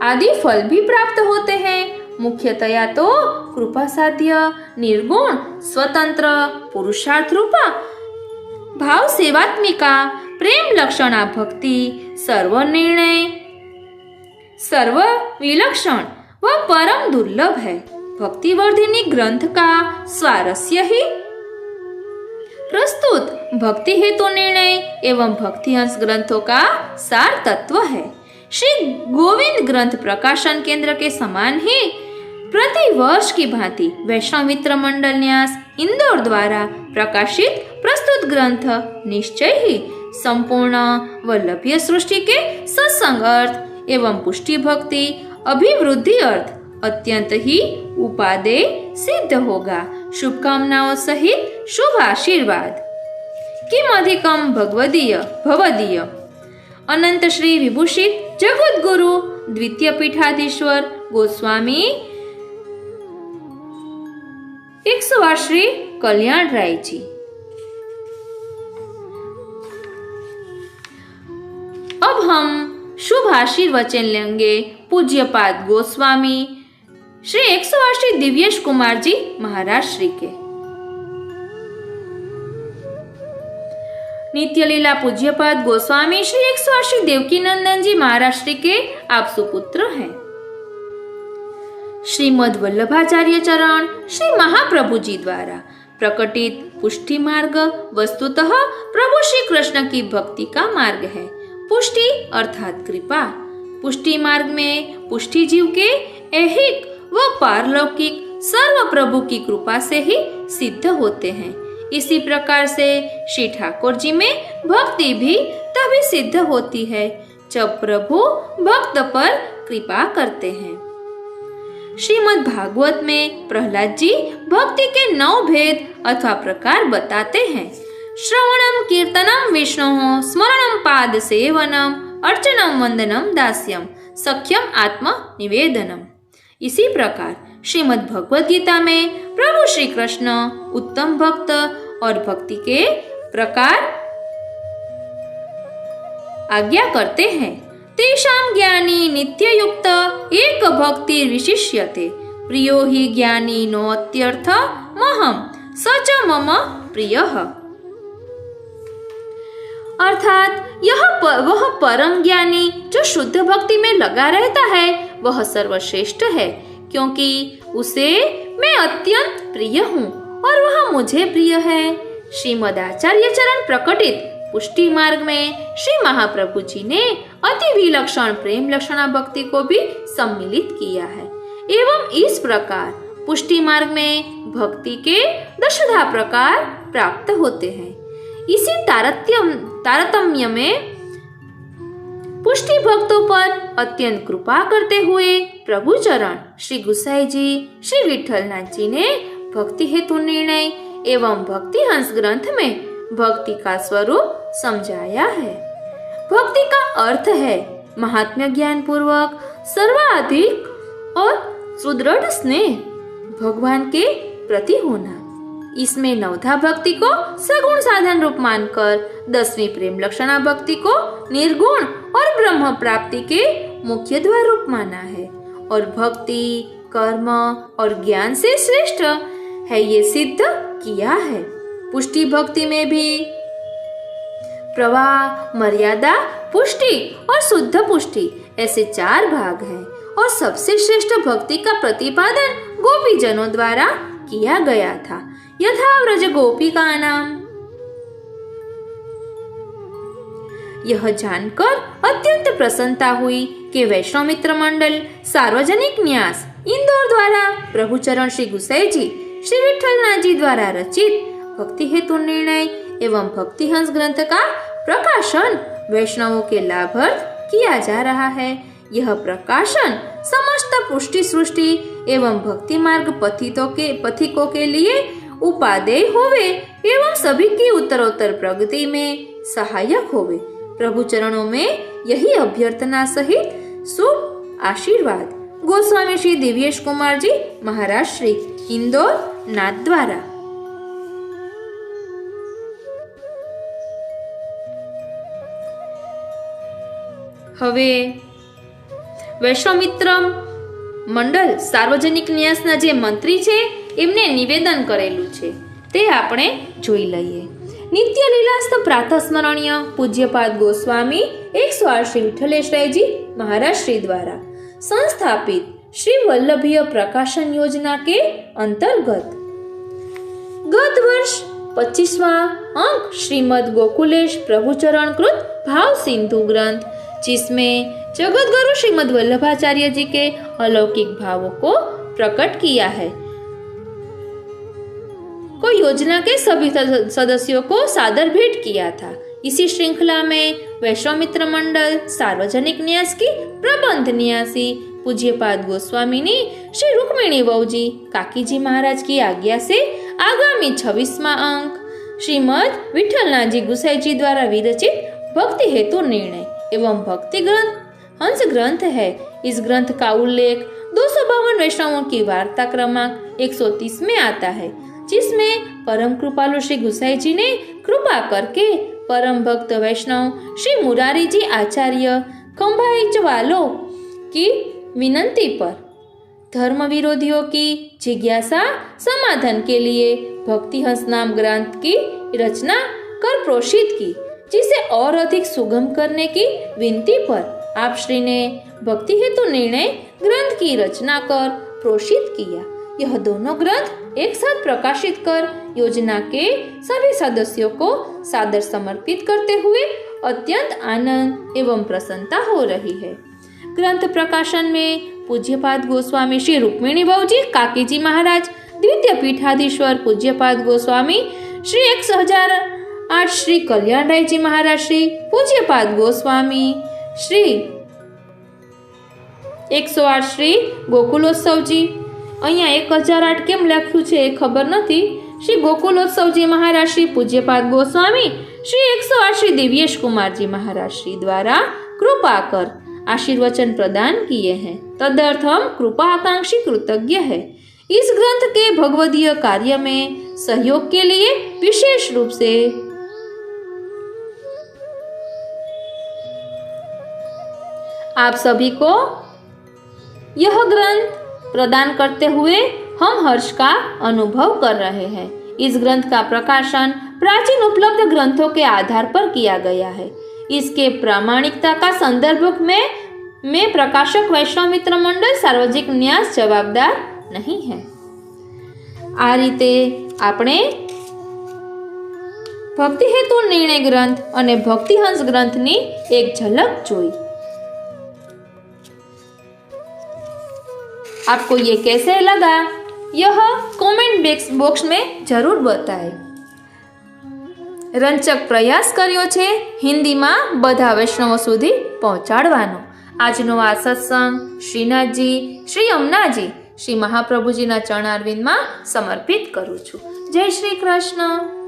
आदि फल भी प्राप्त होते हैं। मुख्यतया तो कृपा साध्य निर्गुण स्वतंत्र पुरुषार्थ रूपा भाव सेवात्मिका प्रेम लक्षणा भक्ति सर्वनिर्णय सर्व विलक्षण व परम दुर्लभ है। भक्तिवर्धिनी ग्रंथ का स्वारस्य ही प्रस्तुत भक्ति हेतु निर्णय एवं भक्ति अंश ग्रंथों का सार तत्व है। श्री गोविंद ग्रंथ प्रकाशन केंद्र के समान ही प्रति वर्ष की भांति वैष्णव मित्र मंडल न्यास इंदौर द्वारा प्रकाशित प्रस्तुत ग्रंथ निश्चय ही संपूर्ण वल्लभीय सृष्टि के सत्संग अर्थ एवं पुष्टि भक्ति अभिवृद्धि अर्थ अत्यंत ही उपादेय सिद्ध होगा। शुभकामनाओं सहित शुभ आशीर्वाद। किम अधिकम भगवदीय भवदीय अनंत श्री विभूषित जगत गुरु द्वितीय पीठाधीश्वर गोस्वामी 108 श्री कल्याण राय जी। अब हम शुभ आशीर्वचन लेंगे पूज्यपाद गोस्वामी श्री 108 श्री दिव्येश कुमार जी महाराज श्री के। नित्य लीला पूज्यपाद गोस्वामी श्री 108 श्री देवकी नंदन जी महाराज श्री के आप सुपुत्र हैं। श्रीमद वल्लभाचार्य चरण श्री महाप्रभु जी द्वारा प्रकटित पुष्टि मार्ग वस्तुतः प्रभु श्री कृष्ण की भक्ति का मार्ग है। पुष्टि अर्थात कृपा। पुष्टि मार्ग में पुष्टि जीव के ऐहिक व पारलौकिक सर्व प्रभु की कृपा से ही सिद्ध होते हैं। इसी प्रकार से श्री ठाकुर जी में भक्ति भी तभी सिद्ध होती है जब प्रभु भक्त पर कृपा करते हैं। श्रीमद् भागवत में प्रहलाद जी भक्ति के 9 भेद अथवा प्रकार बताते हैं। श्रवणम कीर्तनम विष्णु स्मरणम पाद सेवनम अर्चनम वंदनम दास्यम सख्यम आत्म निवेदनम। इसी प्रकार श्रीमद् भगवद गीता में प्रभु श्री कृष्ण उत्तम भक्त और भक्ति के प्रकार आज्ञा करते हैं। तेषां ज्ञानी नित्ययुक्त एक भक्ति विशिष्यते प्रियो हि ज्ञानी नो अत्यर्थ महम स च मम प्रियः। अर्थात वह परम ज्ञानी जो शुद्ध भक्ति में लगा रहता है वह सर्वश्रेष्ठ है, क्योंकि उसे मैं अत्यंत प्रिय हूँ और वह मुझे प्रिय है। श्रीमद् आचार्य चरण प्रकटित पुष्टि मार्ग में श्री महाप्रभु जी ने अति विलक्षण प्रेम लक्षणा भक्ति को भी सम्मिलित किया है एवं इस प्रकार पुष्टि मार्ग में भक्ति के दशधा प्रकार प्राप्त होते हैं। इसी तारतम्य में पुष्टि भक्तों पर अत्यंत कृपा करते हुए प्रभु चरण श्री गुसाई जी श्री विठलनाथ जी ने भक्ति हेतु निर्णय एवं भक्ति हंस ग्रंथ में भक्ति का स्वरूप समझाया है। भक्ति का अर्थ है महात्म्य ज्ञान पूर्वक सर्वाधिक और सुदृढ़ स्नेह भगवान के प्रति होना। इसमें नवधा भक्ति को सगुण साधन रूप मानकर 10वीं प्रेम लक्षणा भक्ति को निर्गुण और ब्रह्म प्राप्ति के मुख्य द्वार रूप माना है और भक्ति कर्म और ज्ञान से श्रेष्ठ है ये सिद्ध किया है। पुष्टि भक्ति में भी प्रवाह, मर्यादा, पुष्टि और शुद्ध पुष्टि ऐसे 4 भाग हैं और सबसे श्रेष्ठ भक्ति का प्रतिपादन गोपीजनों द्वारा किया गया था। यथा व्रज गोपिका नाम। यह जानकर अत्यंत प्रसन्नता हुई कि वैष्णव मित्र मंडल सार्वजनिक न्यास इंदौर द्वारा प्रभु चरण श्री गुसाई जी श्री विठलनाथ जी द्वारा रचित भक्ति हेतु निर्णय एवं भक्ति हंस ग्रंथ का प्रकाशन वैष्णवों के लाभार्थ किया जा रहा है। यह प्रकाशन समस्त पुष्टि सृष्टि एवं भक्ति मार्ग पथिकों के लिए उपादेय होवे एवं सभी की उत्तरोत्तर प्रगति में सहायक होवे। प्रभु चरणों में यही अभ्यर्थना सहित शुभ आशीर्वाद गोस्वामी श्री दिव्येश कुमार जी महाराज श्री इंदौर नाथ द्वारा। હવે વૈષ્ણવ મંડળ સાર્વજનિક ન્યાસના જે મંત્રી છે એમને નિવેદન કરેલું છે તે આપણે જોઈ લઈએ। નિત્ય લીલાસ્થ પ્રાતઃ સ્મરણીય પૂજ્યપાદ ગોસ્વામી 108 શ્રી વિઠ્ઠલેશરાયજી महाराज श्री द्वारा संस्थापित श्री वल्लभीय प्रकाशन योजना के अंतर्गत गत वर्ष 25वां अंक श्रीमद् गोकुलेश प्रभुचरण कृत भाव सिंधु ग्रंथ जिसमें जगत गुरु श्रीमद् वल्लभाचार्य जी के अलौकिक भावों को प्रकट किया है को योजना के सभी सदस्यों को सादर भेंट किया था। इसी श्रृंखला में वैष्णव मित्र मंडल सार्वजनिक न्यास की प्रबंध न्यासी पूज्यपाद गोस्वामी ने श्री रुक्मिणी बहू जी काकी जी महाराज की आज्ञा से आगामी 26वां अंक श्रीमद् विठलनाथ जी गुसाई जी द्वारा विरचित भक्ति हेतु निर्णय एवं भक्ति ग्रंथ हंस ग्रंथ है। इस ग्रंथ का उल्लेख 252 वैष्णवों की वार्ता क्रमांक 130 में आता है, जिसमें परम कृपालु श्री गुसाई जी ने कृपा करके परम भक्त वैष्णव श्री मुरारी जी आचार्य खंभाइचवालों की विनंती पर धर्म विरोधियों की जिज्ञासा समाधान के लिए भक्ति हंस नाम ग्रंथ की रचना कर प्रोषित की, जिसे और अधिक सुगम करने की विनती पर आप श्री ने भक्ति हेतु निर्णय ग्रंथ की रचना कर प्रोषित किया। यह दोनों ग्रंथ एक साथ प्रकाशित कर योजना के सभी सदस्यों को सादर समर्पित करते हुए अत्यंत आनंद एवं प्रसन्नता हो रही है। ग्रंथ प्रकाशन में पूज्यपाद गोस्वामी श्री रुक्मिणी बहू जी काकी जी महाराज, द्वितीय पीठाधीश्वर पूज्यपाद गोस्वामी श्री 1008 श्री कल्याण राय जी महाराज श्री पूज्यपाद गोस्वामी श्री 108 श्री गोकुलोत्सव जी, અહીંયા 1008 કેમ લખ્યું છે એ ખબર નથી। શ્રી ગોકુલોત્સવજી મહારાજ શ્રી પૂજ્યપાદ ગોસ્વામી श्री 108 श्री दिव्येश कुमार जी महाराज श्री द्वारा कृपा कर आशीर्वचन प्रदान किए हैं। तदर्थ हम कृपा आकांक्षी कृतज्ञ है। इस ग्रंथ के भगवदीय कार्य में सहयोग के लिए विशेष रूप से आप सभी को यह ग्रंथ प्रदान करते हुए हम हर्ष का अनुभव कर रहे हैं। इस ग्रंथ का प्रकाशन प्राचीन उपलब्ध ग्रंथों के आधार पर किया गया है। इसके प्रामाणिकता का संदर्भ में प्रकाशक वैष्णव मित्र मंडल सार्वजनिक न्यास जवाबदार नहीं है। आ रीते આપણે भक्ति हेतु निर्णय ग्रंथ અને भक्तिहंस ग्रंथनी एक झलक जोई। आपको ये कैसे लगा यह कमेंट बॉक्स में जरूर बताएं। रंचक प्रयास कर्यो छे हिंदी में बधा वैष्णव सुधी पहोंचाडवानो। आजनो आ सत्संग श्रीनाथजी, श्री अम्नाजी, श्री महाप्रभुजीना चरणारविंद में समर्पित करूं छुं। जय श्री कृष्ण।